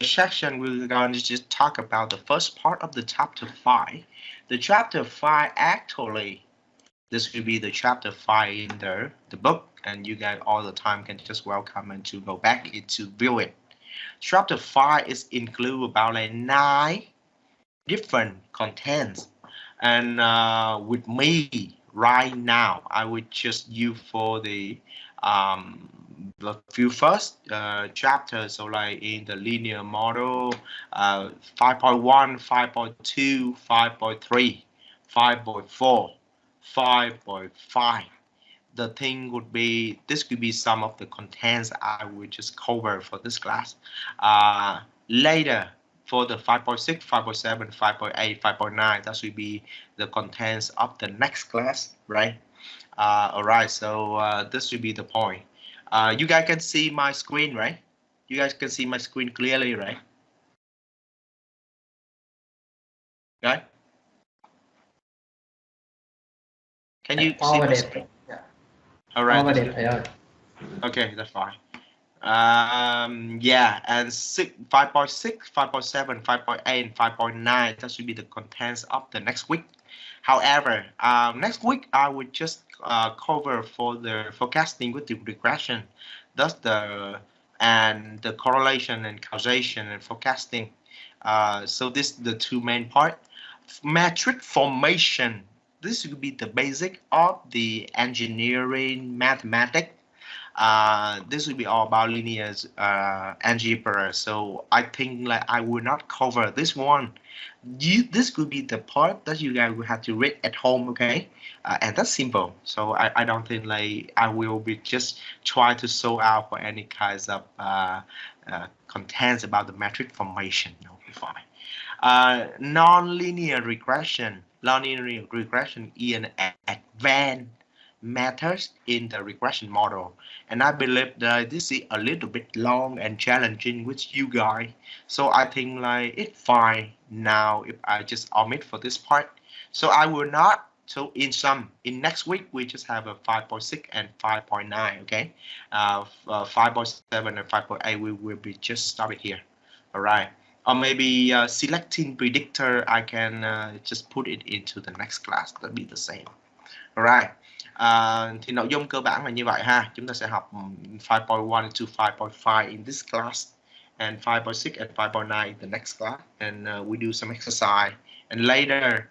section we're going to just talk about the first part of the chapter 5. The chapter 5 actually, this will be the chapter 5 in the book, and you guys all the time can just welcome and to go back into view it. Chapter 5 is include about like 9 different contents, and with me right now I would just use for the few first chapters, so like in the linear model, 5.1, 5.2, 5.3, 5.4, 5.5. The thing would be, this could be some of the contents I would just cover for this class. Later, for the 5.6, 5.7, 5.8, 5.9, that should be the contents of the next class, right? All right, so this should be the point. You guys can see my screen, right? You guys can see my screen clearly, right? Right? Can you see my screen? Yeah. All right. Okay, that's fine. Yeah, and 5.6, 5.7, 5.8, and 5.9, that should be the contents of the next week. However, next week I would just cover for the forecasting with the regression. That's the correlation and causation and forecasting. So this is the two main part. Metric formation. This will be the basic of the engineering mathematics. This will be all about linear algebra, so I think like I will not cover this one. This could be the part that you guys will have to read at home, okay? And that's simple, so I don't think like I will be just try to show out for any kinds of contents about the metric formation. No, fine. Non-linear regression. Non-linear regression is an advanced methods in the regression model, and I believe that this is a little bit long and challenging with you guys, so I think like it's fine now if I just omit for this part, so I will not. So in next week we just have a 5.6 and 5.9, okay? 5.7 and 5.8 we will be just stop it here. All right, or maybe selecting predictor I can just put it into the next class. That'll be the same. Alright, thì nội dung cơ bản là như vậy ha. Chúng ta sẽ học 5.1 to 5.5 in this class, and 5.6 and 5.9 in the next class, and we do some exercise. And later,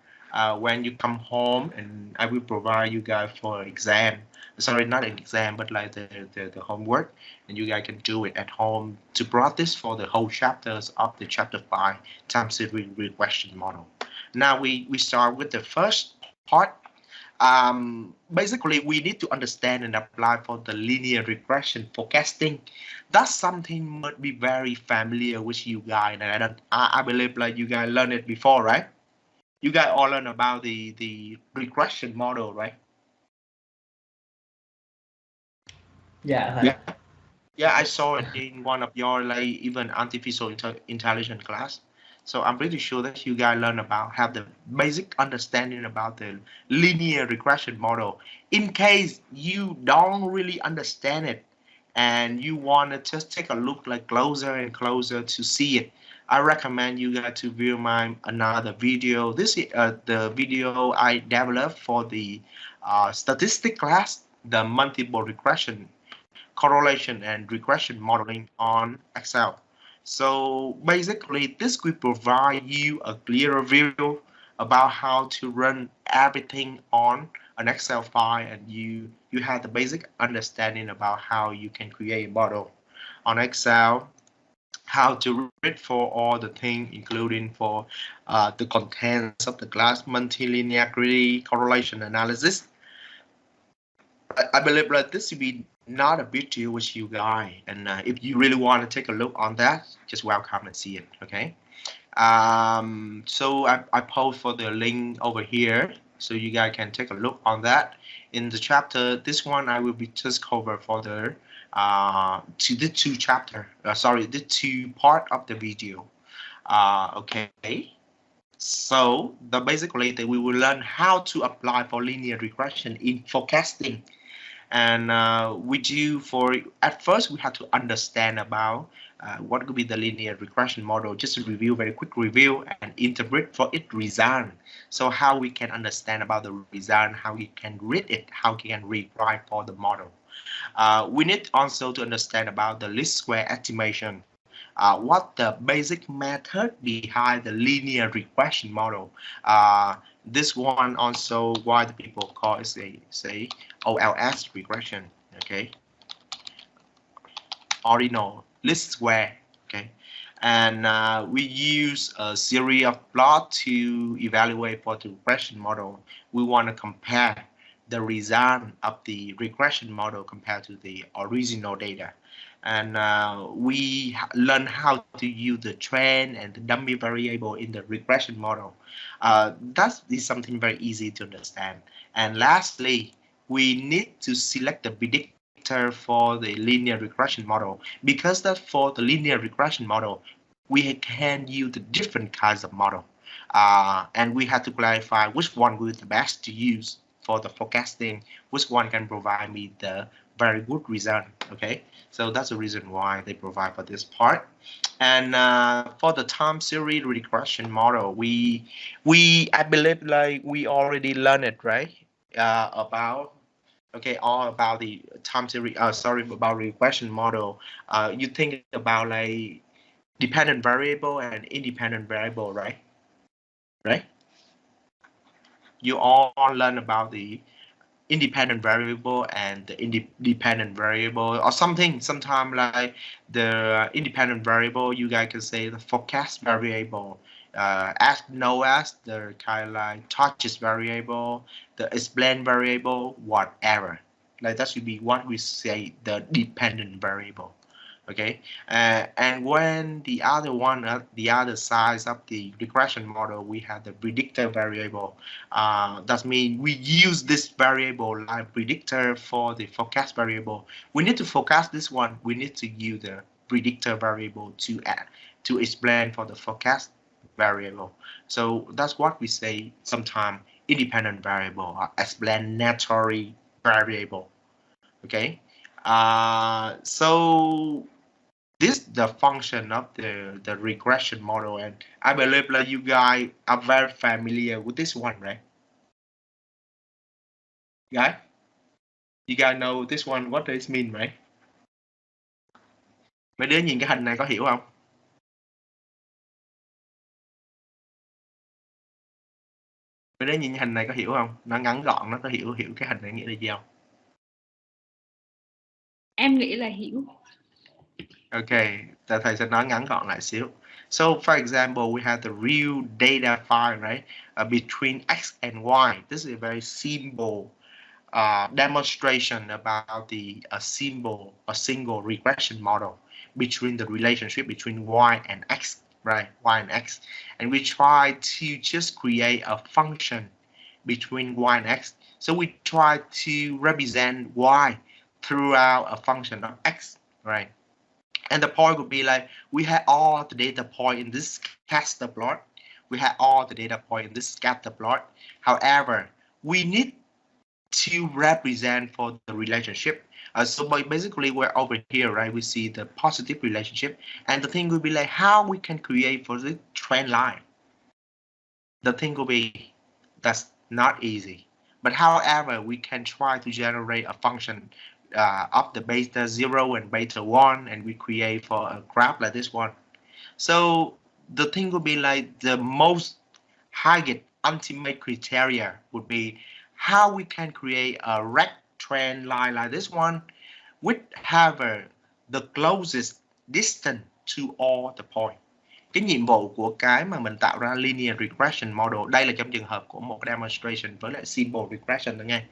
when you come home, and I will provide you guys for exam. Sorry, not an exam, but like the homework, and you guys can do it at home to practice for the whole chapters of the chapter 5 time series regression model. Now we start with the first part. Basically, we need to understand and apply for the linear regression forecasting. That's something must be very familiar with you guys, and I believe like you guys learned it before, right? You guys all learn about the regression model, right? Yeah. Yeah, I saw it in one of your like even artificial intelligence class. So I'm pretty sure that you guys learn about, have the basic understanding about the linear regression model. In case you don't really understand it and you want to just take a look like closer and closer to see it, I recommend you guys to view my another video. This is the video I developed for the statistic class, the multiple regression, correlation and regression modeling on Excel. So basically, this will provide you a clearer view about how to run everything on an Excel file, and you have the basic understanding about how you can create a model on Excel, how to read for all the things, including for the contents of the class, multilinearity, correlation analysis. I believe that this will be not a big deal with you guys, and if you really want to take a look on that, just welcome and see it, okay? So I post for the link over here, so you guys can take a look on that. In the chapter, this one I will be just cover for the the two part of the video. Okay. So basically we will learn how to apply for linear regression in forecasting. And we do for at first we have to understand about what could be the linear regression model. Just a review, very quick review, and interpret for its result. So how we can understand about the result, how we can read it, how we can rewrite for the model. We need also to understand about the least square estimation. What the basic method behind the linear regression model. This one also why the people call it say OLS regression. Okay, ordinal least square. Okay, and we use a series of plots to evaluate for the regression model. We want to compare the result of the regression model compared to the original data. And we learn how to use the trend and the dummy variable in the regression model. That is something very easy to understand. And lastly, we need to select the predictor for the linear regression model, because that for the linear regression model, we can use the different kinds of model. And we have to clarify which one will be the best to use for the forecasting, which one can provide me the very good result. Okay, so that's the reason why they provide for this part. And for the time series regression model, we I believe like we already learned it, right? About okay, all about the time series. Sorry, about regression model. You think about like dependent variable and independent variable, right? Right? You all learn about the independent variable and the independent variable or something. Sometimes like the independent variable, you guys can say the forecast variable, as known as the kind of like touches variable, the explain variable, whatever. Like that should be what we say the dependent variable. Okay, and when the other one, the other side of the regression model, we have the predictor variable. That means we use this variable like predictor for the forecast variable. We need to forecast this one. We need to use the predictor variable to add to explain for the forecast variable. So that's what we say sometimes independent variable or explanatory variable. Okay, so this is the function of the regression model, and I believe that you guys are very familiar with this one, right? Guys, you guys know this one, what does it mean, right? Mấy đứa nhìn cái hình này có hiểu không? Mấy đứa nhìn hình này có hiểu không? Nó ngắn gọn, nó có hiểu cái hình này nghĩa là gì không? Em nghĩ là hiểu. Okay, thầy sẽ nói ngắn gọn lại xíu. So, for example, we have the real data file, right? Between x and y. This is a very simple demonstration about a single regression model between the relationship between y and x, right? Y and x. And we try to just create a function between y and x. So we try to represent y throughout a function of x, right? And the point would be like, we have all the data point in this scatter plot. We have all the data point in this scatter plot. However, we need to represent for the relationship. So basically we're over here, right? We see the positive relationship. And the thing will be like how we can create for the trend line. The thing will be, that's not easy. But however, we can try to generate a function of the beta 0 and beta 1, and we create for a graph like this one. So the thing would be like the most highest ultimate criteria would be how we can create a red trend line like this one with however the closest distance to all the point. Cái nhiệm vụ của cái mà mình tạo ra linear regression model, đây là trong trường hợp của một demonstration với lại simple regression đó nghe,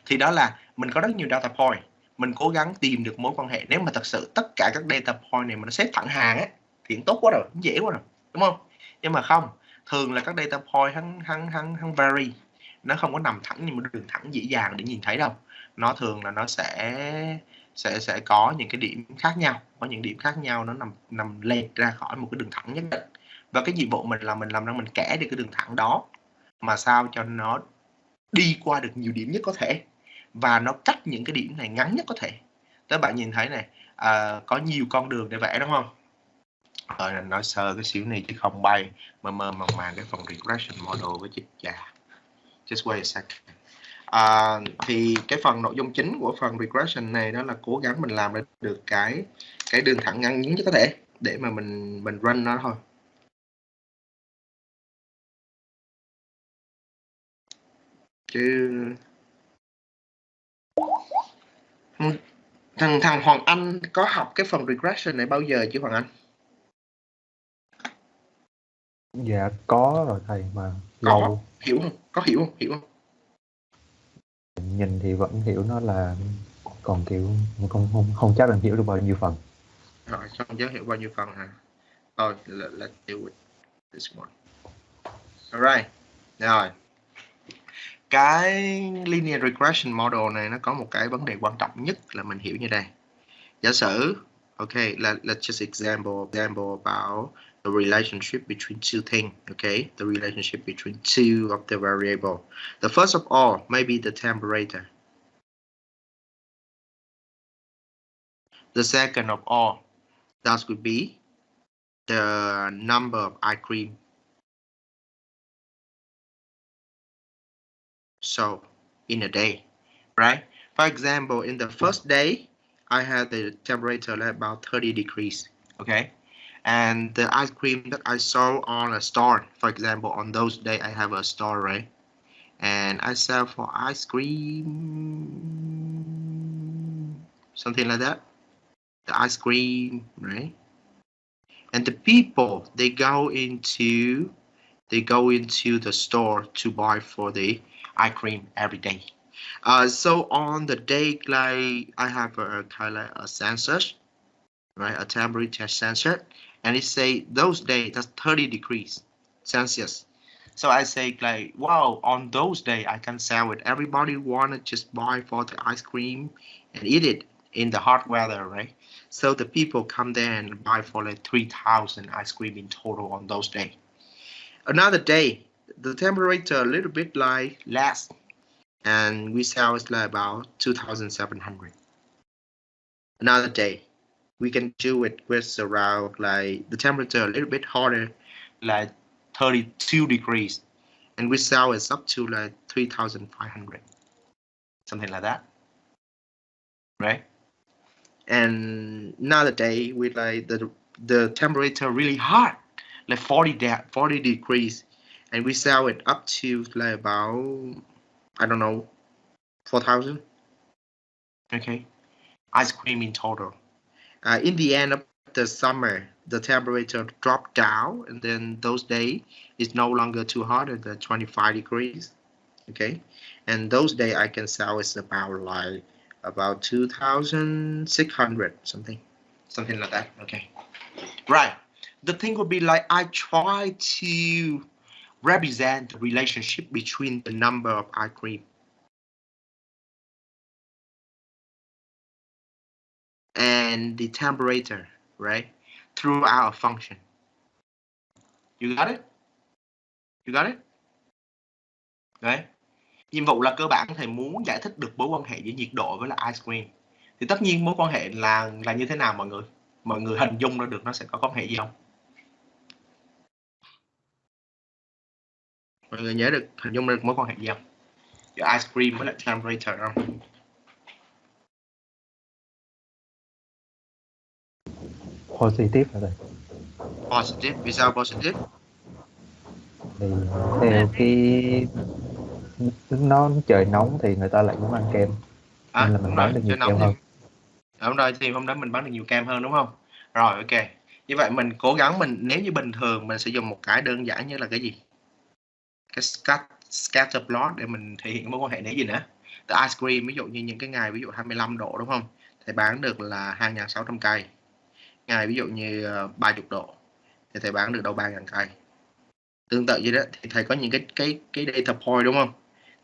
thì đó là mình có rất nhiều data point, mình cố gắng tìm được mối quan hệ. Nếu mà thật sự tất cả các data point này mà nó xếp thẳng hàng á thì tốt quá rồi, dễ quá rồi, đúng không? Nhưng mà không, thường là các data point hắn vary, nó không có nằm thẳng như một đường thẳng dễ dàng để nhìn thấy đâu. Nó thường là nó sẽ có những cái điểm khác nhau, có những điểm khác nhau nó nằm lệch ra khỏi một cái đường thẳng nhất định. Và cái nhiệm vụ mình là mình làm ra mình kẻ được cái đường thẳng đó mà sao cho nó đi qua được nhiều điểm nhất có thể. và nó cắt những cái điểm này ngắn nhất có thể. Các bạn nhìn thấy này, có nhiều con đường để vẽ đúng không? Rồi nói sơ cái xíu này chứ không bay mơ mơ màng màng cái phần regression model với chích chà. Just wait a second. Thì cái phần nội dung chính của phần regression này đó là cố gắng mình làm được cái đường thẳng ngắn nhất có thể để mà mình run nó thôi. Chứ thằng Hoàng Anh có học cái phần regression này bao giờ chứ Hoàng Anh? Dạ có rồi thầy, mà Có lâu. hiểu không? Có hiểu không? Hiểu không? Nhìn thì vẫn hiểu nó là, còn kiểu không chắc là hiểu được bao nhiêu phần. Rồi không giới hiểu bao nhiêu phần hả? Rồi let's deal with this one. Alright. Rồi. Cái linear regression model này nó có một cái vấn đề quan trọng nhất là mình hiểu như đây. Giả sử, okay, let's just example about the relationship between two things, okay? The relationship between two of the variable. The first of all, maybe the temperature. The second of all, that would be the number of ice cream. So, in a day, right? For example, in the first day, I had the temperature at about 30 degrees, okay? And the ice cream that I saw on a store, for example, on those days I have a store, right? And I sell for ice cream, something like that. The ice cream, right? And the people, they go into the store to buy for the ice cream every day. So on the day, like I have a kind of a sensor, right? A temperature sensor, and it say those days that's 30 degrees Celsius. So I say like, wow, on those days I can sell it. Everybody wanna just buy for the ice cream and eat it in the hot weather, right? So the people come there and buy for like 3,000 ice cream in total on those days. Another day, the temperature a little bit like less, and we sell it like about 2,700. Another day, we can do it with around like the temperature a little bit hotter, like 32 degrees, and we sell it up to like 3,500, something like that, right? And another day with like the temperature really hot, like 40 degrees, and we sell it up to like about, I don't know, 4,000. Okay, ice cream in total. In the end of the summer, the temperature dropped down, and then those days it's no longer too hot at the 25 degrees. Okay, and those days I can sell it about 2,600 something like that. Okay, right. The thing would be like I try to represent the relationship between the number of ice cream and the temperature, right, throughout a function. You got it? You got it? Đấy. Nhiệm vụ là cơ bản thầy muốn giải thích được mối quan hệ giữa nhiệt độ với lại ice cream. Thì tất nhiên mối quan hệ là như thế nào mọi người? Mọi người hình dung ra được nó sẽ có quan hệ gì không? Mọi người nhớ được hình dung ra được mối quan hệ gì không? Giữa ice cream với lại temperature không? Positive là thầy. Positive, vì sao positive? Thì theo cái nó trời nóng thì người ta lại muốn ăn kem, nên là mình bán được nhiều kem hơn. Đúng rồi, thì hôm đó mình bán được nhiều kem hơn đúng không? Rồi, ok. Như vậy mình cố gắng nếu như bình thường mình sẽ dùng một cái đơn giản như là cái gì? Cái scatter plot để mình thể hiện mối quan hệ này gì nữa. The ice cream, ví dụ như những cái ngày ví dụ 25 độ đúng không? Thầy bán được là 2.600 cây. Ngày ví dụ như 30 độ thì thầy bán được đâu 3.000 cây. Tương tự như đó thì thầy có những cái data point đúng không?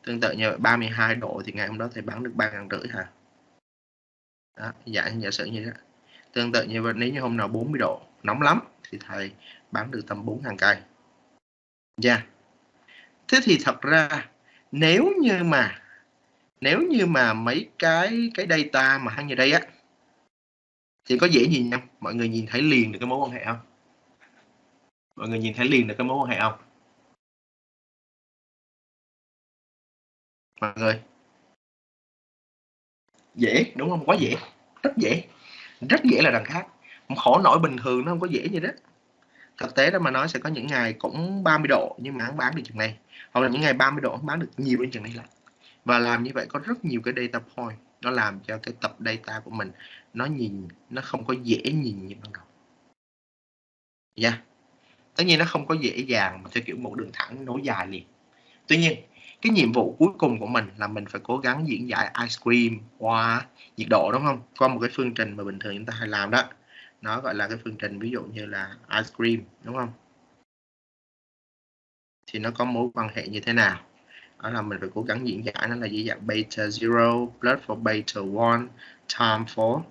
Tương tự như 32 độ thì ngày hôm đó thầy bán được 3.500 hả? Đó, giả sử như đó. Tương tự như vậy, nếu như hôm nào 40 độ nóng lắm thì thầy bán được tầm 4.000 cây. Yeah. Thế thì thật ra nếu như mà Nếu như mà mấy cái data mà như đây á thì có dễ nhìn không? Mọi người nhìn thấy liền được cái mối quan hệ không? Mọi người nhìn thấy liền được cái mối quan hệ không? Mọi người dễ đúng không? Quá dễ, rất dễ là đằng khác, khổ nổi bình thường nó không có dễ như đó. Thực tế đó mà nói sẽ có những ngày cũng 30 độ nhưng mà hắn bán được chừng này, hoặc là những ngày 30 độ hắn bán được nhiều hơn chừng này lại. Và làm như vậy có rất nhiều cái data point, nó làm cho cái tập data của mình nó không có dễ nhìn như ban đầu. Yeah. Tất nhiên nó không có dễ dàng mà theo kiểu một đường thẳng nối dài liền. Tuy nhiên cái nhiệm vụ cuối cùng của mình là mình phải cố gắng diễn giải ice cream qua nhiệt độ, đúng không? Qua một cái phương trình mà bình thường chúng ta hay làm đó, nó gọi là cái phương trình ví dụ như là ice cream, đúng không? Thì nó có mối quan hệ như thế nào? Đó là mình phải cố gắng diễn giải nó là dưới dạng beta 0 plus for beta 1 time for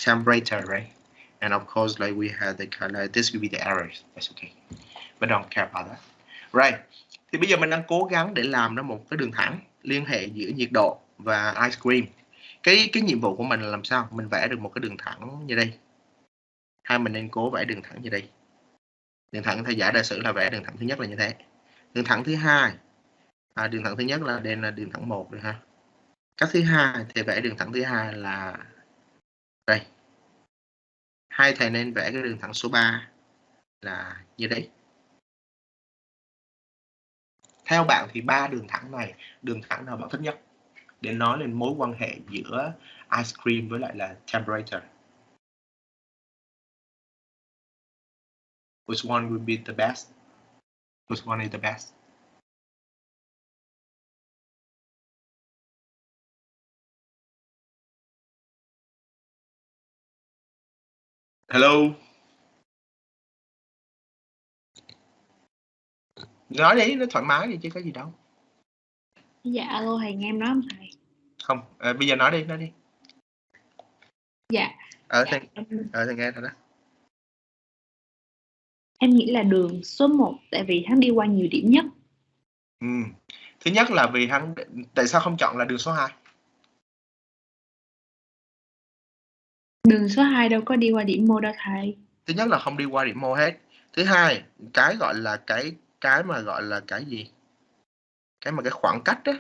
temperature, right? And of course, like we had the kind of, this will be the errors. That's okay. But don't care about that. Right. Thì bây giờ mình đang cố gắng để làm ra một cái đường thẳng liên hệ giữa nhiệt độ và ice cream. Cái nhiệm vụ của mình là làm sao? Mình vẽ được một cái đường thẳng như đây. Hay mình nên cố vẽ đường thẳng như đây. Đường thẳng theo giải đại sử là vẽ đường thẳng thứ nhất là như thế. Đường thẳng thứ hai, đường thẳng thứ nhất là đây là đường thẳng 1 rồi ha. Cách thứ hai thì vẽ đường thẳng thứ hai là đây. Hai thầy nên vẽ cái đường thẳng số 3 là như đấy. Theo bạn thì ba đường thẳng này, đường thẳng nào bạn thích nhất để nói lên mối quan hệ giữa ice cream với lại là temperature? Which one would be the best? Which one is the best? Hello. Nói đi, nó thoải mái đi chứ có gì đâu. Dạ alo thầy, nghe em nói không thầy? Không, bây giờ nói đi. Dạ. Thầy nghe rồi đó. Em nghĩ là đường số 1 tại vì hắn đi qua nhiều điểm nhất. Thứ nhất là vì hắn, tại sao không chọn là đường số 2? Đường số 2 đâu có đi qua điểm mô đâu thầy. Thứ nhất là không đi qua điểm mô hết. Thứ hai, cái gọi là cái mà gọi là cái gì? Cái khoảng cách đó.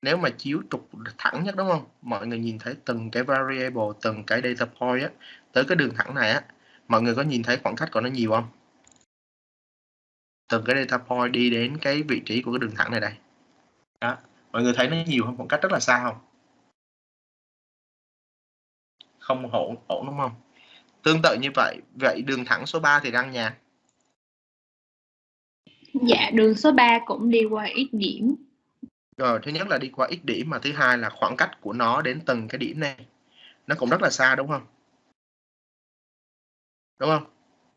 Nếu mà chiếu trục thẳng nhất, đúng không? Mọi người nhìn thấy từng cái variable, từng cái data point á, tới cái đường thẳng này á, mọi người có nhìn thấy khoảng cách của nó nhiều không? Từng cái data point đi đến cái vị trí của cái đường thẳng này đây. Đó. Mọi người thấy nó nhiều không? Khoảng cách rất là xa không? Không ổn đúng không? Tương tự như vậy đường thẳng số 3 thì Đăng Nhàn. Dạ, đường số 3 cũng đi qua ít điểm. Rồi, thứ nhất là đi qua ít điểm, mà thứ hai là khoảng cách của nó đến từng cái điểm này nó cũng rất là xa, đúng không? Đúng không?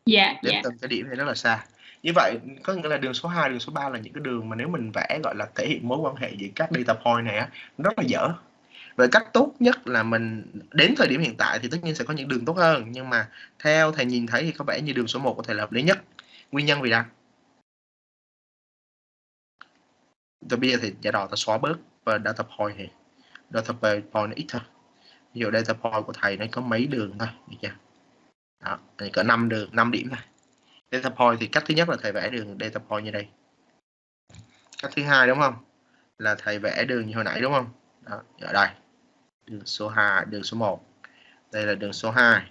Dạ, đến từng cái điểm này rất là xa. Như vậy có nghĩa là đường số 2, đường số 3 là những cái đường mà nếu mình vẽ gọi là thể hiện mối quan hệ giữa các data point này á, rất là dở. Vậy cách tốt nhất là mình đến thời điểm hiện tại thì tất nhiên sẽ có những đường tốt hơn, nhưng mà theo thầy nhìn thấy thì có vẻ như đường số 1 có thể là hợp lý nhất. Nguyên nhân vì sao? Rồi bây giờ thì giả đò ta xóa bớt và data point này. Data point nó ít thôi. Ví dụ data point của thầy nó có mấy đường thôi, được chưa? Đó, cỡ 5 đường, 5 điểm thôi. Data point thì cách thứ nhất là thầy vẽ đường data point như đây. Cách thứ hai đúng không? Là thầy vẽ đường như hồi nãy đúng không? Đó, ở đây. Đường số 2, đường số 1. Đây là đường số 2.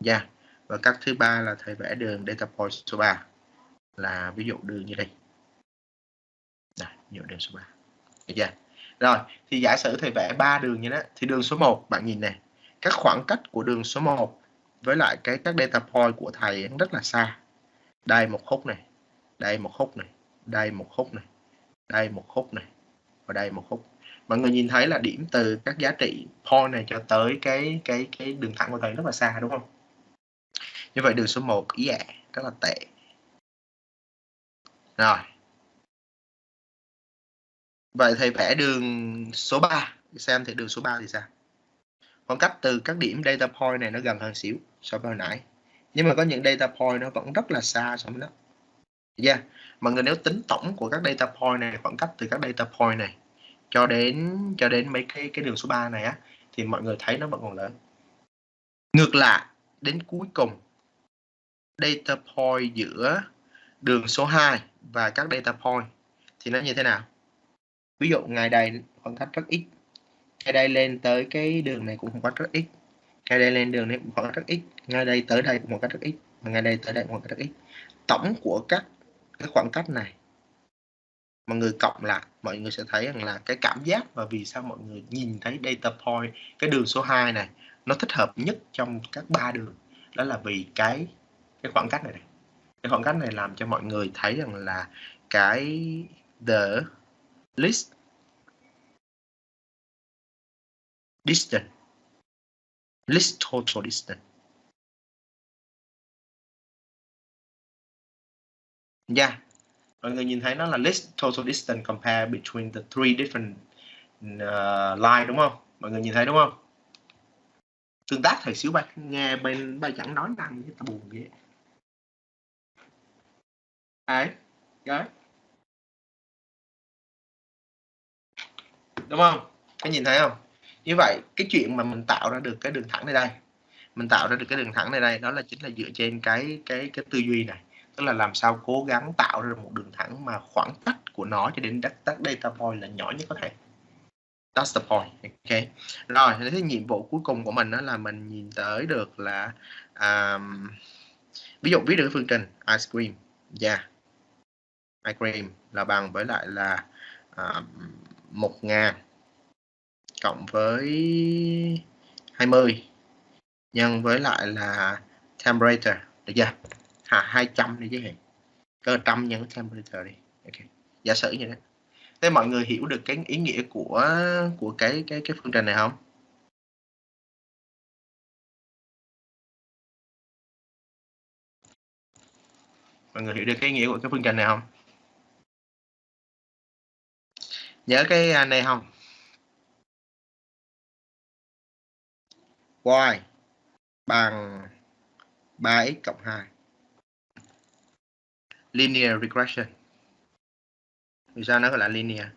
Yeah. Và cách thứ ba là thầy vẽ đường data point số 3. Là ví dụ đường như đây. Đây, ví dụ đường số 3. Được chưa? Rồi, thì giả sử thầy vẽ 3 đường như đó, thì đường số 1 bạn nhìn này, các khoảng cách của đường số 1 với lại các data point của thầy rất là xa. Đây một khúc này, đây một khúc này, đây một khúc này, đây một khúc này và đây một khúc. Mọi người nhìn thấy là điểm từ các giá trị point này cho tới cái đường thẳng của thầy rất là xa, đúng không? Như vậy đường số 1 rất là tệ. Rồi. Vậy thầy vẽ đường số 3, xem thì đường số 3 thì sao? Khoảng cách từ các điểm data point này nó gần hơn xíu so với hồi nãy. Nhưng mà có những data point nó vẫn rất là xa so với nó. Yeah. Mọi người nếu tính tổng của các data point này, khoảng cách từ các data point này cho đến mấy cái đường số 3 này á, thì mọi người thấy nó vẫn còn lớn. Ngược lại, đến cuối cùng, data point giữa đường số 2 và các data point thì nó như thế nào? Ví dụ ngày đây khoảng cách rất ít, ngay đây lên tới cái đường này cũng khoảng cách rất ít, ngay đây lên đường này cũng khoảng cách rất ít, ngay đây tới đây cũng khoảng cách rất ít, và ngay đây tới đây cũng khoảng cách rất ít. Tổng của các cái khoảng cách này mọi người cộng lại, mọi người sẽ thấy rằng là cái cảm giác và vì sao mọi người nhìn thấy data point cái đường số 2 này nó thích hợp nhất trong các 3 đường, đó là vì cái khoảng cách này, cái khoảng cách này làm cho mọi người thấy rằng là cái the least distance, least total distance. Yeah, mọi người nhìn thấy nó là least total distance compared between the three different line, đúng không? Mọi người nhìn thấy đúng không? Tương tác thầy xíu ba, nghe bên ba chẳng nói năng với ta buồn vậy. Đấy, đấy. Đúng không? Các nhìn thấy không? Như vậy cái chuyện mà mình tạo ra được cái đường thẳng này đây, mình tạo ra được cái đường thẳng này đây, đó là chính là dựa trên cái tư duy này, tức là làm sao cố gắng tạo ra một đường thẳng mà khoảng cách của nó cho đến data point là nhỏ nhất có thể. That's the point. Ok. Rồi, thế nhiệm vụ cuối cùng của mình đó là mình nhìn tới được là ví dụ viết được phương trình ice cream, ice cream là bằng với lại là 1000 cộng với 20 nhân với lại là temperature, được chưa? 200 đi chứ hề. Cơ 100 nhân với temperature đi. Ok. Giả sử như thế. Thế mọi người hiểu được cái ý nghĩa của cái phương trình này không? Mọi người hiểu được cái ý nghĩa của cái phương trình này không? Nhớ cái này không? Y bằng 3x cộng 2. Linear regression. Vì sao nó gọi là linear?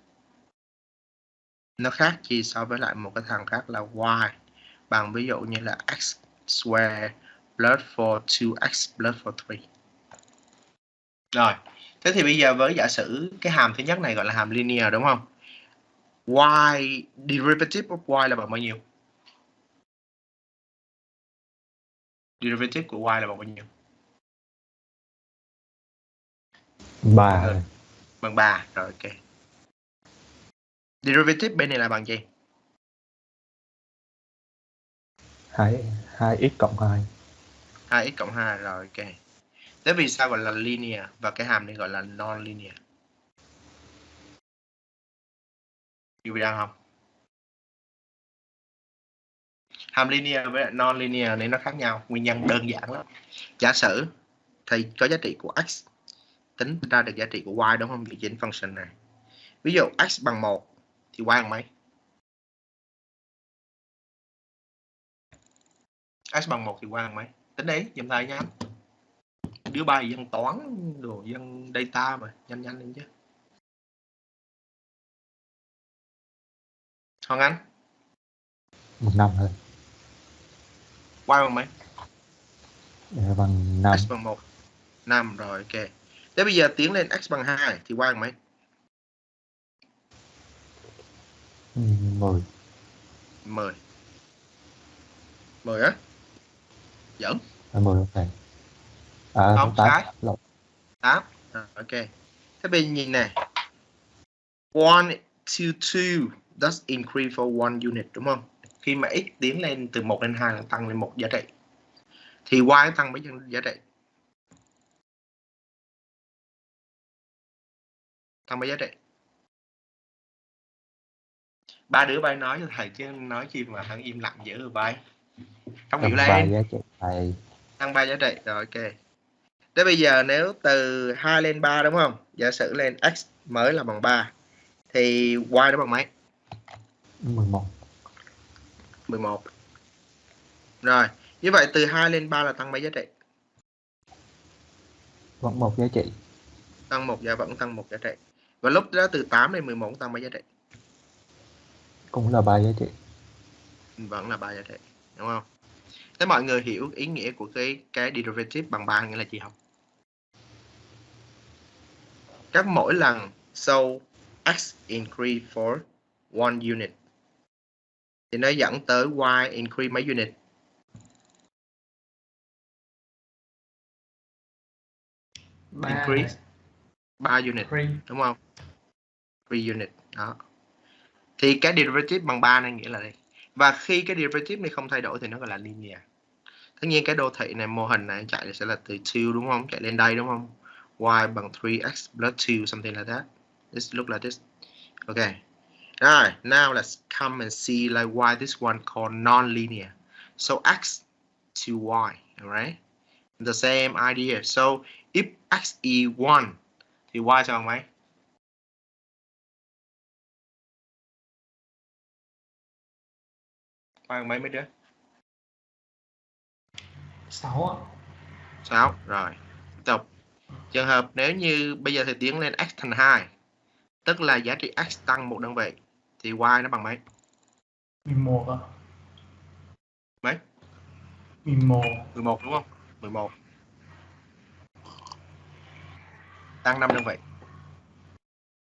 Nó khác chi so với lại một cái thằng khác là y bằng ví dụ như là x square plus for 2x plus for 3. Rồi, thế thì bây giờ với giả sử cái hàm thứ nhất này gọi là hàm linear, đúng không? Y, derivative of y là bằng bao nhiêu? Derivative của y là bằng bao nhiêu? 3. Bằng 3, rồi ok. Derivative bên này là bằng gì? 2x cộng 2. 2x cộng 2, rồi ok. Thế vì sao gọi là linear và cái hàm này gọi là non-linear? Hiểu vì đang không? Hàm linear với non-linear này nó khác nhau, nguyên nhân đơn giản lắm. Giả sử thầy có giá trị của x, tính ra được giá trị của y, đúng không? Dựa trên function này. Ví dụ x bằng 1 thì y bằng mấy? X bằng 1 thì y bằng mấy? Tính đi, giùm thầy nha. Đứa bài dân toán, đồ dân data mà, nhanh nhanh lên chứ. Hoàng Anh? 5 thôi. Y bằng mấy? Bằng 5. X bằng 1. 5, rồi ok. Thế bây giờ tiến lên x bằng 2 thì y bằng mấy? 10. 10. 10 á? Giỡn. 10 ok. Không, 8. sai. 8. Ok. Thế bây giờ nhìn này. 1 to 2 does increase for 1 unit, đúng không? Khi mà x tiến lên từ 1 lên 2 là tăng lên 1 giá trị. Thì y tăng mấy giá trị? Tăng mấy giá trị? Ba đứa bay nói cho thầy chứ nói chi mà thằng im lặng dữ rồi bay. Không hiểu lên. 3 giá trị thầy. Tăng 3 giá trị, rồi ok. Thế bây giờ nếu từ 2 lên 3, đúng không? Giả sử lên x mới là bằng 3 thì y nó bằng mấy? 11. 11. Rồi, như vậy từ 2 lên 3 là tăng mấy giá trị? Vẫn 1 giá trị. Tăng 1, vẫn tăng 1 giá trị. Và lúc đó từ 8 lên 11 tăng mấy giá trị? Cũng là 3 giá trị. Vẫn là 3 giá trị, đúng không? Thế mọi người hiểu ý nghĩa của cái derivative bằng 3 nghĩa là gì không? Các mỗi lần sau x increase for 1 unit thì nó dẫn tới y increase mấy unit? 3 Increase 3 unit, 3. đúng không? 3 unit đó. Thì cái derivative bằng 3 này nghĩa là đây. Và khi cái derivative này không thay đổi thì nó gọi là linear. Tất nhiên cái đô thị này, mô hình này chạy sẽ là từ 2, đúng không? Chạy lên đây, đúng không? Y bằng 3x plus 2, something like that. Let's look like this. Okay. Alright, now let's come and see like why this one called non-linear. So x to y, alright? The same idea. So if x is 1 thì y cho bằng mấy? Bằng mấy đứa? 6 ạ. 6. Rồi, tiếp tục. Trường hợp nếu như bây giờ thì tiến lên x thành 2, tức là giá trị x tăng một đơn vị, thì y nó bằng mấy? 11 ạ. Mấy? 11. 11, đúng không? 11. Tăng 5 đơn vị.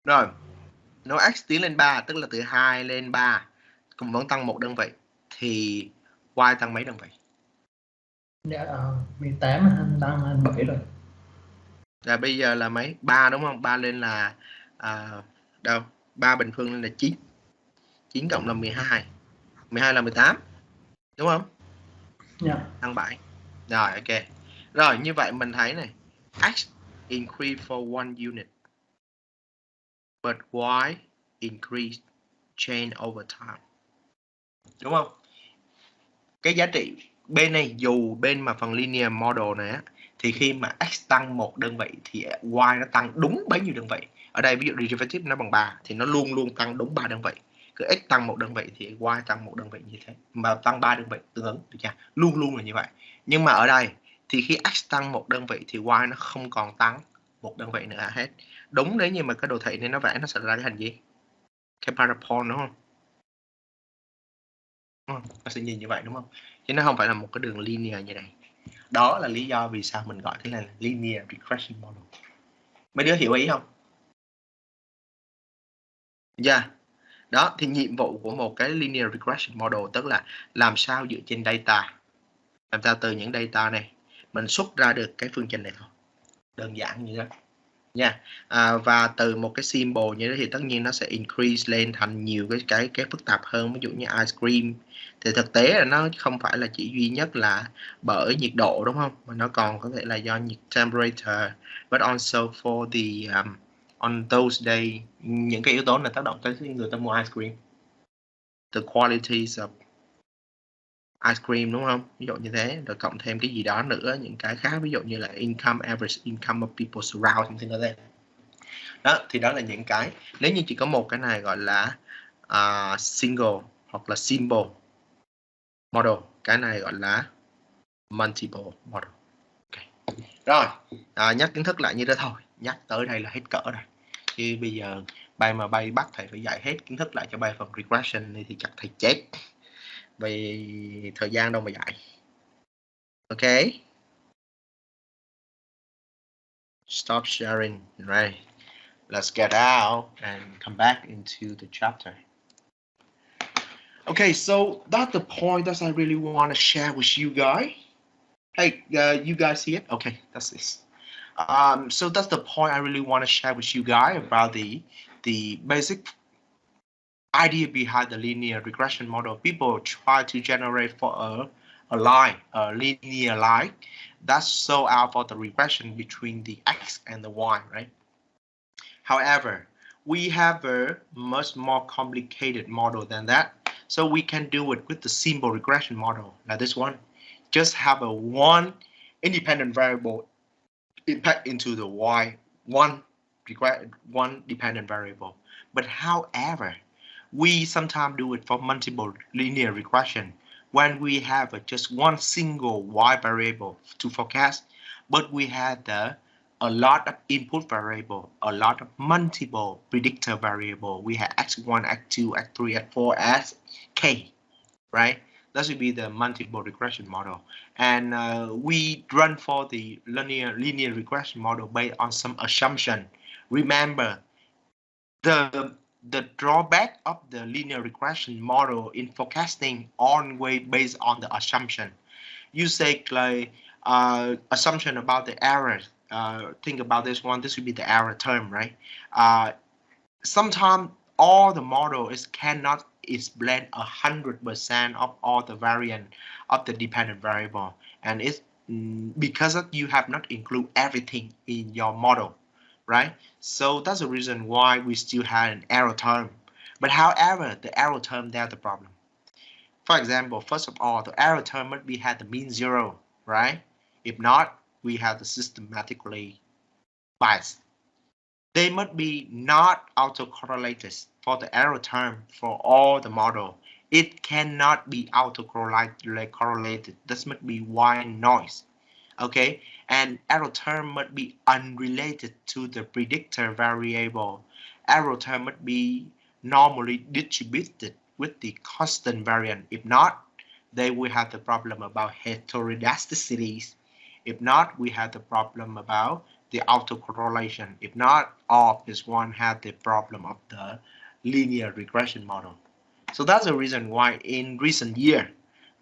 Rồi, nếu x tiến lên 3, tức là từ 2 lên 3, cũng vẫn tăng một đơn vị, thì y tăng mấy đơn vị? Dạ 18 tăng lên 7 rồi. Là bây giờ là mấy? 3, đúng không? 3 lên là đâu? 3 bình phương lên là 9. 9 cộng là 12. 12 là 18. Đúng không? Dạ. Tăng 7. Rồi, ok. Rồi, như vậy mình thấy này, x increase for 1 unit, but y increase change over time. Đúng không? Cái giá trị bên này, dù bên mà phần linear model này á, thì khi mà x tăng một đơn vị thì y nó tăng đúng bấy nhiêu đơn vị. Ở đây ví dụ derivative nó bằng 3 thì nó luôn luôn tăng đúng 3 đơn vị. Cứ x tăng một đơn vị thì y tăng một đơn vị như thế, mà tăng 3 đơn vị tương ứng, được chưa? Luôn luôn là như vậy. Nhưng mà ở đây thì khi x tăng một đơn vị thì y nó không còn tăng một đơn vị nữa hết. Đúng, nếu như mà cái đồ thị này nó vẽ nó sẽ ra cái hình gì? Cái parabol, đúng không? Nó sẽ nhìn như vậy, đúng không? Chứ nó không phải là một cái đường linear như này. Đó là lý do vì sao mình gọi thế là linear regression model. Mấy đứa hiểu ý không? Yeah. Đó, thì nhiệm vụ của một cái linear regression model tức là làm sao dựa trên data, làm sao từ những data này mình xuất ra được cái phương trình này thôi. Đơn giản như thế. Nha. Và từ một cái symbol như thế thì tất nhiên nó sẽ increase lên thành nhiều cái phức tạp hơn. Ví dụ như ice cream thì thực tế là nó không phải là chỉ duy nhất là bởi nhiệt độ, đúng không, mà nó còn có thể là do nhiệt temperature, but also for the on those day, những cái yếu tố này tác động tới người ta mua ice cream, the qualities of ice cream, đúng không? Ví dụ như thế, rồi cộng thêm cái gì đó nữa, những cái khác, ví dụ như là income, average income of people around, something like that. Đó, thì đó là những cái, nếu như chỉ có một cái này gọi là single hoặc là symbol model, cái này gọi là multiple model. Okay. Rồi, nhắc kiến thức lại như thế thôi, nhắc tới đây là hết cỡ rồi. Chứ bây giờ bay bắt thầy phải dạy hết kiến thức lại cho bay phần regression này thì chắc thầy chết, vì thời gian đâu mà dạy. Ok, stop sharing. Right, let's get out and come back into the chapter. Okay, so that's the point that I really want to share with you guys. Hey, you guys see it? Okay, that's this. So that's the point I really want to share with you guys about the basic idea behind the linear regression model. People try to generate for a line, a linear line that's so out for the regression between the x and the y, right? However, we have a much more complicated model than that. So we can do it with the simple regression model, like this one. Just have a one independent variable impact into the y, one dependent variable. But however, we sometimes do it for multiple linear regression when we have just one single y variable to forecast, but we have the a lot of input variable, a lot of multiple predictor variable. We have x1, x2, x3, x4, as k, right? That should be the multiple regression model. And we run for the linear regression model based on some assumption. Remember, the drawback of the linear regression model in forecasting always based on the assumption. You say like assumption about the error. Think about this one. This would be the error term, right? Sometimes all the model is cannot explain 100% of all the variant of the dependent variable, and it's because of you have not include everything in your model, right? So that's the reason why we still have an error term. But however, the error term there's the problem. For example, first of all, the error term must be had the mean zero, right? If not, we have the systematically biased. They must be not autocorrelated for the error term for all the model. It cannot be autocorrelated. This must be white noise. Okay, and error term must be unrelated to the predictor variable. Error term must be normally distributed with the constant variant. If not, they will have the problem about heterodysticities. If not, we have the problem about the autocorrelation. If not, all of this one have the problem of the linear regression model. So that's the reason why in recent year,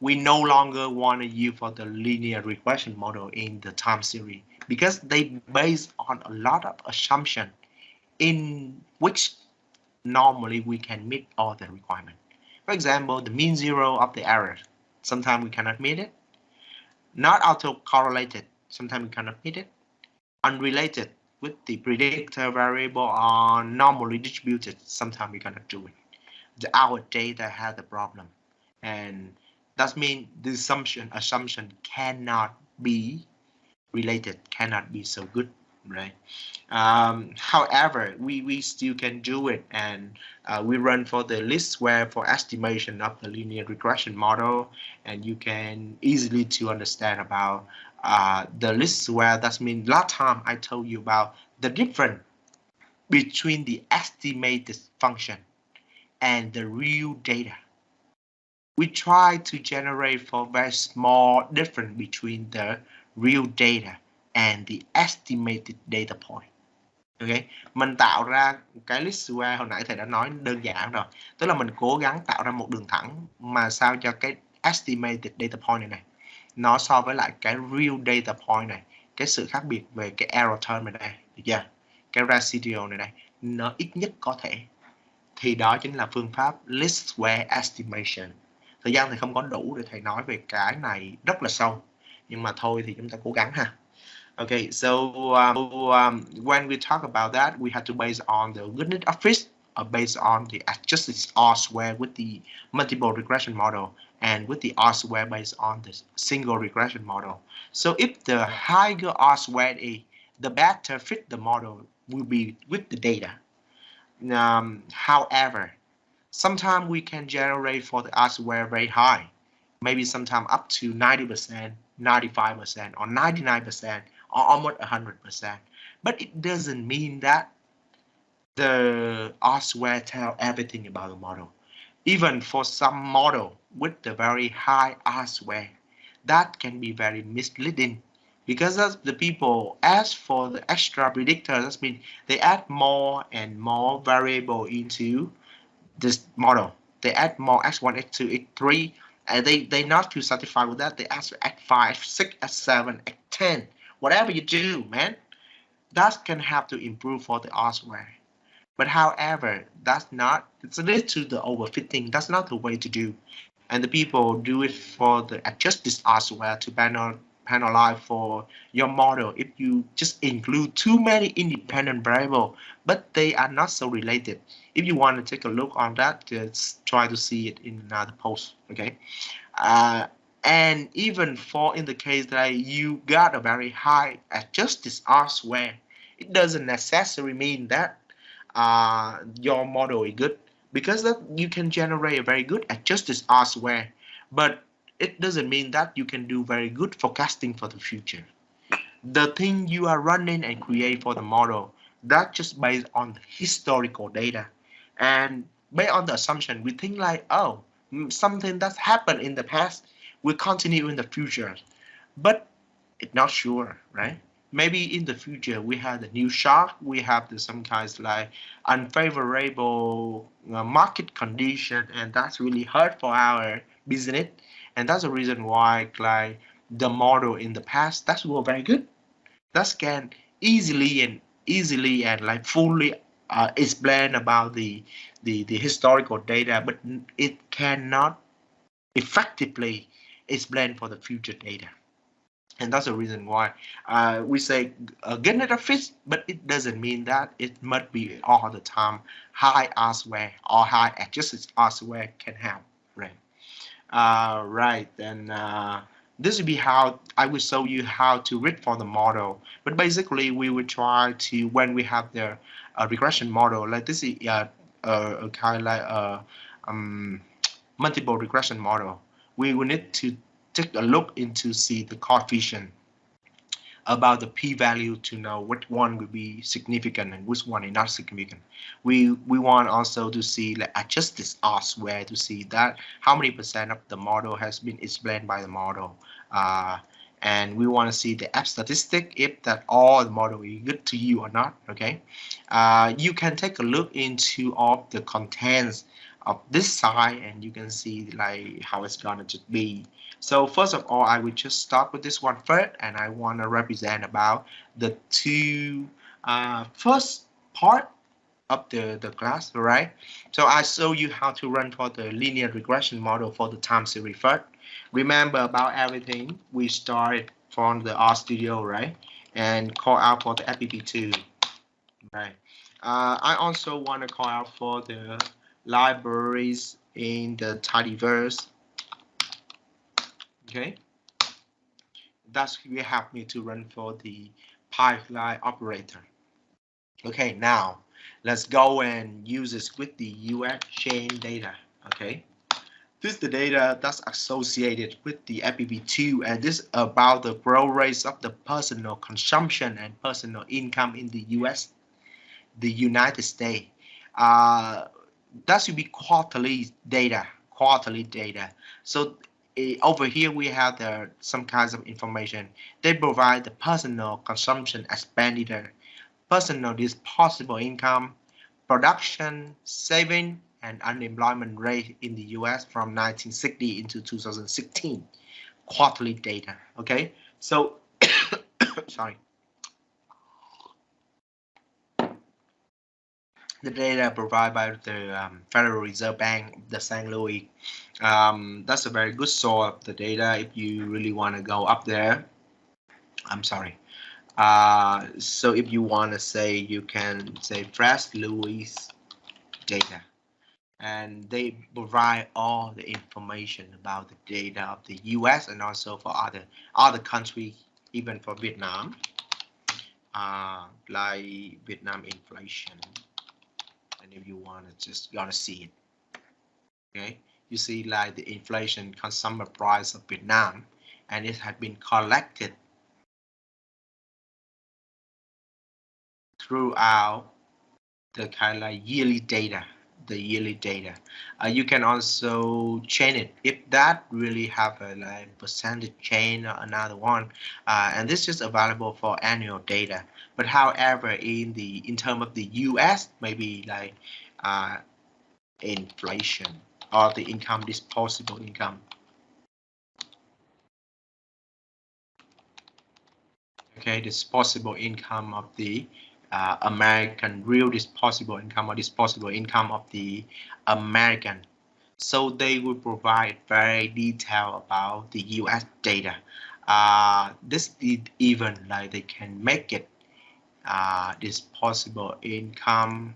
we no longer want to use for the linear regression model in the time series because they based on a lot of assumption in which normally we can meet all the requirements. For example, the mean zero of the error, sometimes we cannot meet it. Not autocorrelated, sometimes we cannot meet it. Unrelated with the predictor variable are normally distributed, sometimes we cannot do it. Our data has a problem, and that means the assumption cannot be related, cannot be so good, right? However, we still can do it, and we run for the least square for estimation of the linear regression model, and you can easily to understand about the least square. That means last time I told you about the difference between the estimated function and the real data. We try to generate for very small difference between the real data and the estimated data point. Okay, mình tạo ra cái list square hồi nãy thầy đã nói đơn giản rồi, tức là mình cố gắng tạo ra một đường thẳng mà sao cho cái estimated data point này nó so với lại cái real data point này, cái sự khác biệt về cái error term này đây, được chưa? Cái residual này đây nó ít nhất có thể, thì đó chính là phương pháp least square estimation. Thời gian thì không có đủ để thầy nói về cái này rất là sâu, nhưng mà thôi thì chúng ta cố gắng ha. Okay, so when we talk about that, we have to base on the goodness of fit, or based on the adjusted R-square with the multiple regression model, and with the R-square based on the single regression model. So if the higher R-square is, the better fit the model will be with the data. However, sometimes we can generate for the R-square very high, maybe sometimes up to 90%, 95%, or 99%, or almost 100%. But it doesn't mean that the R-square tell everything about the model. Even for some model with the very high R-square, that can be very misleading, because as the people ask for the extra predictor, that means they add more and more variable into this model. They add more x1, x2, x3, and they not too satisfied with that. They ask for x5, x6, x7, x10. Whatever you do, man, that can have to improve for the R-square. But however, that's not, it's a little to the overfitting. That's not the way to do. And the people do it for the adjusted R-square to penalize for your model if you just include too many independent variables, but they are not so related. If you want to take a look on that, just try to see it in another post, okay? And even for in the case that you got a very high adjusted R-square, it doesn't necessarily mean that your model is good, because that you can generate a very good adjusted R-square, but it doesn't mean that you can do very good forecasting for the future. The thing you are running and create for the model, that's just based on the historical data. And based on the assumption, we think like, oh, something that's happened in the past will continue in the future. But it's not sure, right? Maybe in the future we have the new shock, we have some kinds like unfavorable market condition, and that's really hard for our business. And that's the reason why like the model in the past that's were very good. That can easily and like fully explain about the historical data, but it cannot effectively explain for the future data. And that's the reason why we say get a fish, but it doesn't mean that it must be all the time high elsewhere or high adjusted elsewhere can help, right? Right, then this will be how I will show you how to read for the model. But basically, we will try to, when we have the regression model, like this is kind of like a multiple regression model. We will need to take a look into see the coefficient about the p-value to know which one will be significant and which one is not significant. We want also to see like adjusted elsewhere to see that how many percent of the model has been explained by the model. And we want to see the F statistic if that all the model is good to you or not. Okay, you can take a look into all the contents of this side and you can see like how it's gonna just be. So first of all, I will just start with this one first, and I want to represent about the two first part of the class, right? So I show you how to run for the linear regression model for the time series first. Remember about everything we started from the RStudio, right? And call out for the FPP2, right? I also want to call out for the libraries in the tidyverse. Okay, that's will help me to run for the pipeline operator. Okay, now let's go and use this with the US chain data. Okay, this is the data that's associated with the FPP2, and this is about the growth rates of the personal consumption and personal income in the US, the United States. That should be quarterly data. So over here we have some kinds of information. They provide the personal consumption expenditure, personal disposable income, production, saving, and unemployment rate in the US from 1960 into 2016. Quarterly data. Okay, so sorry. The data provided by the Federal Reserve Bank, the St. Louis. That's a very good source of the data if you really want to go up there. I'm sorry. So if you want to say, you can say Fresh Louis data. And they provide all the information about the data of the US and also for other countries, even for Vietnam, like Vietnam inflation. And if you want to just gonna see it, okay, you see like the inflation consumer price of Vietnam, and it had been collected throughout the kind of like yearly data. You can also chain it if that really have a like percentage chain or another one, and this is available for annual data. But however, in terms of the US, maybe like inflation or the income, disposable income. Okay, disposable income of the American, real disposable income or disposable income of the American. So they will provide very detailed about the US data. This is even like they can make it disposable income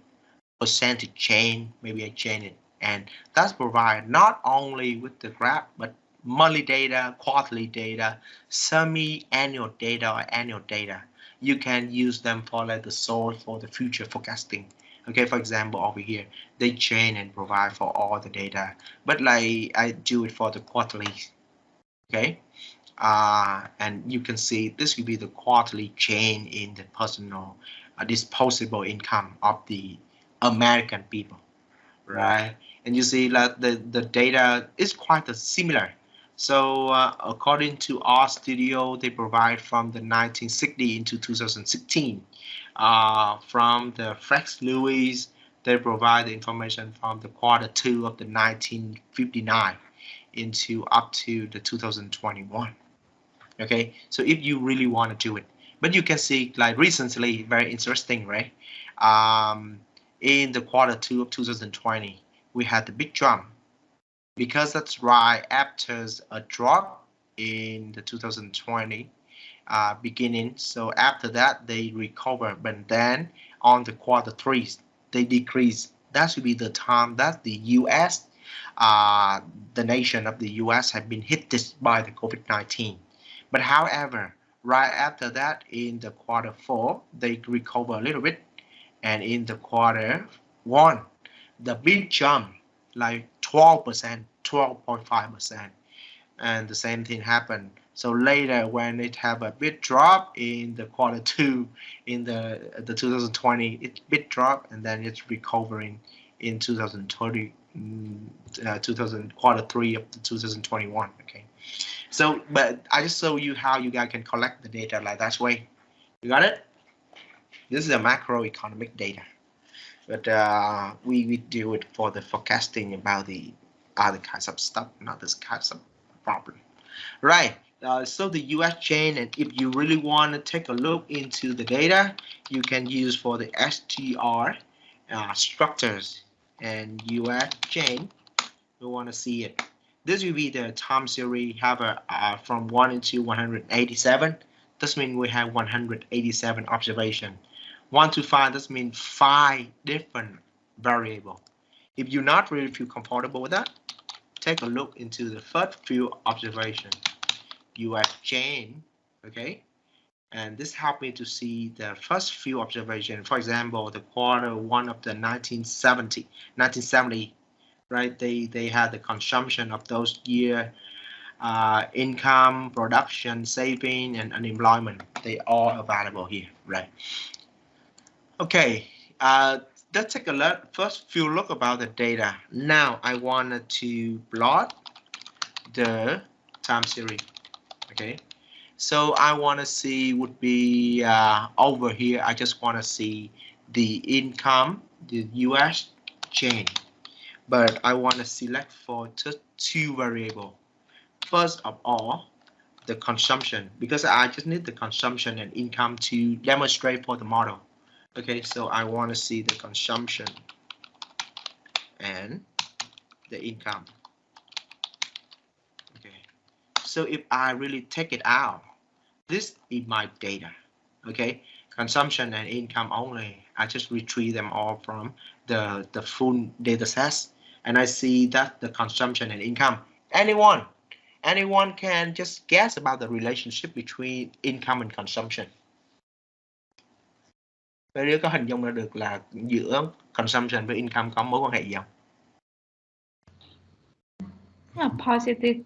percentage chain. Maybe I chain it, and that's provided not only with the graph but monthly data, quarterly data, semi-annual data or annual data. You can use them for like the source for the future forecasting. Okay, for example, over here they chain and provide for all the data, but like I do it for the quarterly. Okay, and you can see this will be the quarterly change in the personal disposable income of the American people, right? And you see that the data is quite similar. So according to our studio, they provide from the 1960 into 2016. From the Flex Lewis, they provide the information from the Q2 of the 1959 into up to the 2021. Okay, so if you really want to do it, but you can see like recently, very interesting, right? In the Q2 of 2020, we had the big jump because that's right after a drop in the 2020 beginning. So after that, they recover, but then on the Q3, they decrease. That should be the time that the U.S., the nation of the U.S. have been hit by the COVID-19. But however, right after that, in the Q4, they recover a little bit, and in the Q1, the big jump, like 12%, 12.5%, and the same thing happened. So later, when it have a big drop in the Q2, in the 2020, it's big drop, and then it's recovering in 2020, Q3 of the 2021. Okay. So, but I just show you how you guys can collect the data like that way. You got it? This is a macroeconomic data, but we do it for the forecasting about the other kinds of stuff, not this kinds of problem. Right. So the US chain, and if you really want to take a look into the data, you can use for the STR structures and US chain. You want to see it. This will be the time series have from 1 into 187. This means we have 187 observations. 1 to 5, this means 5 different variables. If you not really feel comfortable with that, take a look into the first few observations. US chain, okay? And this helped me to see the first few observations. For example, the Q1 of the 1970, right? They had the consumption of those year, income, production, saving, and unemployment. They all available here, right? Okay, let's take a look. First few look about the data. Now I wanted to plot the time series. Okay, so I want to see would be over here. I just want to see the income, the US chain. But I want to select for just 2 variables. First of all, the consumption, because I just need the consumption and income to demonstrate for the model. Okay, so I want to see the consumption and the income. Okay, so if I really take it out, this is my data. Okay, consumption and income only. I just retrieve them all from the full data sets, and I see that the consumption and income. Anyone can just guess about the relationship between income and consumption. Vậy nếu có hình dung ra được là giữa consumption với income có mối quan hệ gì không? Positive.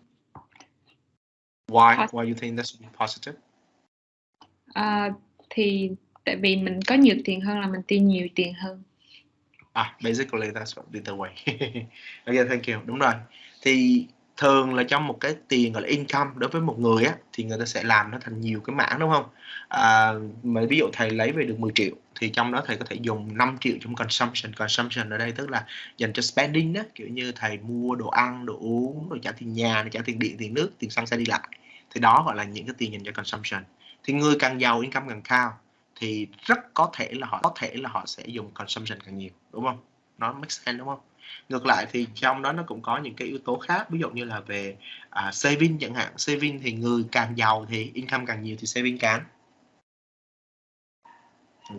Why you think that's positive? Thì tại vì mình có nhiều tiền hơn là mình tiêu nhiều tiền hơn. Basically that's what be the way. Okay, thank you. Đúng rồi. Thì thường là trong một cái tiền gọi là income đối với một người á, thì người ta sẽ làm nó thành nhiều cái mảng, đúng không? Mà ví dụ thầy lấy về được 10 triệu thì trong đó thầy có thể dùng 5 triệu trong consumption ở đây tức là dành cho spending đó, kiểu như thầy mua đồ ăn, đồ uống, rồi trả tiền nhà, rồi trả tiền điện, tiền nước, tiền xăng xe đi lại, thì đó gọi là những cái tiền dành cho consumption. Thì người càng giàu, income càng cao thì rất có thể là họ sẽ dùng consumption càng nhiều, đúng không? Nó make sense, đúng không? Ngược lại thì trong đó nó cũng có những cái yếu tố khác, ví dụ như là về saving chẳng hạn. Saving thì người càng giàu thì income càng nhiều thì saving càng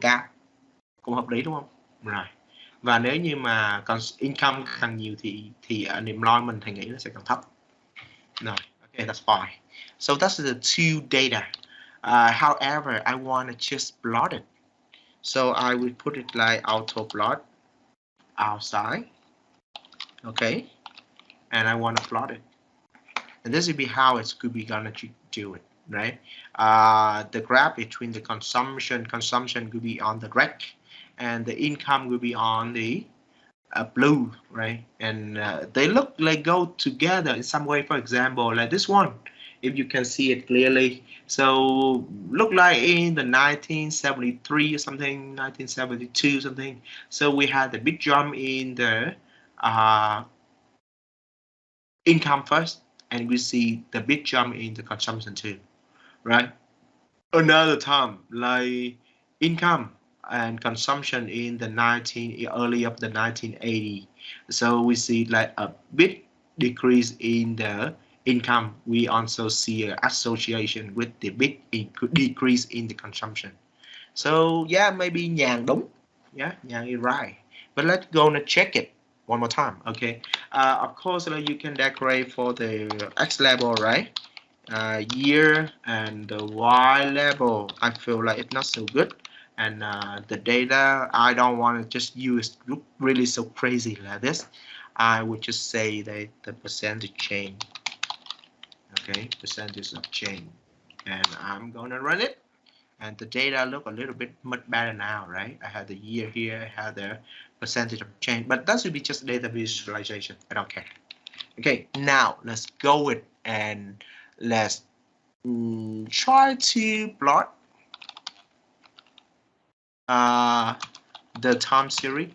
cao, cũng hợp lý, đúng không? Rồi. Và nếu như mà còn income càng nhiều thì unemployment thì nghĩ nó sẽ càng thấp. Rồi, okay, that's fine. So that's the two data. However, I want to just plot it. So I will put it like auto plot outside. Okay, and I want to plot it, and this will be how it's could be gonna do it, right? The graph between the consumption will be on the red, and the income will be on the blue, right? And they look like go together in some way. For example, like this one, if you can see it clearly. So look like in the 1973 or something, 1972 something. So we had the big jump in the uh, income first, and we see the big jump in the consumption too, right? Another time, like income and consumption in the early of the 1980. So we see like a big decrease in the income. We also see an association with the big decrease in the consumption. So yeah, maybe nhàn đúng. Yeah, nhàn is right. But let's go and check it one more time. Okay. Of course, like, you can decorate for the X level, right? Year and the Y level, I feel like it's not so good. And the data, I don't want to just use look really so crazy like this. I would just say that the percentage change. Okay, percentage of change. And I'm gonna run it. And the data look a little bit much better now, right? I had the year here, I had the percentage of change, but that should be just data visualization. I don't care. Okay, now let's go with and let's try to plot the time series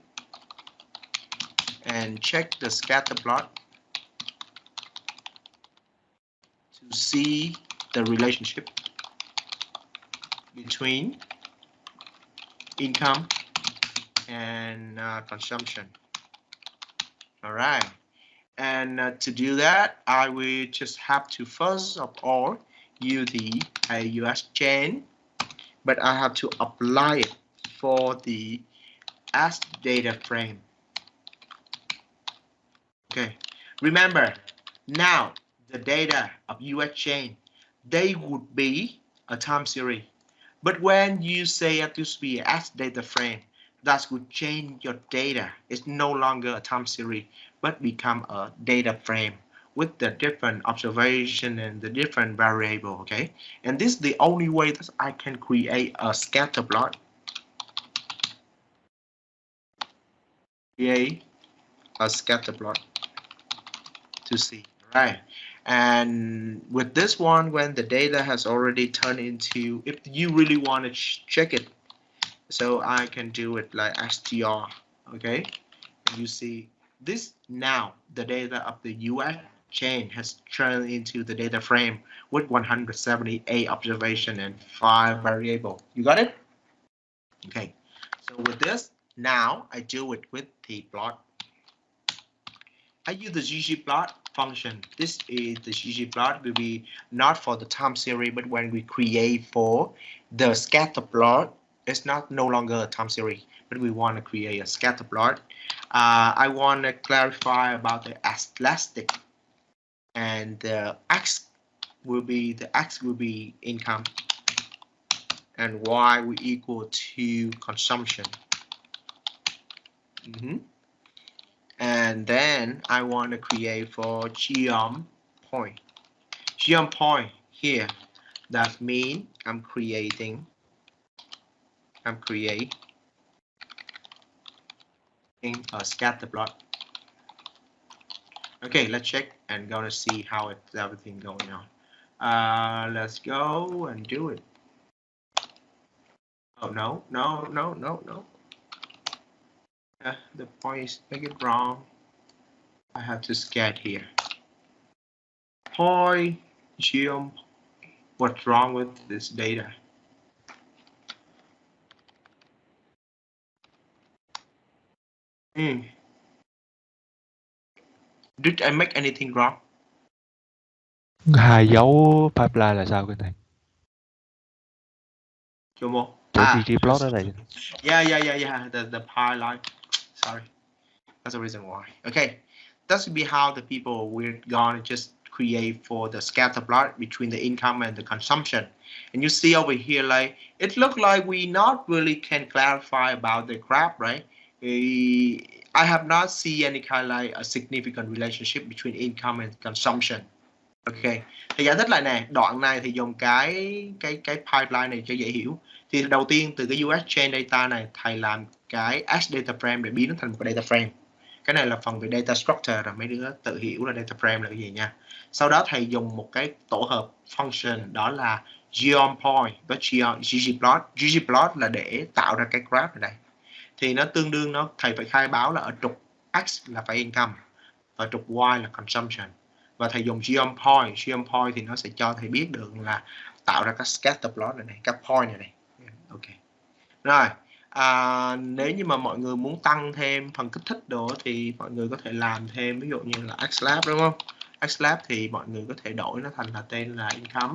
and check the scatter plot to see the relationship between income and consumption. All right. And to do that, I will just have to first of all use the US chain, but I have to apply it for the as data frame. Okay, remember now the data of US chain, they would be a time series, but when you say it to be as data frame, that would change your data. It's no longer a time series, but become a data frame with the different observation and the different variable. Okay, and this is the only way that I can create a scatter plot. Create a scatter plot to see, right? And with this one, when the data has already turned into, if you really want to check it, so I can do it like str. Okay, you see this now the data of the US chain has turned into the data frame with 178 observation and 5 variable. You got it? Okay, so with this now I do it with the plot. I use the Ggplot function. This is the Ggplot will be not for the time series, but when we create for the scatter plot, it's not no longer a time series, but we want to create a scatter plot. I want to clarify about the elastic, and the x will be income, and y will equal to consumption. And then I want to create for geom point. Geom point here. That means I'm creating a scatter plot. Okay, let's check and gonna see how it's everything going on. Let's go and do it. Oh no. The point is make it wrong. I have to scan here. Point geom. What's wrong with this data? Did I make anything wrong? Hai dấu pipeline là sao cái này? Jomo? Chỗ Ggplot đó này. Yeah. The pipeline. Sorry. That's the reason why. Okay. That should be how the people we're gonna just create for the scatter plot between the income and the consumption. And you see over here, like it looked like we not really can clarify about the graph, right? I have not seen any kind of like a significant relationship between income and consumption. Ok, thì giải thích lại nè, đoạn này thì dùng cái pipeline này cho dễ hiểu. Thì đầu tiên từ cái US chain data này thầy làm cái as data frame để biến nó thành một cái data frame. Cái này là phần về data structure rồi, mấy đứa tự hiểu là data frame là cái gì nha. Sau đó thầy dùng một cái tổ hợp function đó là geopoint với ggplot. Ggplot là để tạo ra cái graph này đây. Thì nó tương đương thầy phải khai báo là ở trục x là phải income và trục y là consumption. Và thầy dùng geopoint thì nó sẽ cho thầy biết được là tạo ra các scatter plot này, các point này. Ok. Rồi, nếu như mà mọi người muốn tăng thêm phần kích thích đồ thì mọi người có thể làm thêm, ví dụ như là xlab đúng không? Xlab thì mọi người có thể đổi nó thành là tên là income,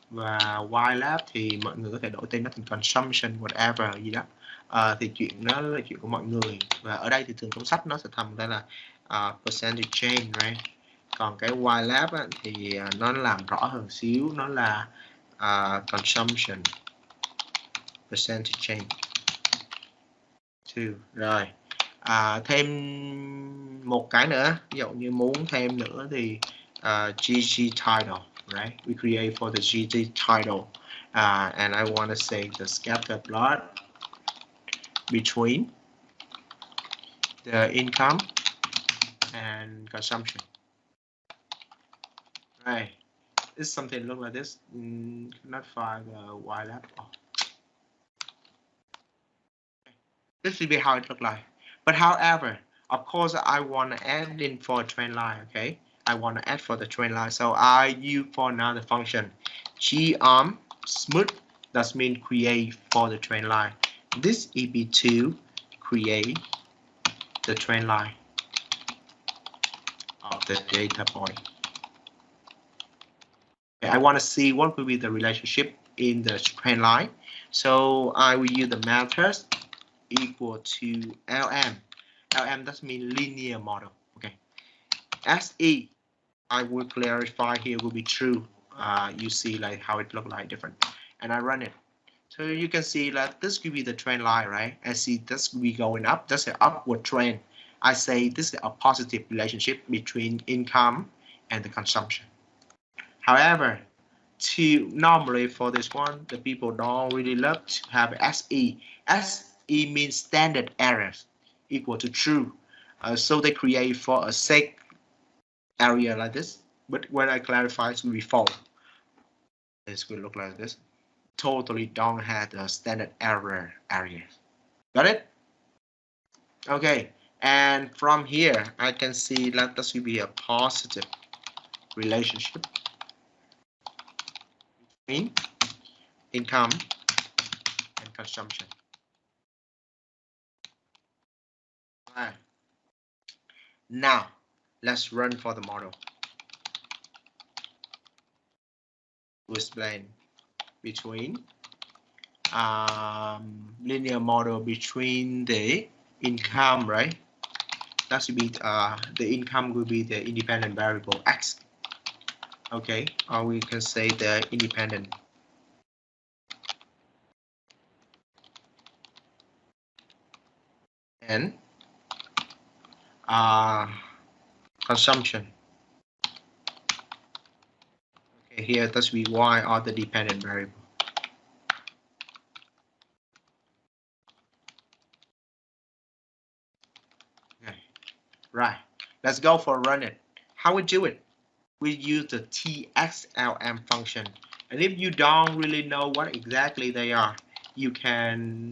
và ylab thì mọi người có thể đổi tên nó thành consumption whatever gì đó. Thì chuyện đó là chuyện của mọi người, và ở đây thì thường trong sách nó sẽ thành ra là percentage change, right? Còn cái ylab thì nó làm rõ hơn xíu, nó là consumption percentage change. Rồi, thêm một cái nữa, ví dụ như muốn thêm nữa thì Ggtitle, right? We create for the Ggtitle, and I want to say the scatter plot between the income and consumption. Right, it's something look like this. Not for the ylab. Oh. This will be how it look like. But however, of course, I want to add in for a trend line. Okay, I want to add for the trend line, so I use for another function garm smooth. That means create for the trend line. This eb2 create the trend line of the data point. Okay, I want to see what will be the relationship in the trend line, so I will use the method equal to lm. Lm does mean linear model. Okay, se I will clarify here will be true. You see like how it look like different, and I run it. So you can see that this could be the trend line, right? I see this will be going up. That's an upward trend. I say this is a positive relationship between income and the consumption. However, normally for this one, the people don't really love to have SE. SE means standard errors equal to true. So they create for a sake area like this. But when I clarify, it will be false. This will look like this. Totally don't have the standard error areas. Got it? Okay. And from here, I can see that this will be a positive relationship between income and consumption. All right. Now, let's run for the model to explain between linear model between the income, right? That should be the income will be the independent variable x. Okay, or we can say the independent and consumption. Okay, here that should be y or the dependent variable. Okay, right. Let's go for run it. How we do it? We use the txlm function, and if you don't really know what exactly they are, you can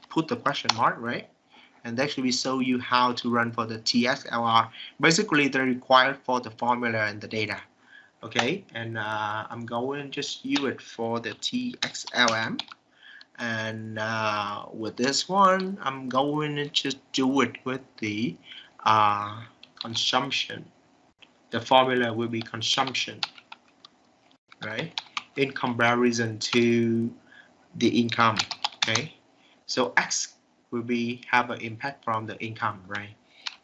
put the question mark, right? And that should show you how to run for the txlr. Basically, they're required for the formula and the data. Okay, and I'm going to just use it for the txlm, and with this one, I'm going to just do it with the consumption. The formula will be consumption, right, in comparison to the income. Okay, so x will be have an impact from the income, right?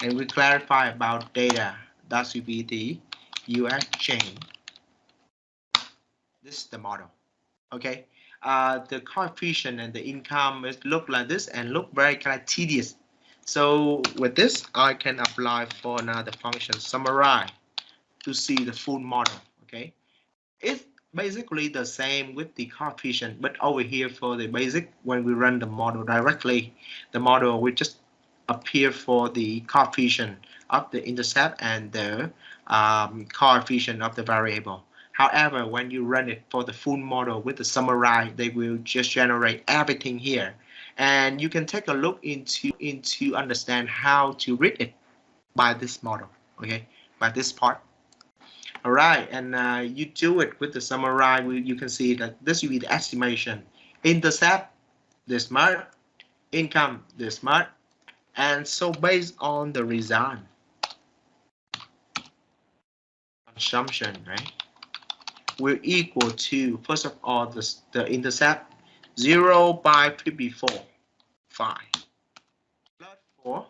And we clarify about data. That should be the US chain. This is the model. Okay, the coefficient and the income is look like this and look very kind of tedious. So with this, I can apply for another function summarize to see the full model. Okay, it's basically the same with the coefficient, but over here for the basic, when we run the model directly, the model will just appear for the coefficient of the intercept and the coefficient of the variable. However, when you run it for the full model with the summarize, they will just generate everything here. And you can take a look into understand how to read it by this model, okay, by this part. All right, and you do it with the summarize. You can see that this will be the estimation. Intercept this much, income this much, and so based on the result, consumption, right, will equal to, first of all, the intercept 0 by 54 5 plus 4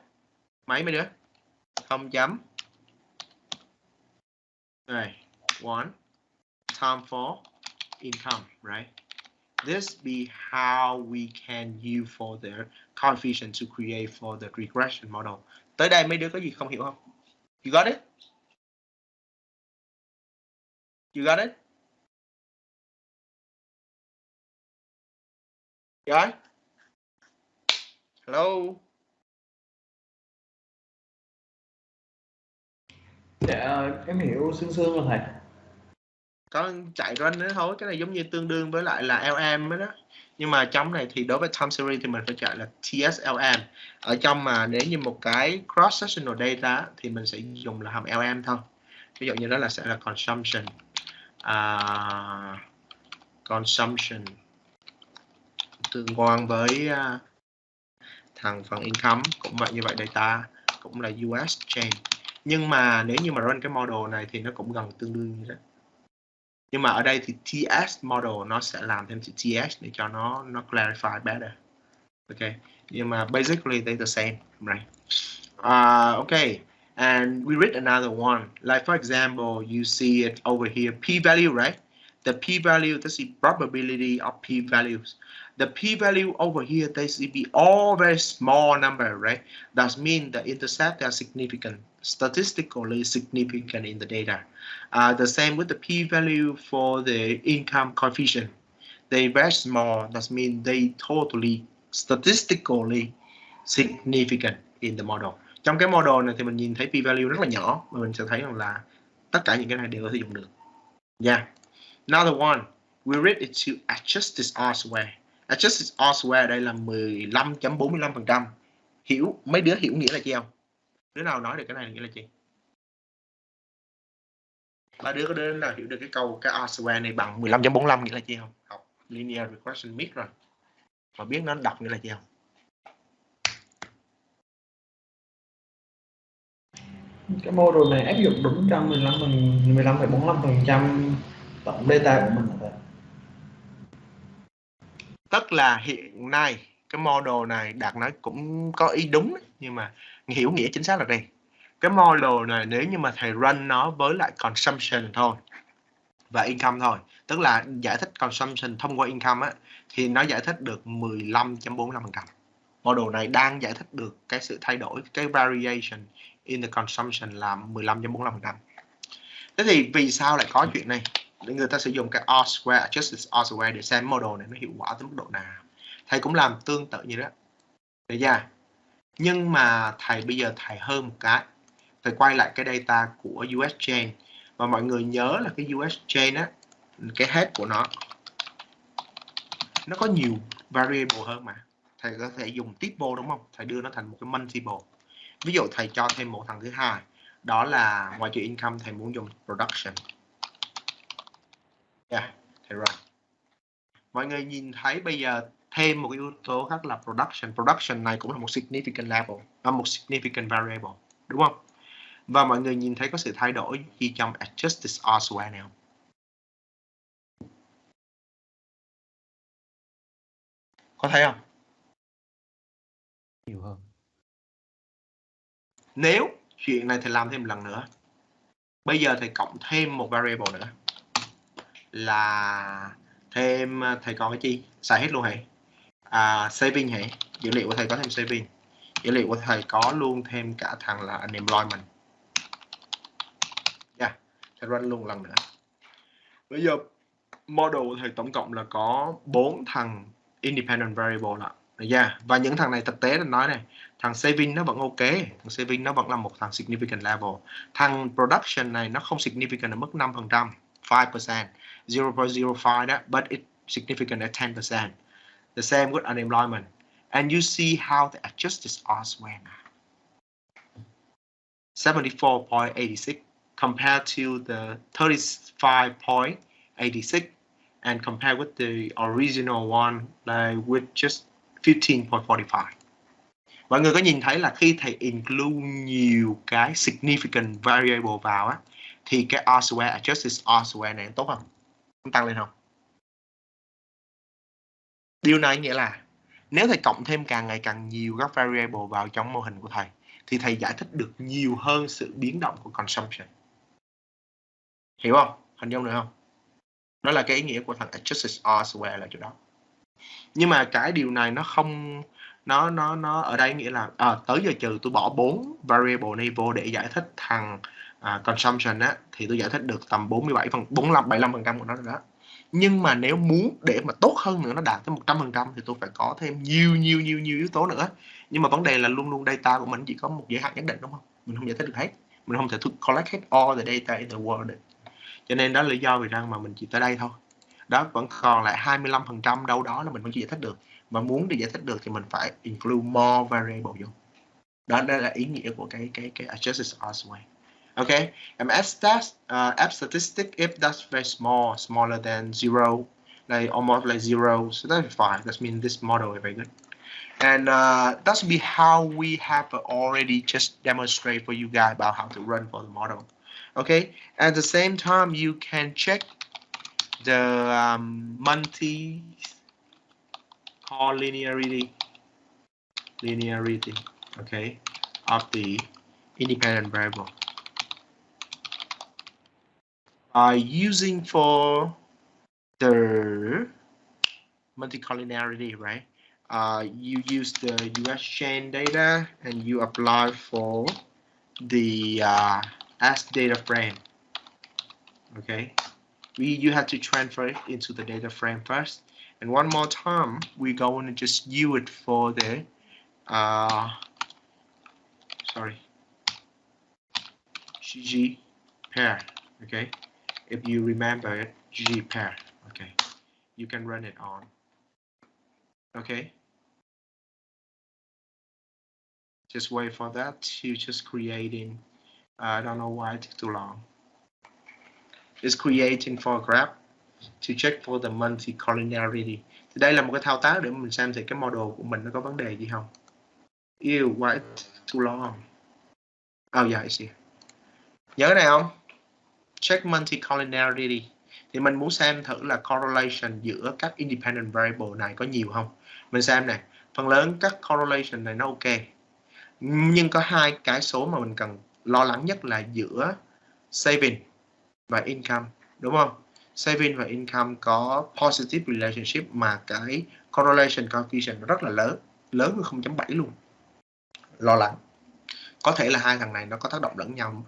mấy mấy đứa 0 chấm này 1 time for income, right? This be how we can use for the coefficient to create for the regression model. Tới đây mấy đứa có gì không hiểu không? You got it? You got it? Yeah? Hello? Dạ em hiểu sương sương rồi thầy. Có chạy run nữa thôi, cái này giống như tương đương với lại là LM đó. Nhưng mà trong này thì đối với time series thì mình phải chạy là TSLM. Ở trong mà nếu như một cái cross sectional data thì mình sẽ dùng là hàm LM thôi. Ví dụ như đó là sẽ là consumption, consumption tương quan với thằng phần income, cũng vậy như vậy, data cũng là US chain. Nhưng mà nếu như mà run cái model này thì nó cũng gần tương đương như thế. Nhưng mà ở đây thì TS model nó sẽ làm thêm chữ TS để cho nó clarify better. Okay, nhưng mà basically they're the same, right? Okay, and we read another one. Like for example, you see it over here, p-value, right? The p-value, that's the probability of p-values. The p-value over here, they should be all very small number, right? That means the intercept are significant, statistically significant in the data. The same with the p-value for the income coefficient. They very small. That means they totally statistically significant in the model. Trong cái model này thì mình nhìn thấy p-value rất là nhỏ, mà mình sẽ thấy rằng là tất cả những cái này đều có thể dùng được. Yeah. Another one, we read it to adjusted R-square. Adjusted R-square đây là 15.45%. Hiểu, mấy đứa hiểu nghĩa là gì không? Đứa nào nói được cái này nghĩa là gì? Ba đứa có đứa nào hiểu được cái câu cái R-square này bằng 15.45 nghĩa là gì không? Học linear regression mix rồi. Mà biết nó đọc nghĩa là gì không? Cái model này áp dụng đúng trong 15,45% tổng data của mình là Tức là hiện nay cái model này Đạt nói cũng có ý đúng, nhưng mà hiểu nghĩa chính xác là đây. Cái model này nếu như mà thầy run nó với lại consumption thôi và income thôi, tức là giải thích consumption thông qua income á, thì nó giải thích được 15.45%. Model này đang giải thích được cái sự thay đổi, cái variation in the consumption là 15.45%. Thế thì vì sao lại có chuyện này? Người ta sử dụng cái R-square, adjusted R-square để xem model này nó hiệu quả tới mức độ nào. Thầy cũng làm tương tự như đó. Được chưa? Nhưng mà thầy bây giờ thầy hơn một cái. Thầy quay lại cái data của US chain. Và mọi người nhớ là cái US chain á, cái head của nó có nhiều variable hơn mà. Thầy có thể dùng tuple đúng không? Thầy đưa nó thành một cái multiple. Ví dụ thầy cho thêm một thằng thứ hai, đó là ngoài trừ income thầy muốn dùng production. Yeah, thầy run. Mọi người nhìn thấy bây giờ thêm một yếu tố khác là production. Production này cũng là một significant level, một significant variable, đúng không? Và mọi người nhìn thấy có sự thay đổi gì trong adjusted R-square này không? Có thấy không? Nhiều hơn. Nếu chuyện này thầy làm thêm một lần nữa, bây giờ thầy cộng thêm một variable nữa là thêm, thầy còn cái chi? Xài hết luôn hả? Saving hả? Dữ liệu của thầy có thêm saving. Dữ liệu của thầy có luôn thêm cả thằng là unemployment. Yeah, thầy run luôn lần nữa. Bây giờ model thì tổng cộng là có 4 thằng independent variable là yeah. Và những thằng này thực tế là nói này, thằng saving nó vẫn ok, thằng saving nó vẫn là một thằng significant level. Thằng production này nó không significant ở mức 5%, 5%, 0.05 đó, but it's significant at 10%. The same with unemployment. And you see how the adjusted odds went. 74.86 compared to the 35.86 and compared with the original one like with just 15.45. Mọi người có nhìn thấy là khi thầy include nhiều cái significant variable vào á, thì cái R-square, adjusted R-square này tốt không? Nó tăng lên không? Điều này nghĩa là nếu thầy cộng thêm càng ngày càng nhiều các variable vào trong mô hình của thầy, thì thầy giải thích được nhiều hơn sự biến động của consumption. Hiểu không? Hình dung được không? Đó là cái ý nghĩa của thằng adjusted R-square là chỗ đó. Nhưng mà cái điều này nó không, nó ở đây nghĩa là tới giờ trừ tôi bỏ 4 variable này vô để giải thích thằng consumption á, thì tôi giải thích được tầm 75% của nó rồi đó. Nhưng mà nếu muốn để mà tốt hơn nữa, nó đạt tới 100% thì tôi phải có thêm nhiều yếu tố nữa. Nhưng mà vấn đề là luôn luôn data của mình chỉ có một giới hạn nhất định, đúng không? Mình không giải thích được hết, mình không thể collect hết all the data in the world được. Cho nên đó là lý do vì rằng mà mình chỉ tới đây thôi. Đó, vẫn còn lại 25% đâu đó là mình vẫn chưa giải thích được. Mà muốn để giải thích được thì mình phải include more variable vô. Đó là ý nghĩa của cái adjusted R-square. Okay, F statistic if that's very small, smaller than 0, like almost like 0, so that's fine. That means this model is very good. And that's be how we have already just demonstrate for you guys about how to run for the model. Okay, at the same time you can check the multi-collinearity, okay, of the independent variable by using for the multi-collinearity, right? You use the US chain data and you apply for the as data frame. Okay, you have to transfer it into the data frame first. And one more time, we're going to just use it for the G pair. Okay, if you remember it, G pair. Okay, you can run it on. Okay, just wait for that to just creating. I don't know why it took too long. It's creating for a graph to check for the multi-collinearity. Thì đây là một cái thao tác để mình xem thì cái model của mình nó có vấn đề gì không. Ew, why too long? Oh yeah, I see. Nhớ cái này không? Check multi-collinearity. Thì mình muốn xem thử là correlation giữa các independent variable này có nhiều không. Mình xem này, phần lớn các correlation này nó ok. Nhưng có hai cái số mà mình cần lo lắng nhất là giữa saving và income, đúng không? Saving và income có positive relationship mà cái correlation coefficient rất là lớn hơn 0.7 luôn. Lo lắng. Có thể là hai thằng này nó có tác động lẫn nhau.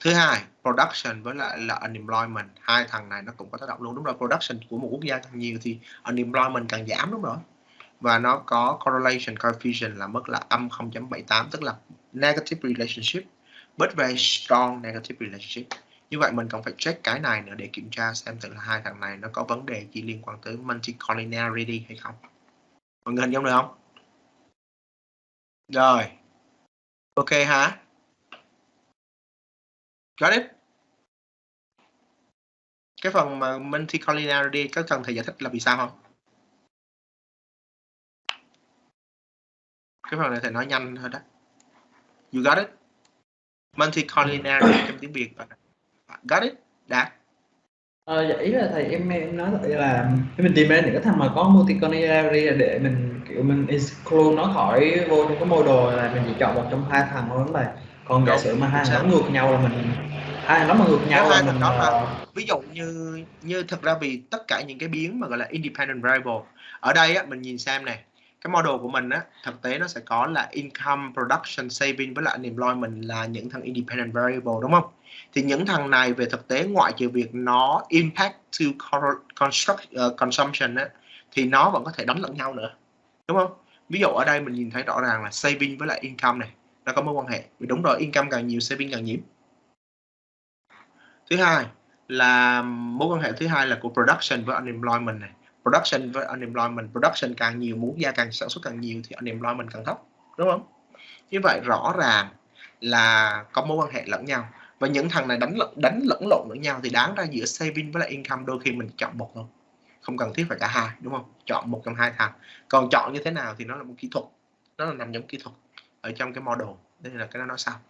Thứ hai, production với lại là unemployment, hai thằng này nó cũng có tác động luôn. Đúng rồi, production của một quốc gia càng nhiều thì unemployment càng giảm, đúng rồi. Và nó có correlation coefficient là mức là âm 0.78, tức là negative relationship, but very strong negative relationship. Như vậy mình cần phải check cái này nữa để kiểm tra xem thử là hai thằng này nó có vấn đề gì liên quan tới multi-collinearity hay không. Mọi người hình dung được không? Rồi. Ok hả? Got it? Cái phần mà multi-collinearity có cần thầy giải thích là vì sao không? Cái phần này thầy nói nhanh thôi đó. You got it? Multi-collinearity trong tiếng Việt. Got it? Đạt. Dạ, ý là thầy em nói thật là mình tìm ra những cái thằng mà có multi-collinearity để mình kiểu mình exclude nó khỏi vô trong cái model, là mình chỉ chọn một trong hai thằng thôi mà. Còn giả sử mà hai thằng nó ngược nhau là mình hai thằng nó ngược nhau là mình ví dụ như thực ra vì tất cả những cái biến mà gọi là independent variable ở đây á, mình nhìn xem này, cái model của mình á, thực tế nó sẽ có là income, production, saving với lại unemployment là những thằng independent variable, đúng không? Thì những thằng này về thực tế ngoại trừ việc nó impact to consumption á, thì nó vẫn có thể đánh lẫn nhau nữa, đúng không? Ví dụ ở đây mình nhìn thấy rõ ràng là saving với lại income này nó có mối quan hệ. Vì đúng rồi, income càng nhiều, saving càng nhiều. Thứ hai là mối quan hệ thứ hai là của production với unemployment này. Production với unemployment, production càng nhiều, muốn gia càng sản xuất càng nhiều thì unemployment càng thấp, đúng không? Như vậy rõ ràng là có mối quan hệ lẫn nhau, và những thằng này đánh lẫn lộn lẫn nhau thì đáng ra giữa saving với lại income đôi khi mình chọn một thôi, không cần thiết phải cả hai, đúng không? Chọn một trong hai thằng. Còn chọn như thế nào thì nó là một kỹ thuật, nó là nằm trong kỹ thuật ở trong cái model, đây là cái nó nói sau.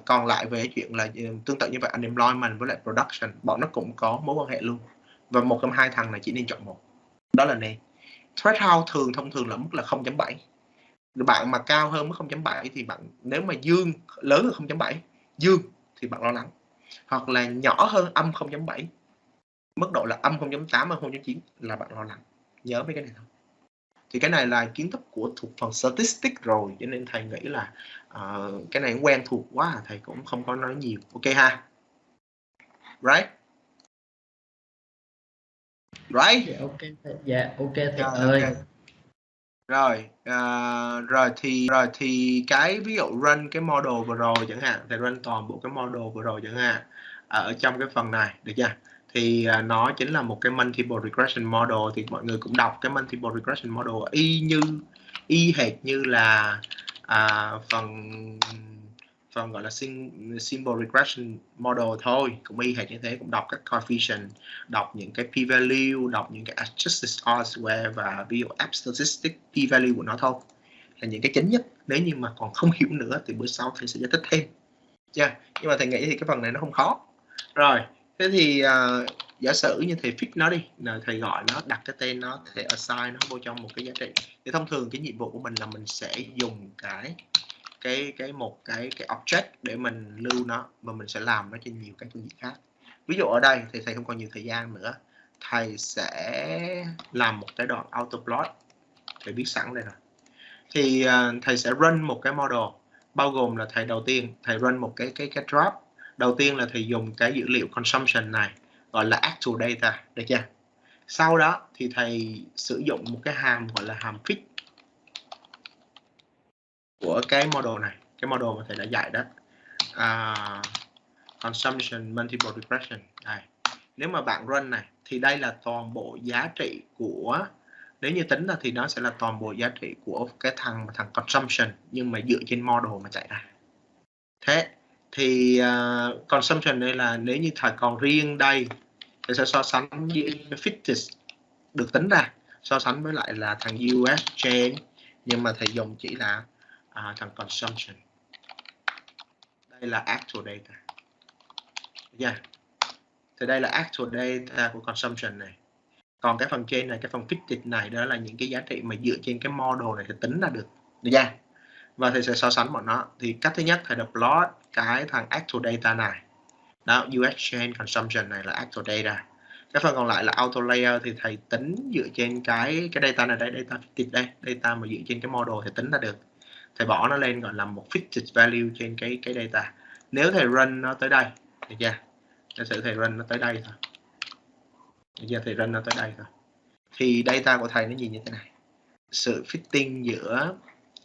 Còn lại về chuyện là tương tự như vậy, unemployment với lại production bọn nó cũng có mối quan hệ luôn, và một trong hai thằng này chỉ nên chọn một, đó là nên. Threshold thông thường là mức là 0.7. Bạn mà cao hơn mức 0.7 thì bạn, nếu mà dương lớn hơn 0.7 dương thì bạn lo lắng, hoặc là nhỏ hơn âm 0.7, mức độ là âm 0.8 âm 0.9 là bạn lo lắng. Nhớ mấy cái này thôi. Thì cái này là kiến thức của thuộc phần statistics rồi, cho nên thầy nghĩ là cái này quen thuộc quá, thầy cũng không có nói nhiều. Ok ha? Right? Dạ ok thầy ơi. Okay. Rồi thì cái ví dụ run cái model vừa rồi chẳng hạn, thầy run toàn bộ cái model vừa rồi chẳng hạn ở trong cái phần này, được chưa? Thì nó chính là một cái multiple regression model. Thì mọi người cũng đọc cái multiple regression model y hệt như là phần gọi là simple regression model thôi, cũng y hệt như thế, cũng đọc các coefficient, đọc những cái p-value, đọc những cái adjusted R-square và ví dụ app statistic p-value của nó thôi, là những cái chính nhất. Nếu như mà còn không hiểu nữa thì bữa sau thầy sẽ giải thích thêm. Nhưng mà thầy nghĩ thì cái phần này nó không khó. Rồi, thế thì giả sử như thầy fix nó đi, thầy gọi nó, đặt cái tên nó, thầy assign nó vô trong một cái giá trị. Thì thông thường cái nhiệm vụ của mình là mình sẽ dùng cái object để mình lưu nó, và mình sẽ làm nó trên nhiều cái phương diện khác. Ví dụ ở đây thì thầy không còn nhiều thời gian nữa, thầy sẽ làm một cái đoạn autoplot, thầy viết sẵn đây rồi. Thì thầy sẽ run một cái model, bao gồm là thầy đầu tiên thầy run một cái draft. Đầu tiên là thầy dùng cái dữ liệu consumption này gọi là actual data, được chưa? Sau đó thì thầy sử dụng một cái hàm gọi là hàm fix của cái model này, cái model mà thầy đã dạy đó, consumption multiple regression đây. Nếu mà bạn run này thì đây là toàn bộ giá trị của, nếu như tính ra thì nó sẽ là toàn bộ giá trị của cái thằng consumption, nhưng mà dựa trên model mà chạy ra. Thế thì consumption đây là nếu như thầy còn riêng đây thì sẽ so sánh với fitness được tính ra, so sánh với lại là thằng US chain, nhưng mà thầy dùng chỉ là thằng consumption. Đây là actual data. Yeah. Thì đây là actual data của consumption này. Còn cái phần trên này, cái phần fitted này, đó là những cái giá trị mà dựa trên cái model này thì tính ra được. Được chưa? Và thầy sẽ so sánh bọn nó. Thì cách thứ nhất thầy đã plot cái thằng actual data này. Đó, US chain consumption này là actual data. Cái phần còn lại là auto layer thì thầy tính dựa trên cái data này đây, data fitted đây, data mà dựa trên cái model thì tính ra được. Thầy bỏ nó lên gọi là một fitted value trên cái data. Nếu thầy run nó tới đây, được chưa? Giả sử thầy run nó tới đây thôi. Bây giờ thầy run nó tới đây thôi. Thì data của thầy nó nhìn như thế này. Sự fitting giữa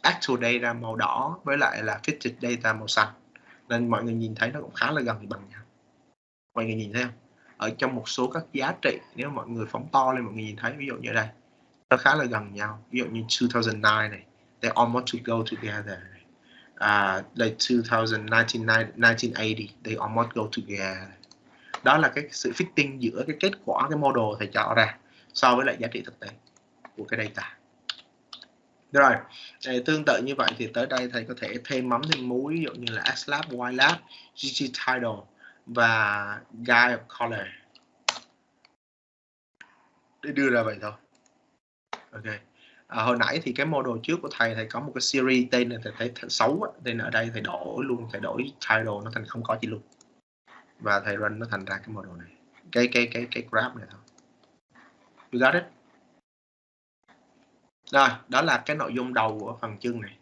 actual data màu đỏ với lại là fitted data màu xanh. Nên mọi người nhìn thấy nó cũng khá là gần bằng nhau. Mọi người nhìn thấy không? Ở trong một số các giá trị, nếu mọi người phóng to lên mọi người nhìn thấy, ví dụ như ở đây, nó khá là gần nhau. Ví dụ như 2009 này, they almost go together. Like 1980, they almost go together. Đó là cái sự fitting giữa cái kết quả cái model thầy cho ra so với lại giá trị thực tế của cái data. Rồi, tương tự như vậy thì tới đây thầy có thể thêm mắm thêm muối, ví dụ như là xlab, ylab, ggtitle và guide of color để đưa ra vậy thôi. Ok. Hồi nãy thì cái model trước của thầy có một cái series tên này thầy thấy xấu, tên ở đây thầy đổi luôn, thầy đổi title nó thành không có gì luôn, và thầy run nó thành ra cái model này, cái graph này thôi. You got it? Rồi, đó là cái nội dung đầu của phần chương này.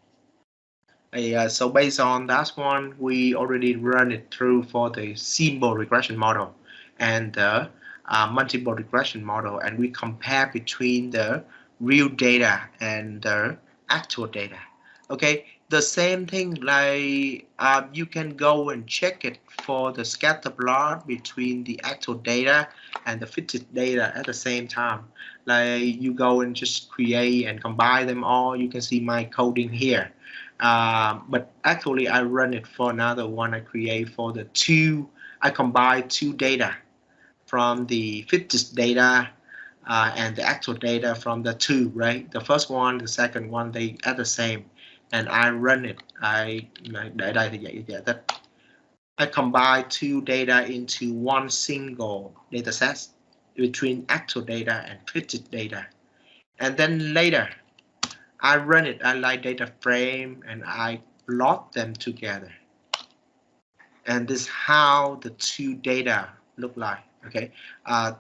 So based on that one, we already run it through for the simple regression model and the multiple regression model, and we compare between the real data and the actual data. Okay, the same thing, like you can go and check it for the scatter plot between the actual data and the fitted data at the same time. Like you go and just create and combine them all. You can see my coding here. But actually I run it for another one. I create for the two, I combine two data from the fitted data and the actual data from the two, right? The first one, the second one, they are the same. And I run it. I combine two data into one single data set between actual data and fitted data. And then later, I run it, I like data frame, and I plot them together. And this is how the two data look like. Okay,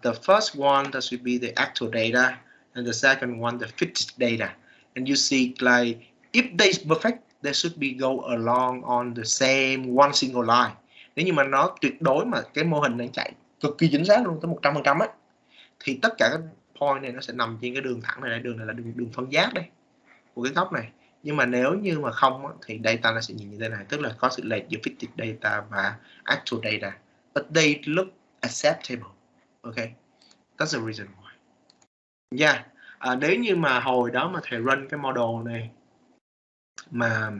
the first one, that should be the actual data, and the second one, the fitted data. And you see, like, if they is perfect, they should be go along on the same one single line. Nếu như mà nó tuyệt đối mà cái mô hình này chạy cực kỳ chính xác luôn tới 100% á, thì tất cả các point này nó sẽ nằm trên cái đường thẳng này. Đường này là đường phân giác đây của cái góc này. Nhưng mà nếu như mà không á, thì data nó sẽ nhìn như thế này, tức là có sự lệch giữa fitted data và actual data, but they look acceptable. Okay, that's the reason why. Yeah, nếu như mà hồi đó mà thầy run cái model này, mà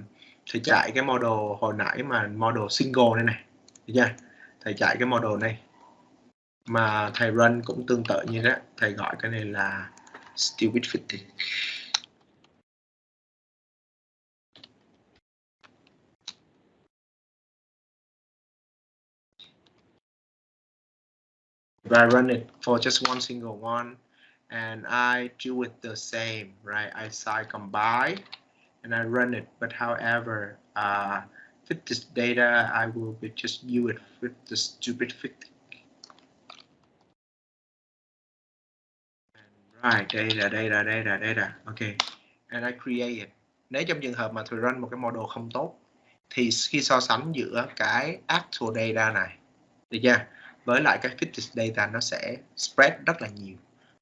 thầy chạy cái model hồi nãy mà model single này này, yeah, thầy chạy cái model này mà thầy run cũng tương tự như đó, thầy gọi cái này là stupid fitted. I run it for just one single one, and I do it the same, right? I side combine and I run it, but however, fit this data, I will be just use it with the stupid fit. Right, data. Okay, and I create it. Nếu trong trường hợp mà thầy run một cái model không tốt, thì khi so sánh giữa cái actual data này, được chưa, với lại cái fitted data, nó sẽ spread rất là nhiều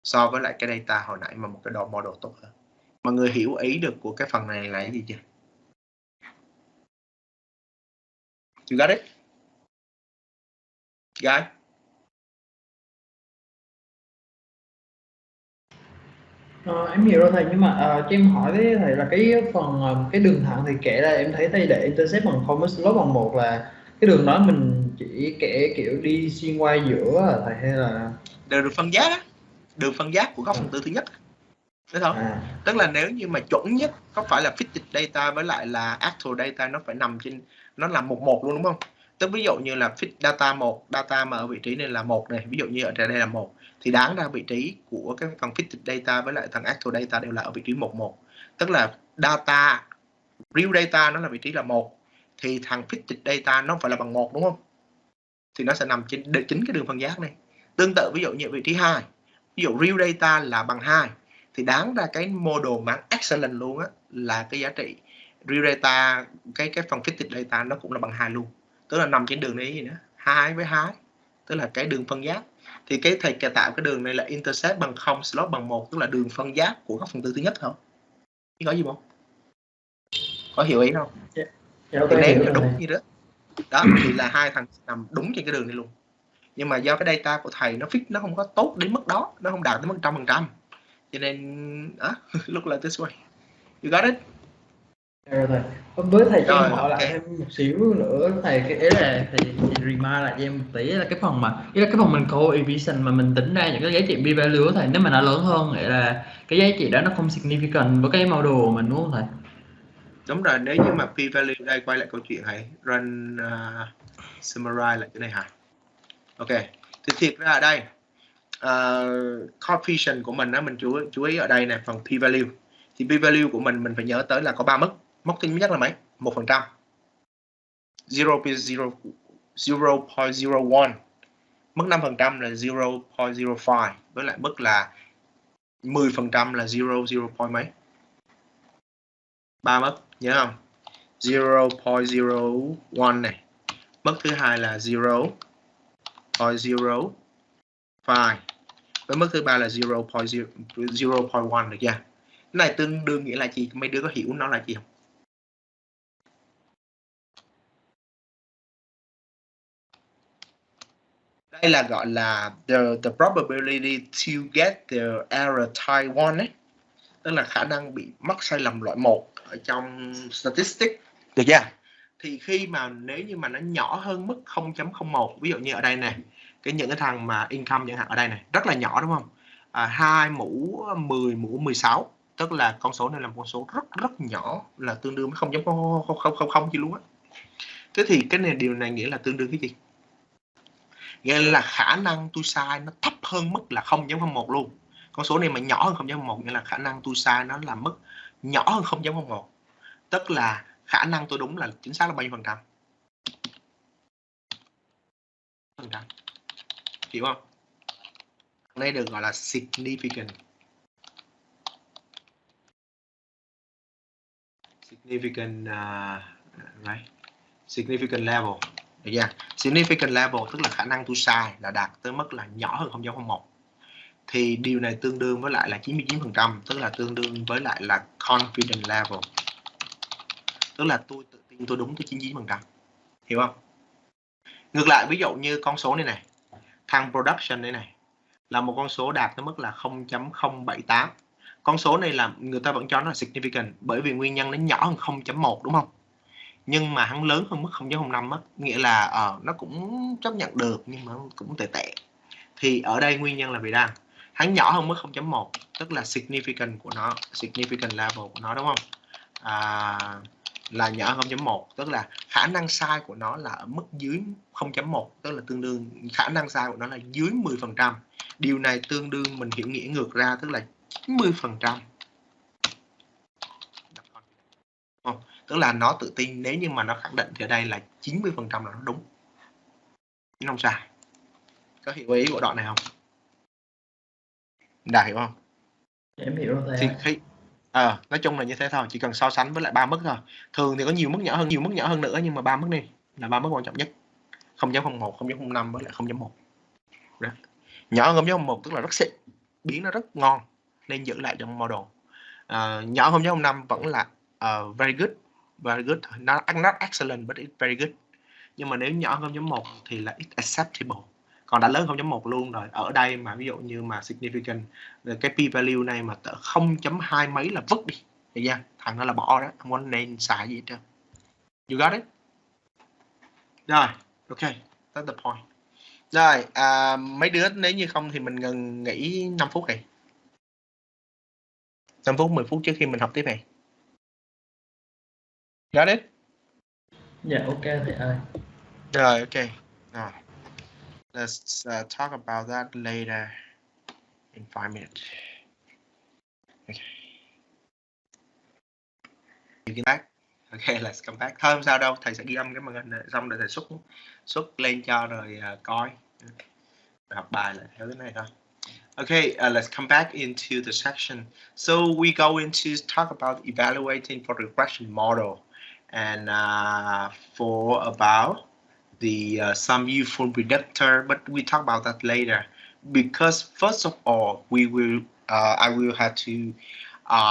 so với lại cái data hồi nãy mà một cái model tốt hơn. Mọi người hiểu ý được của cái phần này là cái gì chưa? You got it? Guys? Em hiểu rồi thầy, nhưng mà cho em hỏi với thầy là cái phần cái đường thẳng thì kể là em thấy thầy để intercept bằng 0 với slope bằng 1 là cái đường đó mình chỉ kể kiểu đi xuyên qua giữa à, thầy, hay là đường phân giác á, đường phân giác của góc phần tư thứ nhất, đúng không? Tức là nếu như mà chuẩn nhất có phải là fitted data với lại là actual data, nó phải nằm trên, nó là 1 luôn, đúng không? Tức ví dụ như là fit data 1, data mà ở vị trí này là 1 này, ví dụ như ở đây là 1, thì đáng ra vị trí của cái phần fitted data với lại thằng actual data đều là ở vị trí 1. Tức là data, real data nó là vị trí là 1, thì thằng fitted data nó phải là bằng 1, đúng không? Thì nó sẽ nằm trên chính cái đường phân giác này. Tương tự ví dụ như vị trí 2, ví dụ real data là bằng 2, thì đáng ra cái model mà excellent luôn á, là cái giá trị real data, cái phần fitted data nó cũng là bằng 2 luôn. Tức là nằm trên đường này gì nữa, 2 với 2, tức là cái đường phân giác. Thì cái thầy tạo cái đường này là intercept bằng 0, slope bằng 1, tức là đường phân giác của góc phần tư thứ nhất không? Có gì không? Có hiểu ý không? Thì nếu là đúng như đó, đó thì là hai thằng nằm đúng trên cái đường này luôn. Nhưng mà do cái data của thầy nó fit, nó không có tốt đến mức đó, nó không đạt tới mức 100%, cho nên look like this way. You got it? Rồi thầy, với thầy cho em hỏi okay. lại thêm một xíu nữa thầy, cái ý là thầy remind lại cho em một tí là cái phần mà cái phần mình coefficient mà mình tính ra những cái giá trị p-value của thầy, nếu mà nó lớn hơn nghĩa là cái giá trị đó nó không significant với cái model của mình, đúng không thầy? Đúng rồi, nếu như mà p-value, đây quay lại câu chuyện hãy run summarize lại cái này hả? Ok, thì thiệt ra ở đây coefficient của mình đó, mình chú ý ở đây này, phần p-value. Thì p-value của mình phải nhớ tới là có 3 mức. Mức thứ nhất là mấy? 1%, 0.01, mức 5% là 0.05, với lại mức là 10% là 0 point mấy? 3 mức nhớ không? 0.01 này, mức thứ hai là 0.05 với mức thứ ba là 0.1 được chưa? Cái này tương đương nghĩa là gì? Mấy đứa có hiểu nó là gì không? Đây là gọi là the probability to get the error type 1 ấy. Tức là khả năng bị mắc sai lầm loại 1 ở trong statistics. Được chưa? Thì khi mà nếu như mà nó nhỏ hơn mức 0.01, ví dụ như ở đây này, những cái thằng mà income chẳng hạn ở đây này, rất là nhỏ đúng không? 2 mũ 10 mũ 16, tức là con số này là một con số rất nhỏ, là tương đương với 0.000 chứ luôn á. Thế thì cái này điều này nghĩa là tương đương cái gì? Nghĩa là khả năng tôi sai nó thấp hơn mức là 0.01 luôn. Con số này mà nhỏ hơn 0.01 nghĩa là khả năng tôi sai nó là mức nhỏ hơn 0.01. Tức là khả năng tôi đúng là chính xác là bao nhiêu phần trăm? Hiểu không? Đây được gọi là significant. Significant level. Được chưa? Significant level tức là khả năng tôi sai là đạt tới mức là nhỏ hơn 0.01. Thì điều này tương đương với lại là 99%, tức là tương đương với lại là confident level. Tức là tôi tự tin tôi đúng tới 99%. Hiểu không? Ngược lại, ví dụ như con số này, thằng production này là một con số đạt tới mức là 0.078. Con số này là người ta vẫn cho nó là significant bởi vì nguyên nhân nó nhỏ hơn 0.1 đúng không? Nhưng mà hắn lớn hơn mức 0.05 á, nghĩa là nó cũng chấp nhận được nhưng mà cũng tệ tệ. Thì ở đây nguyên nhân là vì đang hắn nhỏ hơn mức 0.1, tức là significant của nó, significant level của nó đúng không? Là nhỏ hơn 0.1, tức là khả năng sai của nó là ở mức dưới 0.1, tức là tương đương khả năng sai của nó là dưới 10%. Điều này tương đương mình hiểu nghĩa ngược ra, tức là 90%. Tức là nó tự tin nếu như mà nó khẳng định thì ở đây là 90% là nó đúng, không sai. Có hiểu ý của đoạn này không? Đã hiểu không? Em hiểu rồi thầy. Thì khi nói chung là như thế thôi, chỉ cần so sánh với lại 3 mức thôi. Thường thì có nhiều mức nhỏ hơn nữa, nhưng mà 3 mức này là 3 mức quan trọng nhất. 0.01, 0.05 với lại 0.1. Đó. Nhỏ hơn 0.01 tức là rất xịn, biến nó rất ngon nên giữ lại trong model. Nhỏ hơn 0.05 vẫn là very good, not excellent but it's very good. Nhưng mà nếu nhỏ hơn 0.1 thì là it's acceptable. Còn đã lớn 0.1 luôn rồi, ở đây mà ví dụ như mà significant, cái p-value này mà 0.2 mấy là vứt đi, được chưa? Thằng nó là bỏ đó, không có nên xài gì hết trơn. You got it? Rồi, ok, that's the point. Rồi, mấy đứa nếu như không thì mình ngừng nghỉ 5 phút này. 5 phút, 10 phút trước khi mình học tiếp này. Got it? Dạ, ok thầy ơi. Rồi, ok. Rồi. Let's talk about that later in 5 minutes. Okay. You can back. Okay, let's come back. Thôi không sao đâu, thầy sẽ ghi âm cái màn hình này xong rồi thầy xuất lên cho rồi coi. Học bài lại theo cái này thôi. Okay, let's come back into the section. So we go into talk about evaluating for the regression model and for about the some useful predictor, but we talk about that later. Because first of all, I will have to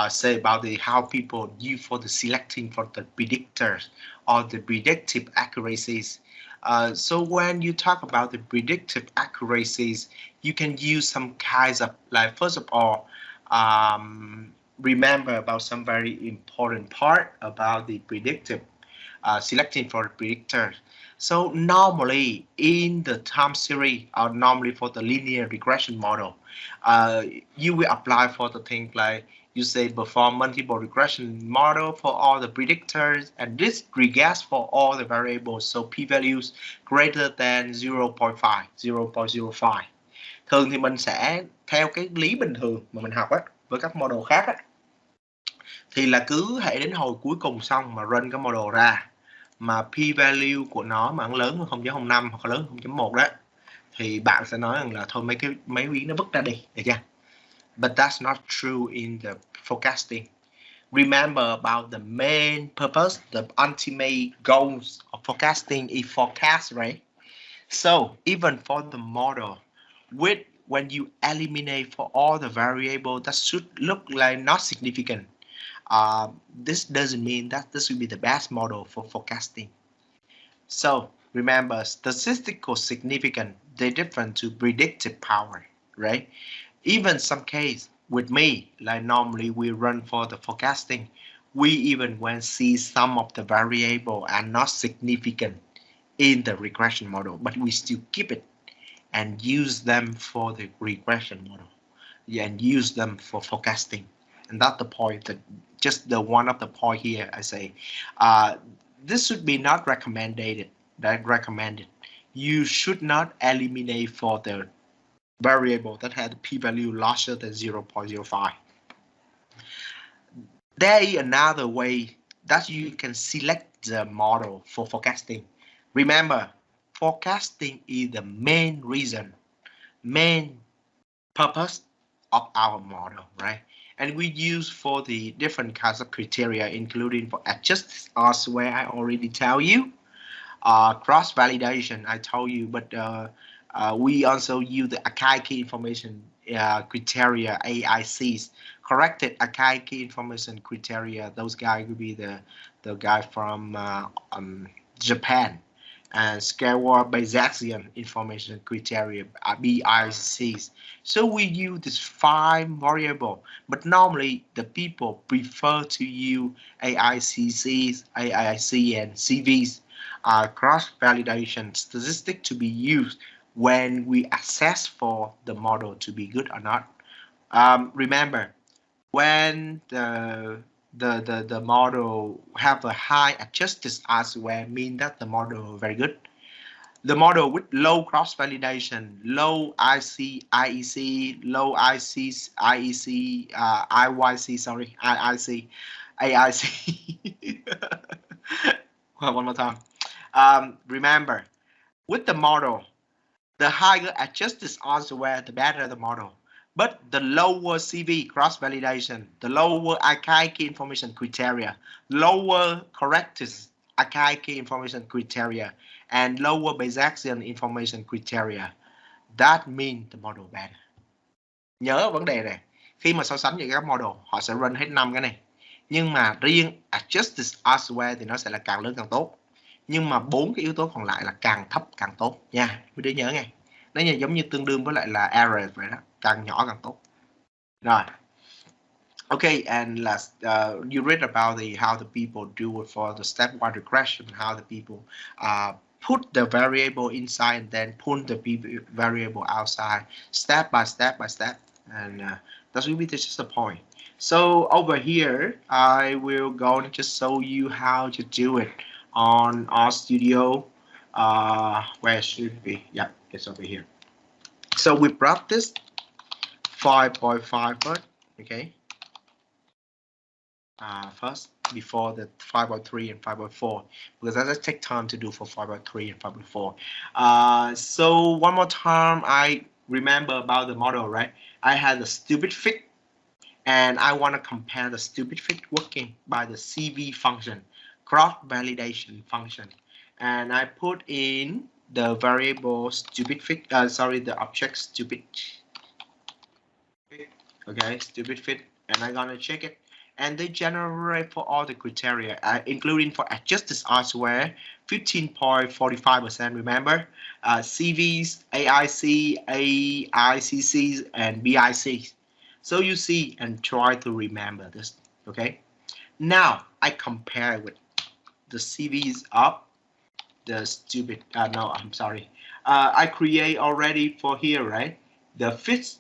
say about how people use for the selecting for the predictors or the predictive accuracies. So when you talk about the predictive accuracies, you can use some kinds of, like, first of all, remember about some very important part about the predictive selecting for the predictor. So normally in the time series, or normally for the linear regression model, you will apply for the thing like you say perform multiple regression model for all the predictors and disregard for all the variables, so p-values greater than 0.5, 0.05. Thường thì mình sẽ theo cái lý bình thường mà mình học á, với các model khác á, thì là cứ hệ đến hồi cuối cùng xong mà run cái model ra mà p-value của nó mà lớn hơn 0.05 hoặc lớn hơn 0.1 đó, thì bạn sẽ nói rằng là thôi mấy biến nó vứt ra đi, được chưa? But that's not true in the forecasting. remember about the main purpose, the ultimate goals of forecasting is forecast, right? So even for the model, when you eliminate for all the variable that should look like not significant, this doesn't mean that this will be the best model for forecasting. So remember, statistical significance, they're different to predictive power, right? Even some case with me, like normally we run for the forecasting, we even when see some of the variable are not significant in the regression model, but we still keep it and use them for the regression model, yeah, and use them for forecasting. And that's the point, that just the one of the point here I say, uh, this should be not recommended. You should not eliminate for the variable that had a p-value larger than 0.05. There is another way that you can select the model for forecasting. Remember, forecasting is the main purpose of our model, right? And we use for the different kinds of criteria, including for adjusted R-square, I already tell you. Cross validation, I told you, but we also use the archive key information criteria, AICs, corrected archive key information criteria. Those guys will be the guy from Japan, and Skyward Bayesian information criteria, BICs. So we use this 5 variable, but normally the people prefer to use AICCs, AIC, and CVs. Cross validation statistic to be used when we assess for the model to be good or not. Remember, when the model have a high adjusted R-square, mean that the model very good. The model with low cross validation, low IEC, low IEC, IYC, sorry, IIC, AIC. Well, one more time. Remember, with the model, the higher adjusted R-square, the better the model. But the lower CV cross validation, the lower archive key information criteria, lower corrected archive key information criteria, and lower Bayesian information criteria, that means the model better. Nhớ vấn đề này, khi mà so sánh với các model, họ sẽ run hết 5 cái này. Nhưng mà riêng adjusted R-square thì nó sẽ là càng lớn càng tốt. Nhưng mà 4 cái yếu tố còn lại là càng thấp càng tốt nha, quý đứa nhớ nghe. Nó giống như tương đương với lại là error vậy đó, càng nhỏ càng tốt. Rồi. Okay, and last, you read about how the people do it for the stepwise regression, how the people put the variable inside and then pull the variable outside, step by step by step, and that will be just the point. So over here, I will go and just show you how to do it on RStudio. Where should it be? Yeah, it's over here. So we brought this 5.5 first, okay? First, before the 5.3 and 5.4, because that take time to do for 5.3 and 5.4. So one more time, I remember about the model, right? I had the stupid fit, and I want to compare the stupid fit working by the CV function, cross validation function, and I put in the variable stupid fit. The object stupid. Okay, stupid fit, and I'm gonna check it. And they generate for all the criteria, including for adjusted R-square, 15.45%, remember? CVs, AIC, AICCs, and BICs. So you see and try to remember this, okay? Now, I compare with the CVs up, the stupid, no, I'm sorry. I create already for here, right? The fit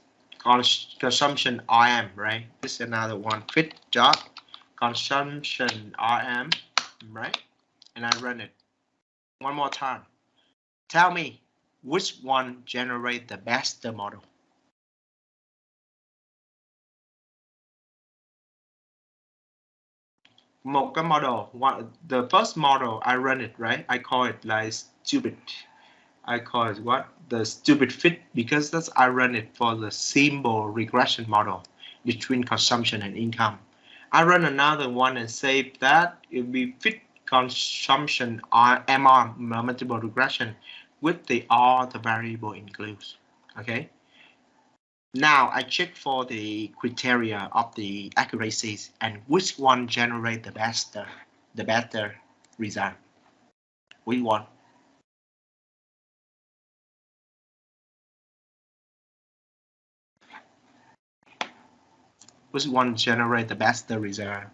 consumption RM, right? This is another one, fit job consumption RM, right? And I run it one more time. Tell me which one generate the best model. Một cái model, the first model I run it, right? I call it like stupid. I call it what? The stupid fit, because that's I run it for the simple regression model between consumption and income. I run another one and say that it will be fit consumption or MR, multiple regression, with the all the variable includes. Okay. Now I check for the criteria of the accuracies and which one generate the better result. Which one? Which one generate the best result?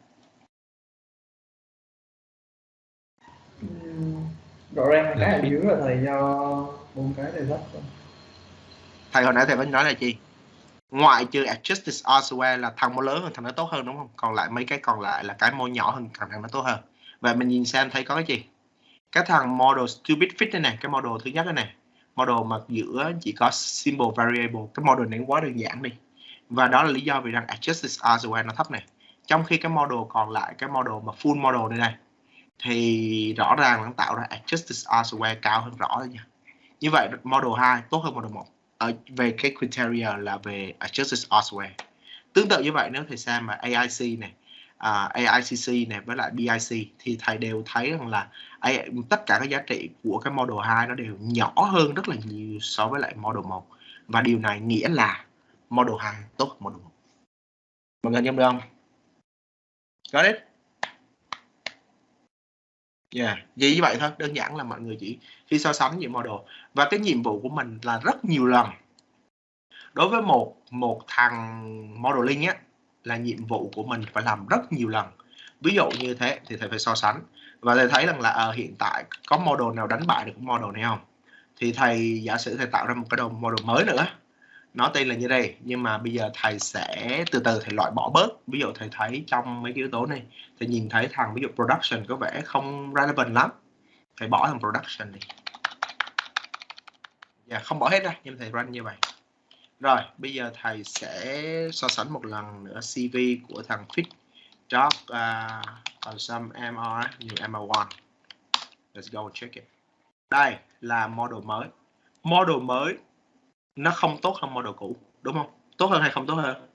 Rõ ràng là cái ở dưới là thầy do 4 cái này rất. Thầy hồi nãy thầy vẫn nói là gì? Ngoại trừ adjusted R-square là thằng mô lớn hơn thằng nó tốt hơn đúng không? Còn lại mấy cái còn lại là cái mô nhỏ hơn thằng nó tốt hơn. Vậy mình nhìn xem thấy có cái gì? Cái thằng model stupid fit đây này, cái model thứ nhất đây này. Model mà giữa chỉ có symbol variable, cái model này quá đơn giản đi. Và đó là lý do vì rằng adjusted R-square nó thấp này. Trong khi cái model còn lại, cái model mà full model đây này, thì rõ ràng nó tạo ra adjusted R-square cao hơn rõ rồi nha. Như vậy model 2 tốt hơn model 1 về cái criteria là về adjusted R-square. Tương tự như vậy nếu thầy xem mà AIC này, AICC này với lại BIC thì thầy đều thấy rằng là tất cả các giá trị của cái model 2 nó đều nhỏ hơn rất là nhiều so với lại model 1. Và điều này nghĩa là model 2 tốt hơn model 1. Mọi người nhớ được không? Got it? Yeah, vậy như vậy thôi, đơn giản là mọi người chỉ khi so sánh những model. Và cái nhiệm vụ của mình là rất nhiều lần. Đối với một thằng modeling á, là nhiệm vụ của mình phải làm rất nhiều lần. Ví dụ như thế thì thầy phải so sánh. Và thầy thấy rằng là hiện tại có model nào đánh bại được model này không? Thì thầy giả sử thầy tạo ra một cái model mới nữa. Nó tên là như đây, nhưng mà bây giờ thầy sẽ từ từ thầy loại bỏ bớt. Ví dụ thầy thấy trong mấy cái yếu tố này, thầy nhìn thấy thằng ví dụ production có vẻ không relevant lắm, thầy bỏ thằng production đi. Không bỏ hết ra, nhưng thầy run như vậy. Rồi, bây giờ thầy sẽ so sánh một lần nữa CV của thằng fit job some MR new MR1. Let's go check it. Đây là model mới. Model mới nó không tốt hơn model cũ, đúng không? Tốt hơn hay không tốt hơn?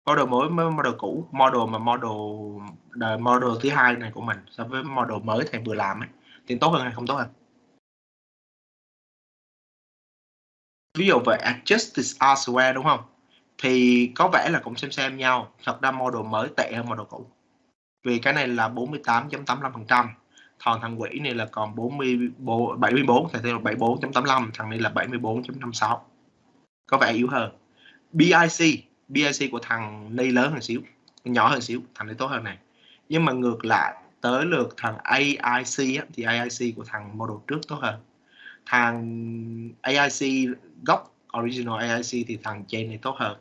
Model mới với model cũ, model thứ hai này của mình so với model mới thầy vừa làm ấy, thì tốt hơn hay không tốt hơn? Ví dụ vậy adjusted R-square đúng không? Thì có vẻ là cũng xem nhau. Thật ra model mới tệ hơn model cũ. Vì cái này là 48.85%. Còn thằng quỷ này là còn 74, thầy thấy là 74.85, thằng này là 74.56. Có vẻ yếu hơn. BIC của thằng này lớn hơn xíu, nhỏ hơn xíu, thằng này tốt hơn này. Nhưng mà ngược lại tới lượt thằng AIC á, thì AIC của thằng model trước tốt hơn. Thằng AIC gốc original AIC thì thằng trên này tốt hơn.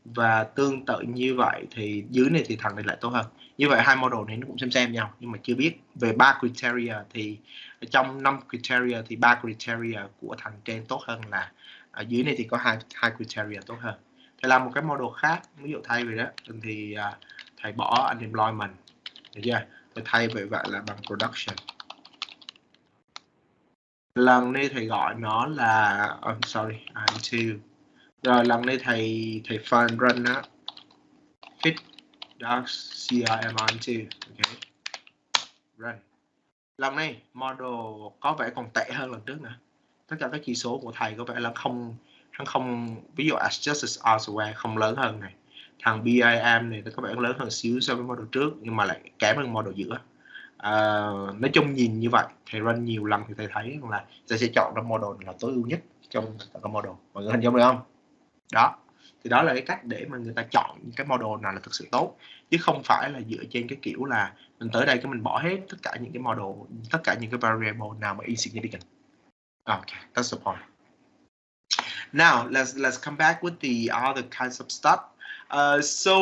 Và tương tự như vậy thì dưới này thì thằng này lại tốt hơn. Như vậy hai model này nó cũng xem nhau, nhưng mà chưa biết về 3 criteria thì trong 5 criteria thì 3 criteria của thằng trên tốt hơn là ở dưới này thì có hai criteria tốt hơn. Thầy làm một cái model khác, ví dụ thay vì đó thì thầy bỏ unemployment, được chưa? Thầy thay vì vậy là bằng production. Lần này thầy gọi nó là I'm2. Rồi lần này thầy find run á, fit CRM2. Okay. Run. Lần này model có vẻ còn tệ hơn lần trước nữa. Tất cả các chỉ số của thầy có vẻ là không, ví dụ adjusted R-square không lớn hơn này. Thằng BIM này nó có vẻ lớn hơn xíu so với model trước, nhưng mà lại kém hơn model giữa. Nói chung nhìn như vậy, thầy run nhiều lần thì thầy thấy là thầy sẽ chọn ra model là tối ưu nhất trong tất cả model. Mọi người hình dung được không? Đó, thì đó là cái cách để mà người ta chọn cái model nào là thực sự tốt, chứ không phải là dựa trên cái kiểu là mình tới đây cái mình bỏ hết tất cả những cái model, tất cả những cái variable nào mà insignificant. Okay, that's the point. Now let's come back with the other kinds of stuff. So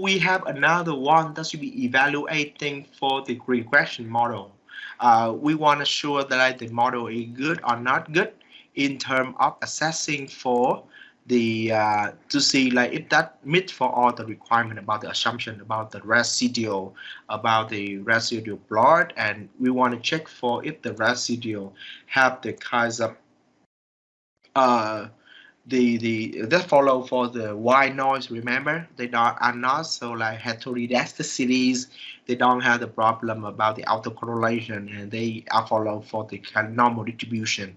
we have another one that should be evaluating for the regression model. We want to assure that the model is good or not good in terms of assessing for the to see like if that meets for all the requirement about the assumption, about the residual, about the residual plot, and we want to check for if the residual have the kinds of that follow for the white noise. Remember, they are not so like heterodactyl. They don't have the problem about the autocorrelation, and they are follow for the kind of normal distribution.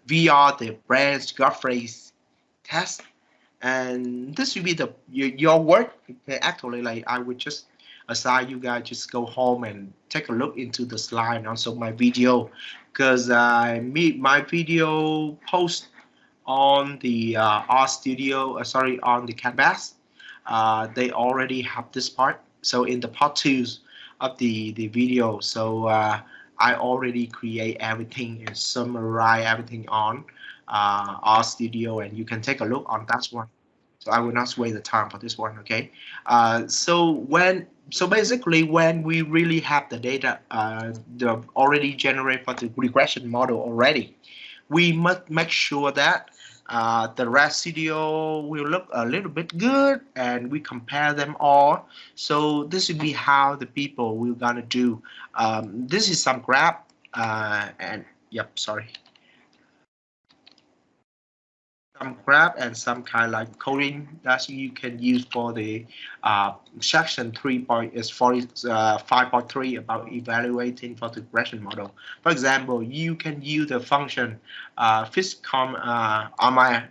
We are the branch Godfrey's test, and this will be the your work. Okay, actually, like I would just assign you guys just go home and take a look into the slide and also my video, because my video post on the RStudio, sorry, on the Canvas. They already have this part. So in the part 2 of the video, so I already create everything and summarize everything on RStudio, and you can take a look on that one. So I will not waste the time for this one. Okay. So basically when we really have the data, the already generated for the regression model already, we must make sure that the residual will look a little bit good, and we compare them all. So this will be how the people will gonna do. This is some graph, and yep, sorry. Some graph and some kind of like coding that you can use for the section 5.3 about evaluating for the regression model. For example, you can use the function fixcom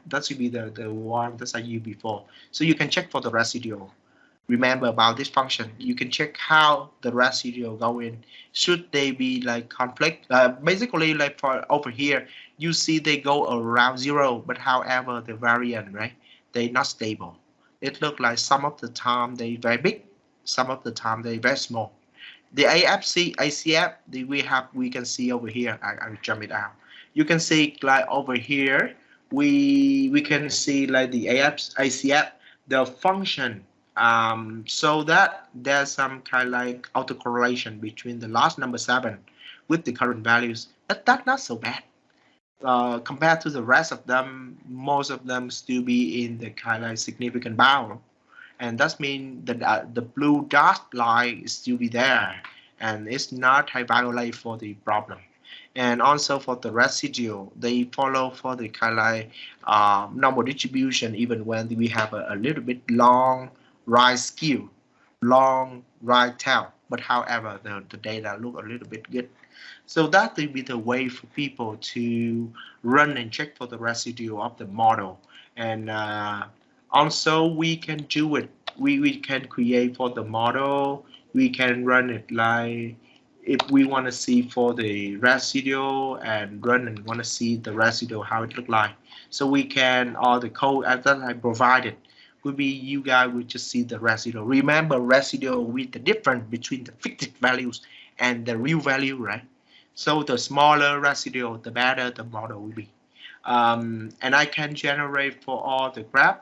that should be the one that I used before. So you can check for the residual. Remember about this function, you can check how the residual go in. Should they be like conflict? Basically, like for over here, you see they go around 0, but however the variant, right, they not stable. It look like some of the time they very big, some of the time they very small. The ACF we can see over here. I'll jump it out. You can see like over here, we can see like the ACF, the function. So that there's some kind of like autocorrelation between the last number 7 with the current values. But that's not so bad. Compared to the rest of them, most of them still be in the kind of like significant bound, and that means that the blue dot line still be there, and it's not high violate for the problem. And also for the residual, they follow for the kind of like normal distribution, even when we have a little bit long right skew, long right tail, but however the data look a little bit good. So that will be the way for people to run and check for the residue of the model. And also we can do it, we can create for the model, we can run it like if we want to see for the residual and run and want to see the residual how it look like. So we can, all the code that I provided would be you guys would just see the residual. Remember residual with the difference between the fixed values and the real value, right? So the smaller residual, the better the model will be. And I can generate for all the graph.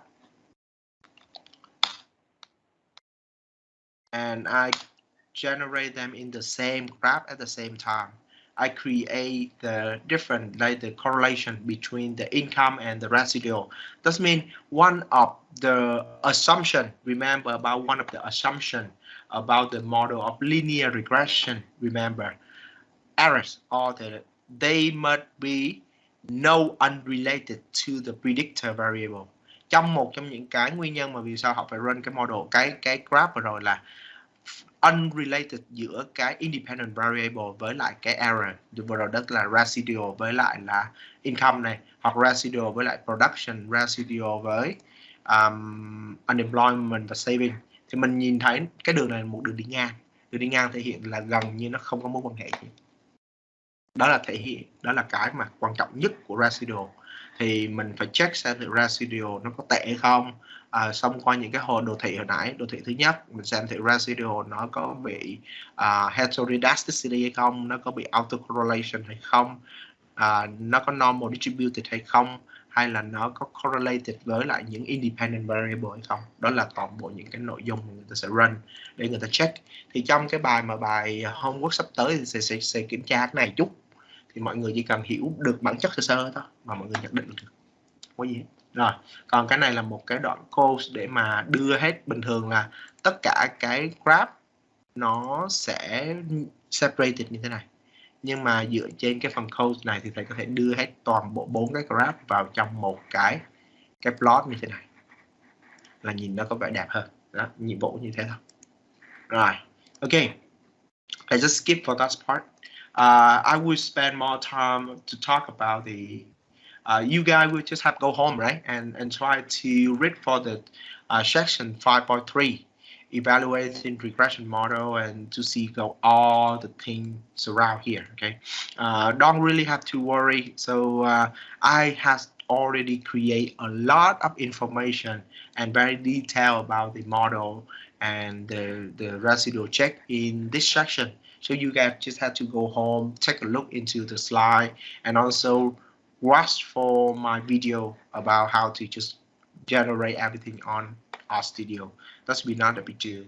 And I generate them in the same graph at the same time. I create the different, like the correlation between the income and the residual. That means one of the assumption, remember about one of the assumption about the model of linear regression, remember, errors or they must be no unrelated to the predictor variable. Một trong những cái nguyên nhân mà vì sao họ phải run cái model, cái graph vừa rồi là unrelated giữa cái independent variable với lại cái error. Vừa rồi đó là residual với lại là income này, hoặc residual với lại production, residual với unemployment và saving. Thì mình nhìn thấy cái đường này là một đường đi ngang. Đường đi ngang thể hiện là gần như nó không có mối quan hệ gì. Đó là thể hiện, đó là cái mà quan trọng nhất của residual. Thì mình phải check xem thử residual nó có tệ hay không. Xong qua những cái hồ đồ thị hồi nãy, đồ thị thứ nhất mình xem thử residual nó có bị heterodactyl hay không, nó có bị autocorrelation hay không, nó có normal distributed hay không, hay là nó có correlated với lại những independent variable hay không. Đó là toàn bộ những cái nội dung mà người ta sẽ run để người ta check. Thì trong cái bài homework sắp tới thì sẽ kiểm tra cái này chút. Thì mọi người chỉ cần hiểu được bản chất sơ sơ thôi mà mọi người nhận định được. Không có gì hết. Rồi, còn cái này là một cái đoạn code để mà đưa hết, bình thường là tất cả cái graph nó sẽ separated như thế này. Nhưng mà dựa trên cái phần code này thì thầy có thể đưa hết toàn bộ 4 cái graph vào trong một cái cái plot như thế này là nhìn nó có vẻ đẹp hơn. Đó, nhiệm vụ như thế thôi. Rồi, okay, let's just skip for that part. I will spend more time to talk about the you guys will just have to go home, right, and try to read for the section 5.3, evaluating regression model, and to see all the things around here. Okay, don't really have to worry. So I has already create a lot of information and very detailed about the model and the residual check in this section. So you guys just have to go home, take a look into the slide, and also watch for my video about how to just generate everything on RStudio. That's be not a big deal.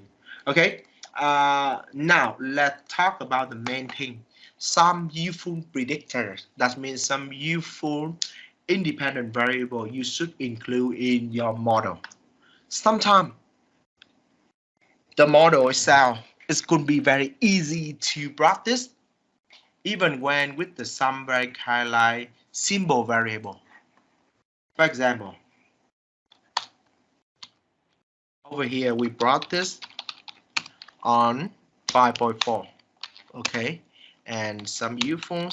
Okay, now let's talk about the main thing. Some useful predictors. That means some useful independent variable you should include in your model. Sometimes the model itself is going to be very easy to practice, even when with the some very highlight symbol variable. For example, over here we brought this on 5.4, okay, and some useful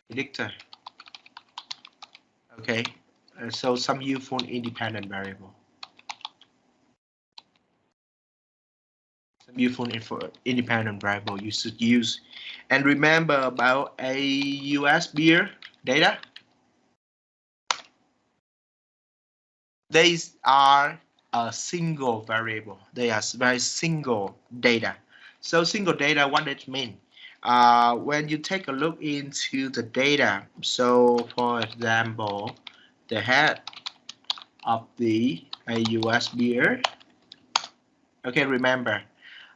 predictor, okay, so some useful independent variable. Some useful independent variable you should use. And remember about a USB data. These are a single variable. They are very single data. So single data, what does it mean? When you take a look into the data, so for example, the head of the AUS beer, okay, remember,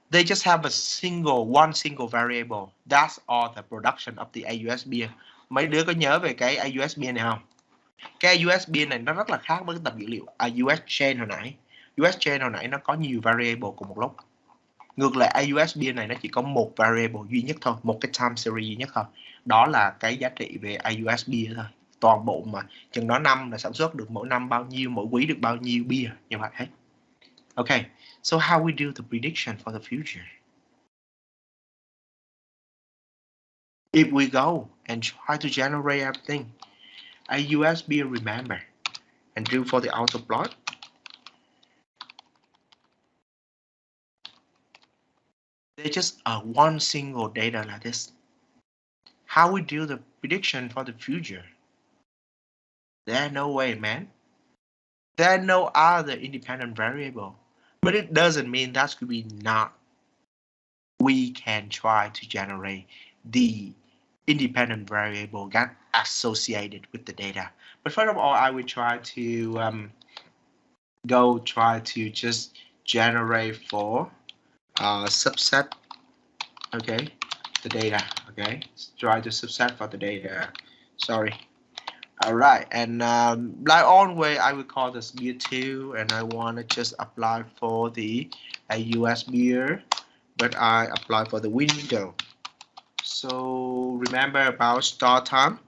they just have one single variable. That's all the production of the AUS beer. Mấy đứa có nhớ về cái AUS beer này không? Cái AUS beer này nó rất là khác với cái tập dữ liệu AUS chain hồi nãy. US chain hồi nãy nó có nhiều variable cùng một lúc. Ngược lại AUS beer này nó chỉ có một variable duy nhất thôi, một cái time series duy nhất thôi. Đó là cái giá trị về AUS beer thôi. Toàn bộ mà chừng đó năm là sản xuất được mỗi năm bao nhiêu, mỗi quý được bao nhiêu beer như vậy hết. Okay, so how we do the prediction for the future? If we go and try to generate everything, AUS beer remember, and do for the auto plot. They just are one single data like this. How we do the prediction for the future? There's no way, man. There are no other independent variable. But it doesn't mean that could be not. We can try to generate the independent variable that associated with the data. But first of all, I will try to try to just generate for subset, okay, the data, okay, try to subset for the data, sorry. All right, and like always, I will call this beer 2, and I want to just apply for the AUS beer, but I apply for the window. So remember about start time.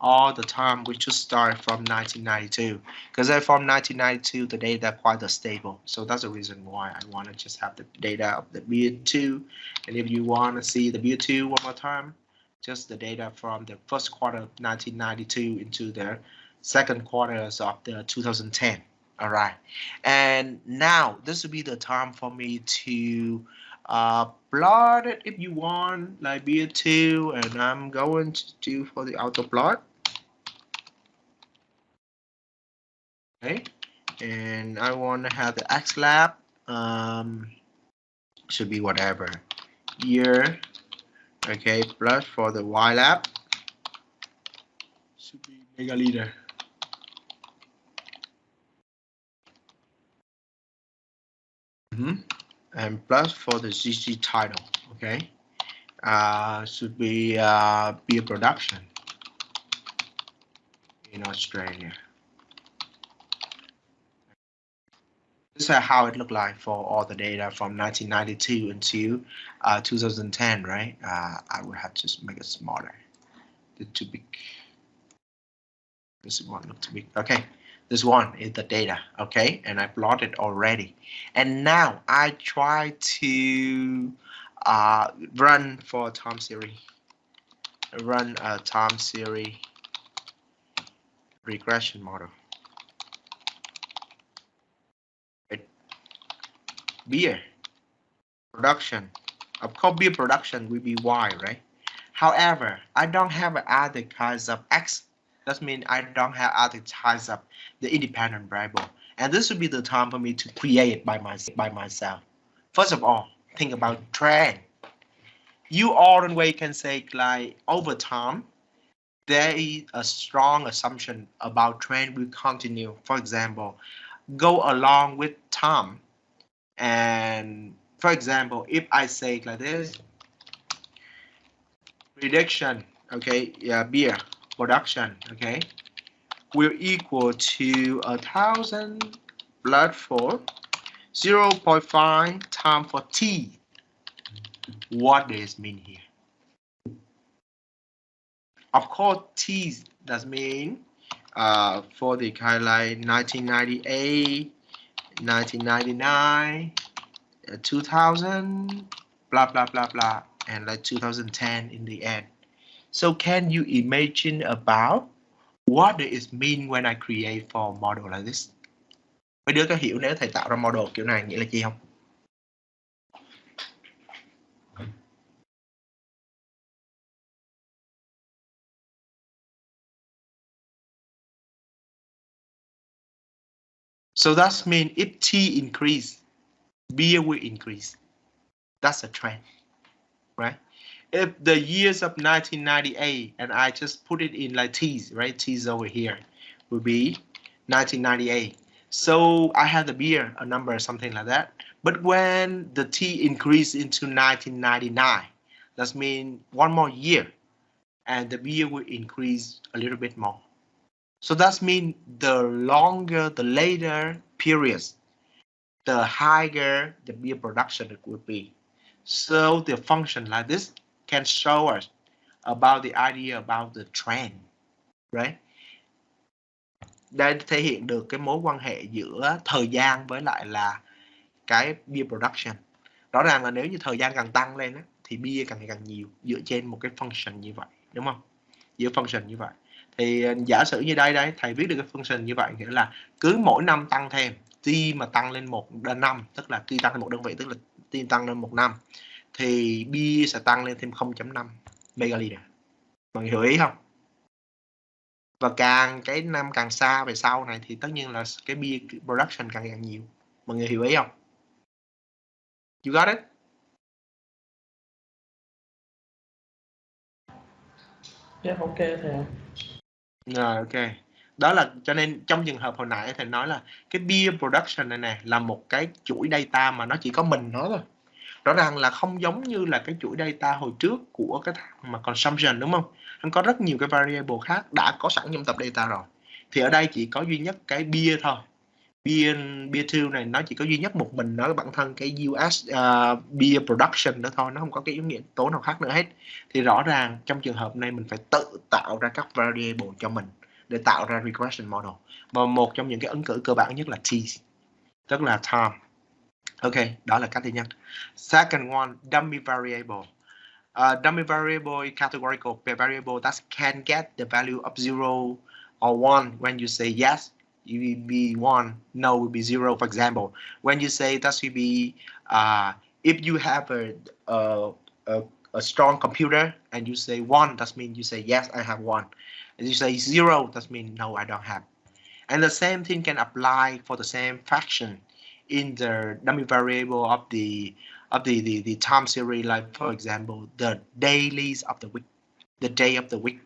All the time we should start from 1992, because from 1992 the data quite stable. So that's the reason why I want to just have the data of the beer 2. And if you want to see the beer 2 one more time, just the data from the first quarter of 1992 into the second quarters of the 2010. All right, and now this will be the time for me to plot it if you want, like beer 2, and I'm going to do for the auto plot. Okay, and I want to have the X lab, should be whatever year, okay, plus for the Y lab should be megaliter. And plus for the CC title, okay, should be beer production in Australia. This is how it looked like for all the data from 1992 until 2010, right? I would have to make it smaller. It's too big. This one looks big. Okay, this one is the data. Okay, and I plotted already. And now I try to run for time series. Run a time series regression model. Beer production. Of course, beer production will be Y, right? However, I don't have other kinds of X. That means I don't have other kinds of the independent variable. And this would be the time for me to create by myself. First of all, think about trend. You always can say like over time, there is a strong assumption about trend will continue. For example, go along with time. And for example, if I say like this, prediction, okay, yeah, beer production, okay, will equal to 1,000 blood for 0.5 time for T. What does this mean here? Of course, T does mean for the kind like 1998, 1999, 2000, blah blah blah blah, and like 2010 in the end. So can you imagine about what does it mean when I create for model like this? Mấy đứa có hiểu nếu thầy tạo ra model kiểu này nghĩa là gì không? So that means if T increase, beer will increase. That's a trend, right? If the years of 1998 and I just put it in like T's, right? T's over here will be 1998. So I have the beer, a number, something like that. But when the T increased into 1999, that means one more year, and the beer will increase a little bit more. So that means the longer, the later periods, the higher the beer production it would be. So the function like this can show us about the idea about the trend, right? Đây thể hiện được cái mối quan hệ giữa thời gian với lại là cái beer production. Rõ ràng là nếu như thời gian càng tăng lên á, thì beer càng ngày càng nhiều dựa trên một cái function như vậy, đúng không? Dựa function như vậy. Thì giả sử như đây đấy, thầy viết được cái function như vậy nghĩa là cứ mỗi năm tăng thêm, t mà tăng lên một năm, tức là t tăng lên một đơn vị, tức là t tăng lên một năm, thì beer sẽ tăng lên thêm 0.5 megaliter. Mọi người hiểu ý không? Và càng cái năm càng xa về sau này thì tất nhiên là cái beer production càng ngày càng nhiều. Mọi người hiểu ý không? You got it? Yeah, ok thầy. Rồi, ok. Đó là cho nên trong trường hợp hồi nãy thầy nói là cái beer production này nè là một cái chuỗi data mà nó chỉ có mình nó thôi. Rõ ràng là không giống như là cái chuỗi data hồi trước của cái thằng mà consumption, đúng không? Nó có rất nhiều cái variable khác đã có sẵn trong tập data rồi. Thì ở đây chỉ có duy nhất cái beer thôi. Beer 2 này nó chỉ có duy nhất một mình nó bản thân cái US beer production đó thôi, nó không có cái yếu tố nào khác nữa hết. Thì rõ ràng trong trường hợp này mình phải tự tạo ra các variable cho mình để tạo ra regression model. Và một trong những cái ứng cử cơ bản nhất là T, tức là time. Ok, đó là cách thứ nhất. Second one, dummy variable. Dummy variable is categorical variable that can get the value of 0 or 1 when you say yes. You will be 1, no will be 0. For example, when you say that will be if you have a strong computer and you say 1, that means you say yes, I have 1. And you say 0, that means no, I don't have. And the same thing can apply for the same fraction in the dummy variable of the time series, like for example, the dailies of the week, the day of the week.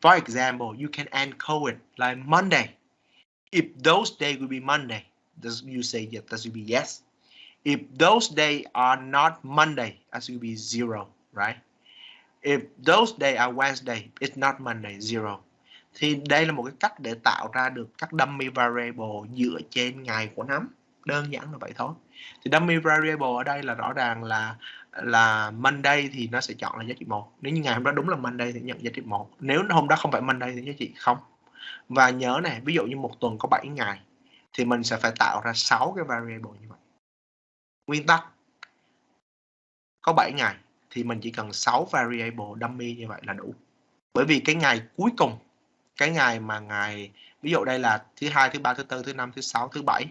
For example, you can encode it like Monday. If those days will be Monday, you say yes, that will be yes. If those days are not Monday, that will be 0, right? If those days are Wednesday, it's not Monday, 0. Thì đây là một cái cách để tạo ra được các dummy variable dựa trên ngày của năm. Đơn giản là vậy thôi. Thì dummy variable ở đây là rõ ràng là Monday thì nó sẽ chọn là giá trị 1. Nếu như ngày hôm đó đúng là Monday thì nhận giá trị 1. Nếu hôm đó không phải Monday thì giá trị 0. Và nhớ này, ví dụ như một tuần có 7 ngày thì mình sẽ phải tạo ra 6 cái variable như vậy. Nguyên tắc có 7 ngày thì mình chỉ cần 6 variable dummy như vậy là đủ. Bởi vì cái ngày cuối cùng, cái ngày mà ngày ví dụ đây là thứ hai, thứ ba, thứ tư, thứ năm, thứ sáu, thứ bảy,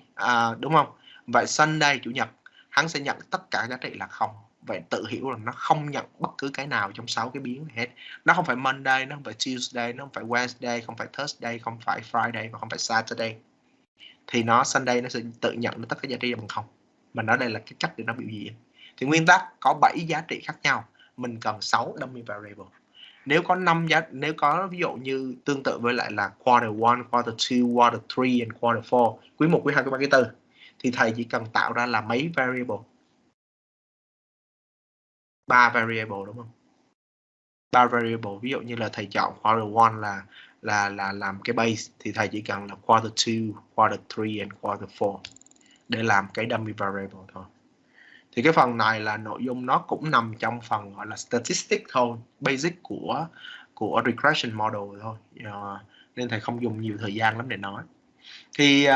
đúng không? Vậy Sunday, chủ nhật hắn sẽ nhận tất cả giá trị là 0. Vậy tự hiểu là nó không nhận bất cứ cái nào trong 6 cái biến này hết. Nó không phải Monday, nó không phải Tuesday, nó không phải Wednesday, không phải Thursday, không phải Friday và không phải Saturday. Thì nó Sunday nó sẽ tự nhận tất cả giá trị bằng 0. Mà nó đây là cái cách để nó biểu diễn. Thì nguyên tắc có 7 giá trị khác nhau, mình cần 6 dummy variable. Nếu có 5 giá, nếu có ví dụ như tương tự với lại là quarter 1, quarter 2, quarter 3 and quarter 4, quý 1, quý 2, quý 3, quý 4, thì thầy chỉ cần tạo ra là mấy variable? 3 variable, đúng không? 3 variable, ví dụ như là thầy chọn quarter 1 là làm cái base thì thầy chỉ cần là quarter 2, quarter 3 and quarter 4 để làm cái dummy variable thôi. Thì cái phần này là nội dung nó cũng nằm trong phần gọi là statistics thôi, basic của regression model thôi, nên thầy không dùng nhiều thời gian lắm để nói. Thì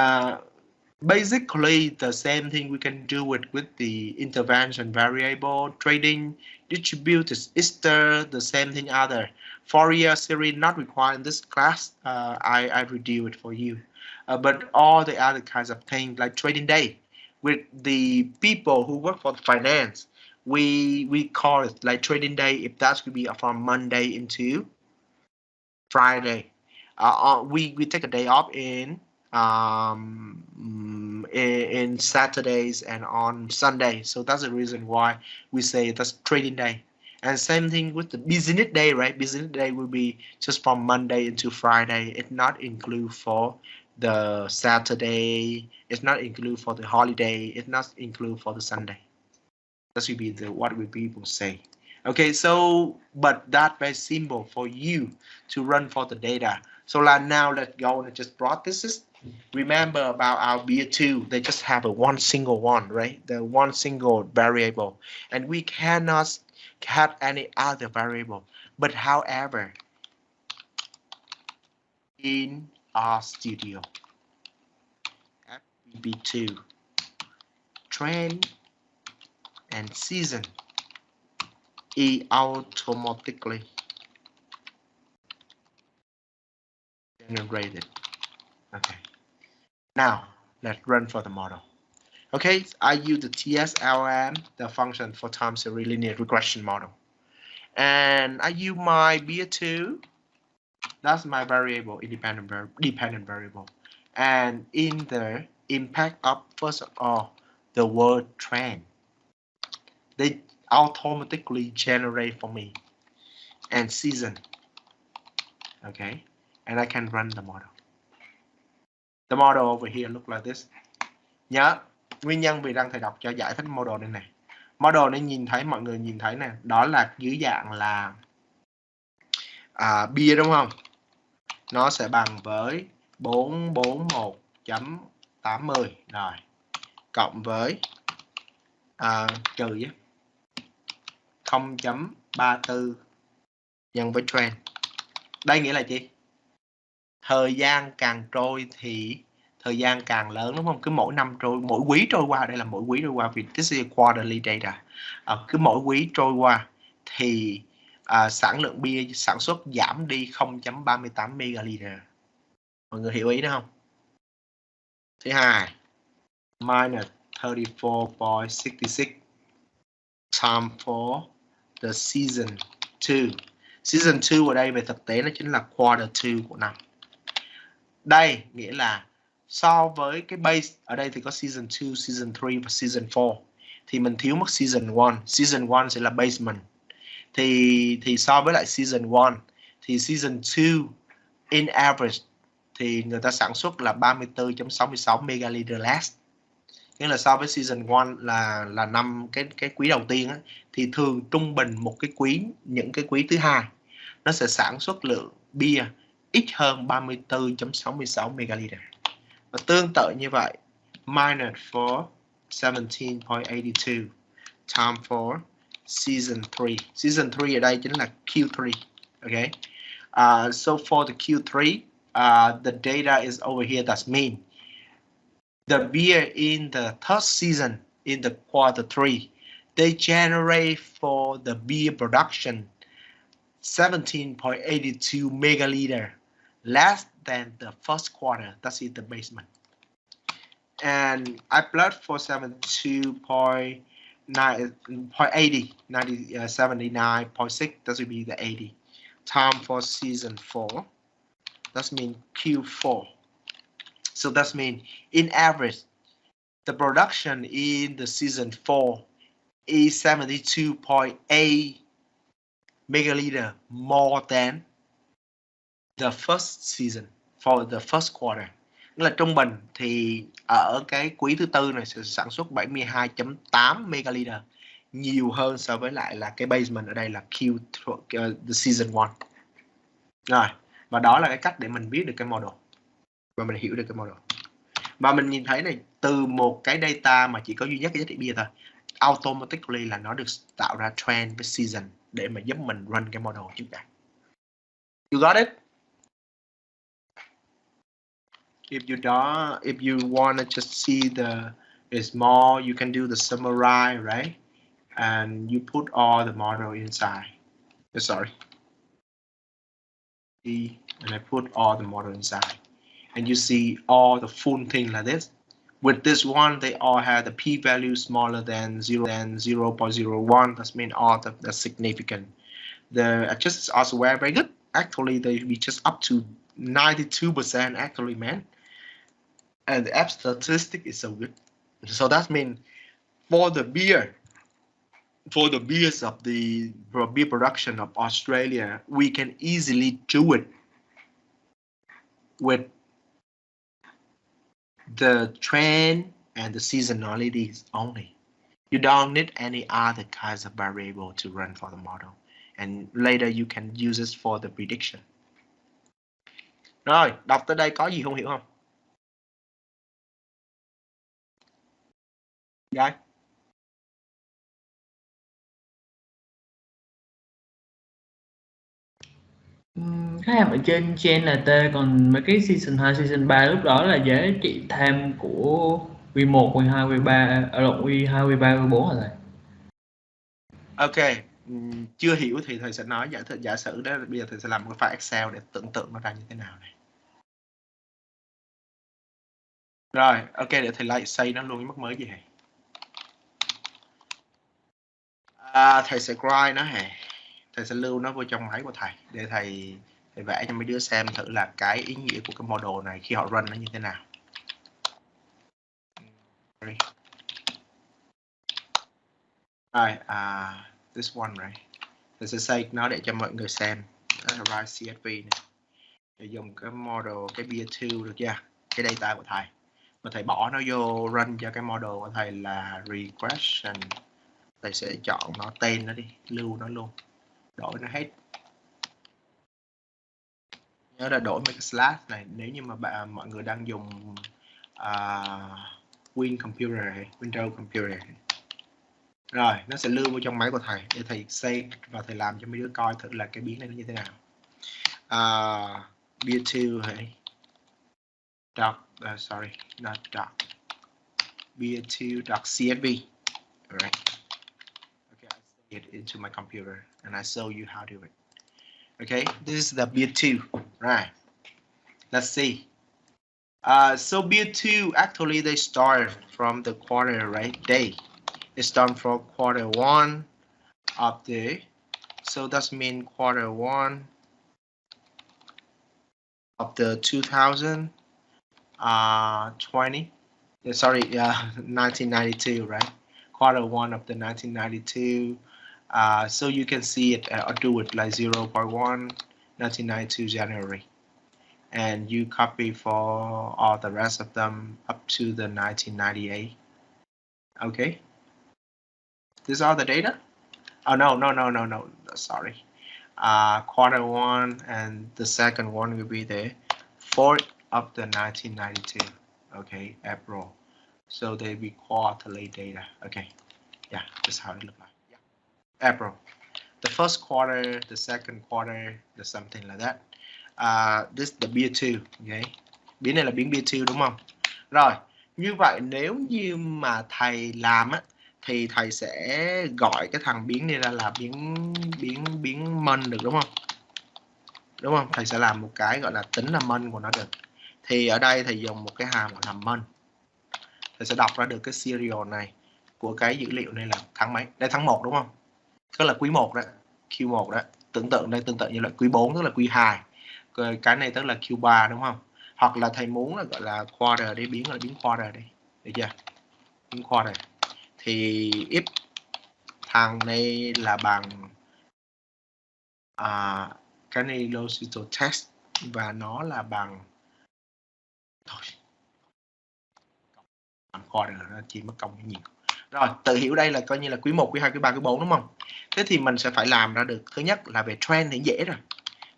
basically the same thing we can do with the intervention variable, trading, distributed Easter, the same thing other. Fourier series not required in this class. I redo it for you. But all the other kinds of things like trading day, with the people who work for the finance, we call it like trading day if that could be from Monday into Friday. We take a day off in Saturdays and on Sunday, so that's the reason why we say that's trading day. And same thing with the business day, right? Business day will be just from Monday into Friday. It's not include for the Saturday, it's not include for the holiday, it's not include for the Sunday. That should be what we people say. Okay, so but that's very simple for you to run for the data. So now let's go and just practice. Remember about our beer 2, they just have a one single one, right? The one single variable, and we cannot have any other variable. But however, in our studio, FBB2, trend and season is automatically generated. Okay. Now let's run for the model. Okay, I use the TSLM, the function for time series linear regression model, and I use my BA2. That's my variable, dependent variable, and in the impact of first of all the word trend, they automatically generate for me, and season. Okay, and I can run the model. The model over here look like this. Nhớ nguyên nhân vì đang thầy đọc cho giải thích model đây này. Model này nhìn thấy, mọi người nhìn thấy nè, đó là dưới dạng là bia, đúng không? Nó sẽ bằng với 441.80 rồi cộng với trừ 0.34 nhân với trend. Đây nghĩa là gì? Thời gian càng trôi thì thời gian càng lớn, đúng không? Cứ mỗi năm trôi, mỗi quý trôi qua, đây là mỗi quý trôi qua vì this is quarterly data. Cứ mỗi quý trôi qua thì sản lượng bia sản xuất giảm đi 0.38 megaliter. Mọi người hiểu ý đó không? Thứ hai, minus 34.66 time for the season 2. Season 2 ở đây về thực tế nó chính là quarter 2 của năm. Đây nghĩa là so với cái base ở đây thì có season 2, season 3 và season 4 thì mình thiếu mất season 1. Season 1 sẽ là basement. Thì so với lại season 1 thì season 2 in average thì người ta sản xuất là 34.66 megaliter less. Nghĩa là so với season 1 là năm cái quý đầu tiên á, thì thường trung bình một cái quý, những cái quý thứ hai nó sẽ sản xuất lượng bia ít hơn 34.66 megaliter. Và tương tự như vậy, minus for 17.82 time for season 3. Season 3 ở đây chính là Q3. Okay. So for the Q3, the data is over here. That's mean the beer in the third season in the quarter 3, they generate for the beer production 17.82 megaliter, less than the first quarter. That's in the basement. And I plot for 79.6. That would be the 80. Time for season 4. That means Q4. So that means in average, the production in the season 4 is 72.8 megaliter more than the first season for the first quarter. Nghĩa là trung bình thì ở cái quý thứ tư này sẽ sản xuất 72.8 megaliter, nhiều hơn so với lại là cái basement ở đây là the season 1. Rồi, và đó là cái cách để mình biết được cái model và mình hiểu được cái model. Và mình nhìn thấy này, từ một cái data mà chỉ có duy nhất cái giá trị bia thôi, automatically là nó được tạo ra trend với season để mà giúp mình run cái model trước đã. You got it? If you want to just see it's more, you can do the summarize, right? And you put all the model inside. Sorry. And I put all the model inside. And you see all the full thing like this. With this one, they all have the p-value smaller than 0.01. That means all the significant. The adjustments also were very good. Actually, they be just up to 92% actually, man. And the app statistic is so good. So that means for the beers of the beer production of Australia, we can easily do it with the trend and the seasonalities only. You don't need any other kinds of variable to run for the model. And later you can use it for the prediction. Rồi, đọc tới đây có gì không hiểu không? Rồi. Các em ở trên NT, còn mấy cái season 2, season 3 lúc đó là giá trị tham của Q1, Q2, Q3, Q2, Q3, Q4 hả thầy? Ok, chưa hiểu thì thầy sẽ nói giả sử đó, bây giờ thầy sẽ làm một cái file Excel để tưởng tượng nó ra như thế nào này. Rồi, ok, để thầy lại xây nó luôn, mất mới gì hả? Thầy sẽ grind nó hả? Thầy sẽ lưu nó vô trong máy của thầy để thầy vẽ cho mấy đứa xem thử là cái ý nghĩa của cái model này khi họ run nó như thế nào. Rồi, this one right. Thầy sẽ xây nó để cho mọi người xem. Write CSV này. Để dùng cái model, cái beer 2 được chưa? Cái data của thầy. Và thầy bỏ nó vô run cho cái model của thầy là regression. Thầy sẽ chọn nó tên nó đi, lưu nó luôn, đổi nó hết. Nhớ là đổi mấy cái slash này nếu như mà mọi người đang dùng Windows Computer. Rồi, nó sẽ lưu vào trong máy của thầy để thầy save và thầy làm cho mấy đứa coi thử là cái biến này nó như thế nào. Beer2 hay sorry, not doc. Beer2.csv. Alright. Okay, I save it into my computer and I show you how to do it. Okay, this is the beer2. Right. Let's see. So beer2 actually they start from the quarter, right? Day. It starts from Q1 of the, so that means Q1 of the 2020. Sorry, 1992, right? Q1 of the 1992. So you can see it or do it like 0.1 1992 January, and you copy for all the rest of them up to the 1998. Okay. These are the data. Oh no, sorry. Q1 and the second one will be the 4th of the 1992. Okay, April. So they be quarterly data. Okay, yeah, that's how it look like. Yeah. April. The first quarter, the second quarter, the something like that. This is the beer 2. Okay. Biến này là biến beer 2 đúng không? Rồi, như vậy nếu như mà thầy làm á thì thầy sẽ gọi cái thằng biến này ra là biến mân được đúng không? Đúng không? Thầy sẽ làm một cái gọi là tính là mân của nó được. Thì ở đây thầy dùng một cái hàm gọi là mân. Thầy sẽ đọc ra được cái serial này của cái dữ liệu này là tháng mấy? Đây tháng 1 đúng không? Tức là quý 1 đó, Q1 đó. Tưởng tượng đây tương tự như là quý 4 tức là quý 2. Cái này tức là Q3 đúng không? Hoặc là thầy muốn là gọi là quarter để biến là biến quarter đi. Được chưa? Biến quarter. Thì if thằng này là bằng cái này logical test và nó là bằng thôi quarter nó chỉ mất công cái nhiều. Rồi, tự hiểu đây là coi như là quý 1, quý 2, quý 3, quý 4 đúng không? Thế thì mình sẽ phải làm ra được thứ nhất là về trend thì dễ rồi.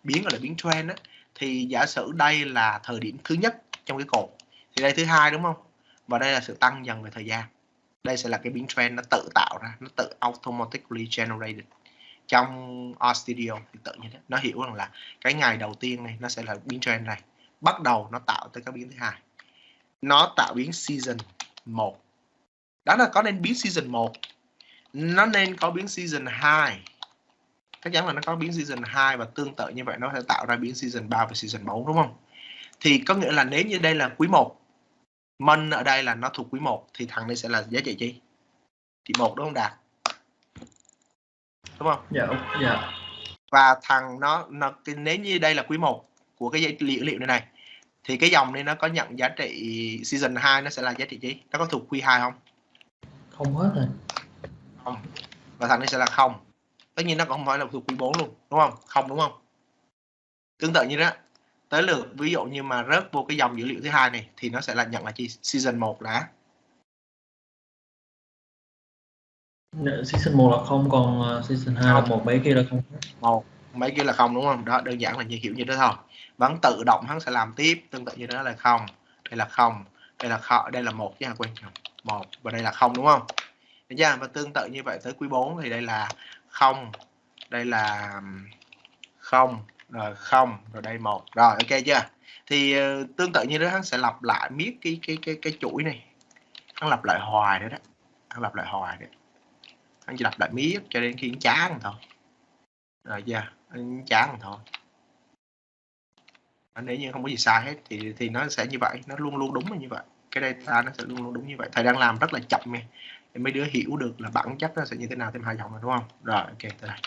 Biến gọi là biến trend á, thì giả sử đây là thời điểm thứ nhất trong cái cột thì đây thứ hai đúng không? Và đây là sự tăng dần về thời gian. Đây sẽ là cái biến trend nó tự tạo ra, nó tự automatically generated trong RStudio thì tự nhiên nó hiểu rằng là cái ngày đầu tiên này nó sẽ là biến trend này, bắt đầu nó tạo tới cái biến thứ hai, nó tạo biến season 1. Đó là có nên biến season 1, nó nên có biến season 2, chắc chắn là nó có biến season 2 và tương tự như vậy nó sẽ tạo ra biến season 3 và season 4 đúng không? Thì có nghĩa là nếu như đây là quý 1, mân ở đây là nó thuộc quý 1 thì thằng này sẽ là giá trị chi? Thì 1 đúng không Đạt? Đúng không? Dạ. Và thằng nó nếu như đây là quý 1 của cái dữ liệu này thì cái dòng này nó có nhận giá trị season 2 nó sẽ là giá trị chi? Nó có thuộc Q2 không? Không hết rồi. Không. Và thằng này sẽ là 0. Tất nhiên nó cũng không phải là thuộc Q4 luôn, đúng không? Không đúng không? Tương tự như đó. Tới lượt ví dụ như mà rớt vô cái dòng dữ liệu thứ hai này thì nó sẽ là nhận là chi? Season 1 là Season 1 là 0, còn season 2 là 1, mấy kia là 0. 1, mấy kia là 0 đúng không? Đó, đơn giản là như hiểu như đó thôi. Vẫn tự động hắn sẽ làm tiếp tương tự như đó là 0, đây là 0, đây là 1 chứ hả, quên 1 và đây là 0 đúng không? Được chưa? Và tương tự như vậy tới quý 4 thì đây là 0, đây là 0, rồi 0, rồi đây 1. Rồi ok chưa? Thì tương tự như đó hắn sẽ lặp lại miết cái chuỗi này. Hắn lặp lại hoài đấy đó. Hắn lặp lại hoài đấy. Hắn chỉ lặp lại miết cho đến khi hắn chán thôi. Rồi chưa? Hắn chán thôi. Nếu như không có gì sai hết thì nó sẽ như vậy, nó luôn luôn đúng là như vậy. Cái data nó sẽ luôn luôn đúng như vậy. Thầy đang làm rất là chậm nha. Để mấy đứa hiểu được là bản chất nó sẽ như thế nào thêm 2 dòng rồi đúng không? Rồi ok tới đây.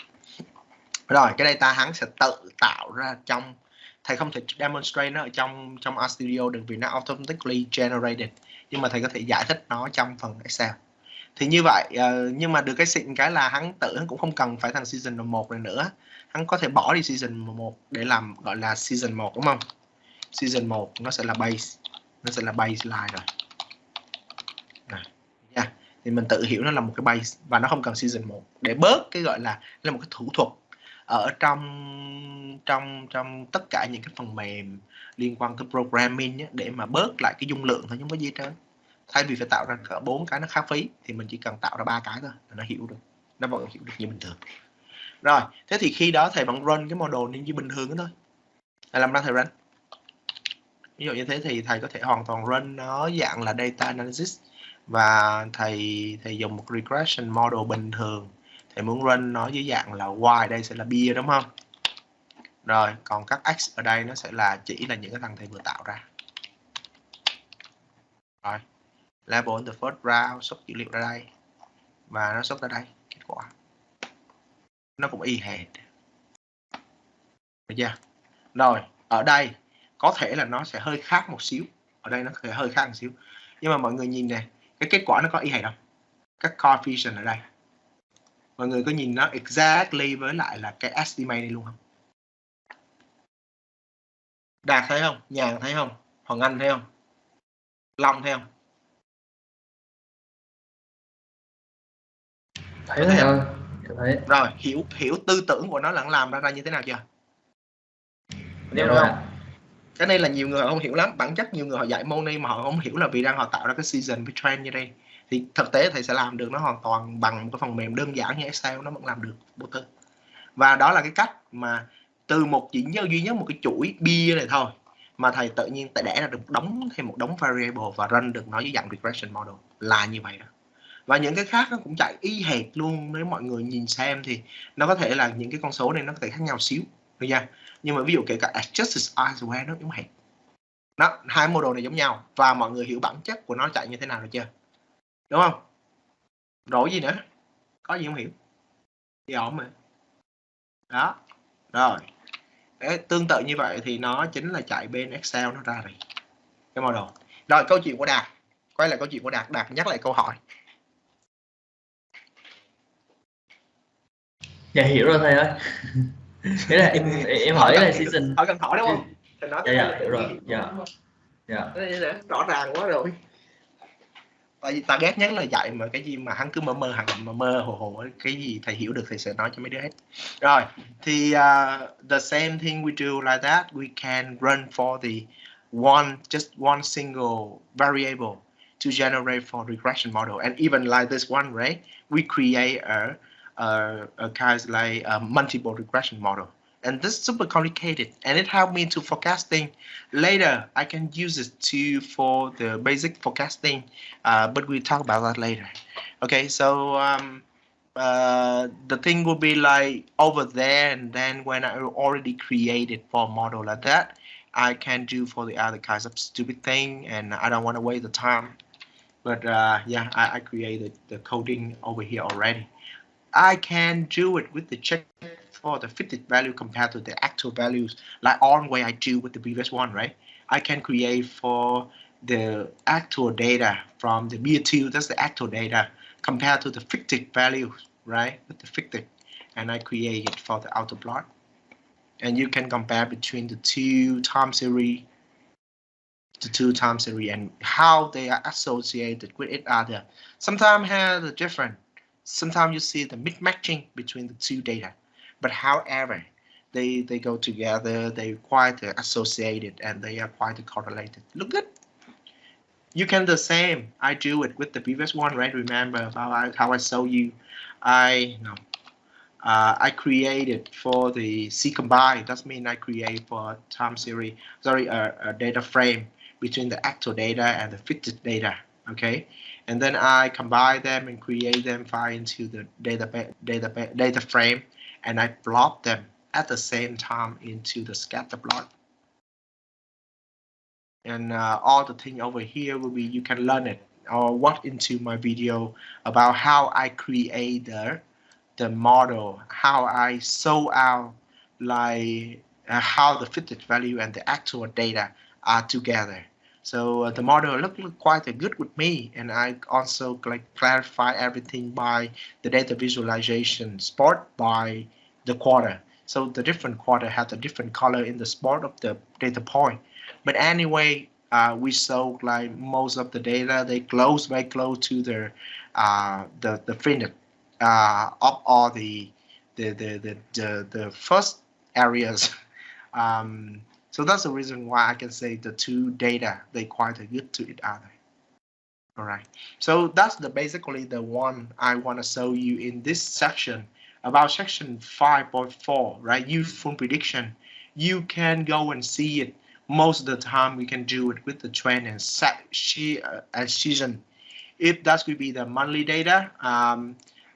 Rồi cái data hắn sẽ tự tạo ra trong, thầy không thể demonstrate nó ở trong RStudio được vì nó automatically generated, nhưng mà thầy có thể giải thích nó trong phần Excel. Thì như vậy nhưng mà được cái xịn cái là hắn cũng không cần phải thằng season 1 này nữa, hắn có thể bỏ đi season 1 để làm gọi là season 1 đúng không? Season 1 nó sẽ là base, nó sẽ là baseline rồi. Này, nha. Thì mình tự hiểu nó là một cái base và nó không cần season 1 để bớt cái gọi là một cái thủ thuật ở trong tất cả những cái phần mềm liên quan tới programming nhé, để mà bớt lại cái dung lượng thôi, không có gì hết. Thay vì phải tạo ra cỡ 4 cái nó khá phí thì mình chỉ cần tạo ra 3 cái thôi là nó hiểu được, nó vẫn hiểu được như bình thường. Rồi thế thì khi đó thầy vẫn run cái model như bình thường đó thôi. Thầy làm ra thầy run ví dụ như thế thì thầy có thể hoàn toàn run nó dạng là data analysis và thầy dùng một regression model bình thường. Thầy muốn run nó dưới dạng là y đây sẽ là beer đúng không? Rồi còn các x ở đây nó sẽ là chỉ là những cái thằng thầy vừa tạo ra. Rồi level in the first round xuất dữ liệu ra đây và nó xuất ra đây kết quả nó cũng y hệt, được chưa? Rồi ở đây có thể là nó sẽ hơi khác một xíu, ở đây nó sẽ hơi khác một xíu, nhưng mà mọi người nhìn này, cái kết quả nó có y hệt không? Các coefficient ở đây mọi người có nhìn nó exactly với lại là cái estimate này luôn không? Đạt thấy không? Nhàn thấy không? Hoàng Anh thấy không? Long thấy không? Thấy rồi. Thấy. Rồi hiểu tư tưởng của nó là làm ra như thế nào chưa? Hiểu rồi. Cái này là nhiều người họ không hiểu lắm, bản chất nhiều người họ dạy môn này mà họ không hiểu là vì đang họ tạo ra cái season với trend như đây. Thì thực tế thầy sẽ làm được nó hoàn toàn bằng một cái phần mềm đơn giản như Excel, nó vẫn làm được vô tư. Và đó là cái cách mà từ một chỉ duy nhất một cái chuỗi bia này thôi mà thầy tự nhiên tại đẻ ra được thêm một đống variable và run được nó dưới dạng regression model là như vậy đó. Và những cái khác nó cũng chạy y hệt luôn. Nếu mọi người nhìn xem thì nó có thể là những cái con số này nó có thể khác nhau xíu, được chưa? Nhưng mà ví dụ kể cả adjusted elsewhere nó giống hệt. Đó, hai model này giống nhau và mọi người hiểu bản chất của nó chạy như thế nào rồi chưa? Đúng không? Rồi gì nữa? Có gì không hiểu? Thì ổn mà. Đó. Rồi. Đấy, tương tự như vậy thì nó chính là chạy bên Excel nó ra rồi. Cái model. Rồi câu chuyện của Đạt. Quay lại câu chuyện của Đạt. Đạt nhắc lại câu hỏi. Dạ hiểu rồi thầy ơi. Thế là em hỏi là season. Hỏi cần hỏi đúng không? Thầy nói dạ hiểu rồi. Dạ. Rõ ràng quá rồi. Tại vì ta ghét nhất là dạy mà cái gì mà hắn cứ mơ hàng mơ hồ cái gì thầy hiểu được thầy sẽ nói cho mấy đứa hết. Rồi thì the same thing we do like that. We can run for the just one single variable to generate for regression model, and even like this one, right? We create a kind of like a multiple regression model. And this is super complicated, and it helped me to forecasting. Later, I can use it for the basic forecasting, but we'll talk about that later. Okay, so the thing will be like over there, and then when I already created for a model like that, I can do for the other kinds of stupid thing, and I don't want to waste the time. But yeah, I created the coding over here already. I can do it with the check for the fitted value compared to the actual values, like all way I do with the previous one, right? I can create for the actual data from the BA2, that's the actual data, compared to the fitted values, right? With the fitted, and I create it for the Autoplot. And you can compare between the two time series and how they are associated with each other. Sometimes have the different. Sometimes you see the mismatching between the two data, but however, they go together, they're quite associated, and they are quite correlated. Look good. You can the same. I do it with the previous one, right? Remember about how I show you. I created for the C combine. That means I create for time series, a data frame between the actual data and the fitted data. Okay, and then I combine them and create them file into the data frame, and I plot them at the same time into the scatter plot. And all the thing over here will be, you can learn it or watch into my video about how I create the model, how I show out like how the fitted value and the actual data are together. So the model look quite good with me, and I also like clarify everything by the data visualization spot by the quarter. So the different quarter have the different color in the spot of the data point. But anyway, we saw like most of the data they very close to the finished of all the first areas. So that's the reason why I can say the two data they quite good to each other. All right. So that's basically the one I want to show you in this section about section 5.4, right? Useful prediction. You can go and see it. Most of the time we can do it with the trend and season. If that could be the monthly data.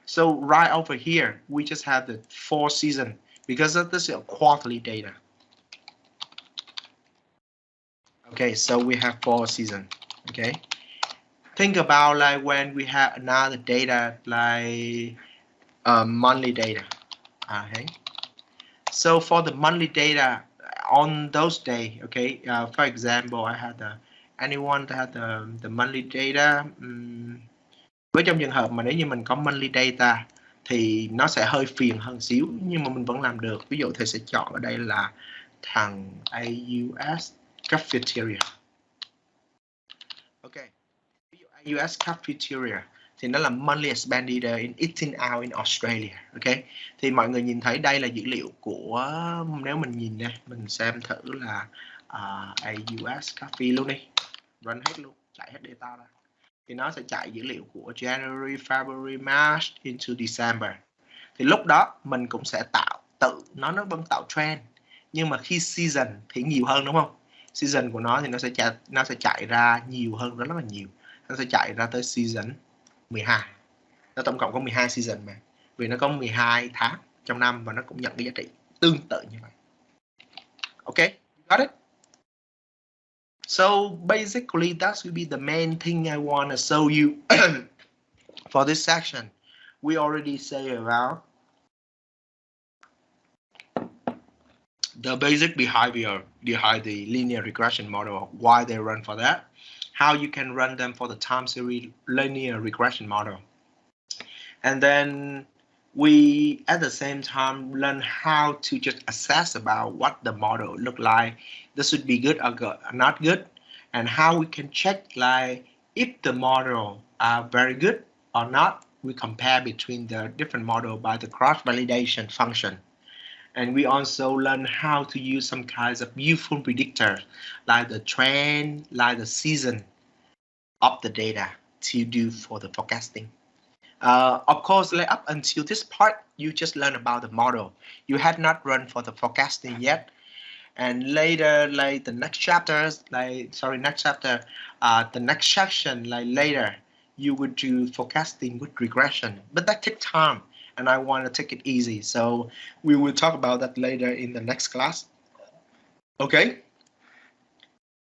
So right over here, we just have the 4 season because this is a quarterly data. Okay, so we have 4 season. Okay, think about like when we have another data like monthly data. Okay, so for the monthly data on those days, okay, for example, I had anyone that had the monthly data. Với trong trường hợp mà nếu như mình có monthly data thì nó sẽ hơi phiền hơn xíu, nhưng mà mình vẫn làm được. Ví dụ thầy sẽ chọn ở đây là thằng AUS Cafeteria. Ok, ví dụ AUS Cafeteria thì nó là monthly expenditure in 18 hours in Australia. Ok, thì mọi người nhìn thấy đây là dữ liệu của, nếu mình nhìn đây, mình xem thử là AUS Cafe luôn đi, run hết luôn, chạy hết data ra. Thì nó sẽ chạy dữ liệu của January, February, March into December. Thì lúc đó mình cũng sẽ nó vẫn tạo trend. Nhưng mà khi season thì nhiều hơn đúng không? Season của nó thì nó sẽ chạy ra nhiều hơn, rất là nhiều. Nó sẽ chạy ra tới season 12. Nó tổng cộng có 12 season mà. Vì nó có 12 tháng trong năm và nó cũng nhận cái giá trị tương tự như vậy. Okay, got it? So basically that will be the main thing I want to show you for this section. We already say about the basic behavior behind the linear regression model, why they run for that, how you can run them for the time series linear regression model. And then we at the same time learn how to just assess about what the model look like. This should be good or not good, and how we can check like if the model are very good or not. We compare between the different model by the cross validation function. And we also learn how to use some kinds of useful predictors like the trend, like the season of the data to do for the forecasting. Of course, like up until this part, you just learn about the model. You had not run for the forecasting yet. And later, like the next chapters, the next section, like later, you would do forecasting with regression. But that takes time, and I want to take it easy. So we will talk about that later in the next class. Okay?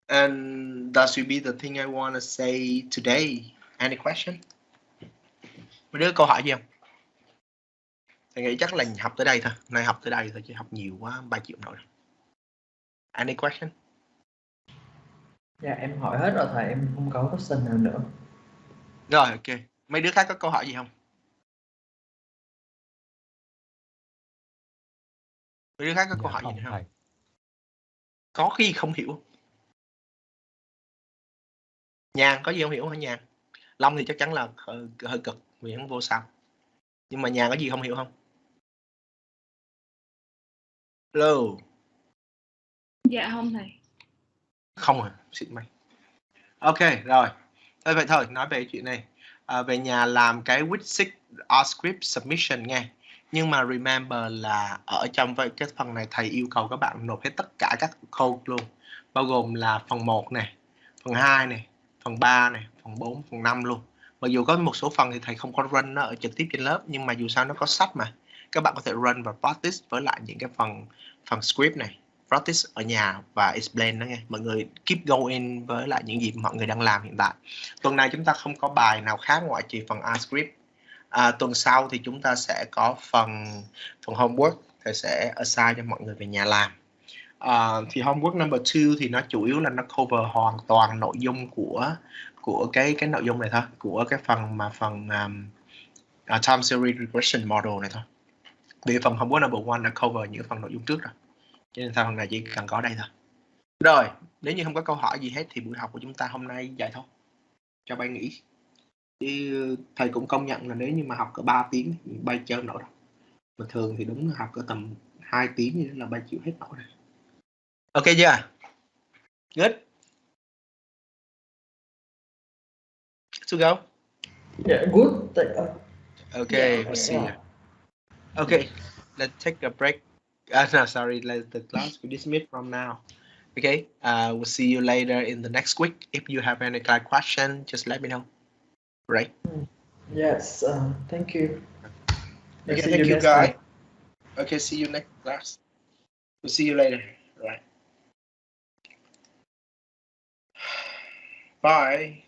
And that should be the thing I want to say today. Any question? Mấy đứa câu hỏi gì không? Tôi nghĩ chắc là học tới đây thôi. Nay học tới đây thôi chứ học nhiều quá 3 triệu nổi. Any question? Dạ em hỏi hết rồi thầy, em không có question nào nữa. Rồi, ok. Mấy đứa khác có câu hỏi gì không? Mấy đứa khác có câu hỏi gì nữa không? Có khi không hiểu. Nhàn có gì không hiểu hả Nhàn? Long thì chắc chắn là hơi cực vì hắn vô sao. Nhưng mà Nhàn có gì không hiểu không? Hello. Dạ không thầy. Không à, xịn mày. Ok, rồi. Thôi vậy thôi, nói về chuyện này. Về nhà làm cái with script submission nghe. Nhưng mà remember là ở trong cái phần này thầy yêu cầu các bạn nộp hết tất cả các code luôn. Bao gồm là phần 1 này, phần 2 này, phần 3 này, phần 4, phần 5 luôn. Mặc dù có một số phần thì thầy không có run nó ở trực tiếp trên lớp, nhưng mà dù sao nó có sách mà. Các bạn có thể run và practice với lại những cái phần script này. Practice ở nhà và explain nó nghe. Mọi người keep going với lại những gì mọi người đang làm hiện tại. Tuần này chúng ta không có bài nào khác ngoại trừ phần script. Tuần sau thì chúng ta sẽ có phần homework. Thầy sẽ assign cho mọi người về nhà làm. Thì homework number 2 thì nó chủ yếu là nó cover hoàn toàn nội dung của cái nội dung này thôi, của cái phần time series regression model này thôi. Vì phần homework number 1 đã cover những phần nội dung trước rồi, cho nên phần này chỉ cần có đây thôi. Rồi, nếu như không có câu hỏi gì hết thì buổi học của chúng ta hôm nay vậy thôi, cho bay nghỉ. Chứ thầy cũng công nhận là nếu như mà học cỡ 3 tiếng thì bay chơi nổi đâu. Mà thường thì đúng là học cỡ tầm 2 tiếng như là bay chịu hết nổi rồi. Ok chưa? Good. To go? Yeah, good. Okay, we'll see you. Okay, let's take a break. No, sorry, let the class be dismissed from now. Okay, we'll see you later in the next week. If you have any question, just let me know. Right? Yes, thank you. Okay, thank you guys. Okay, see you next class. We'll see you later. Right. Bye.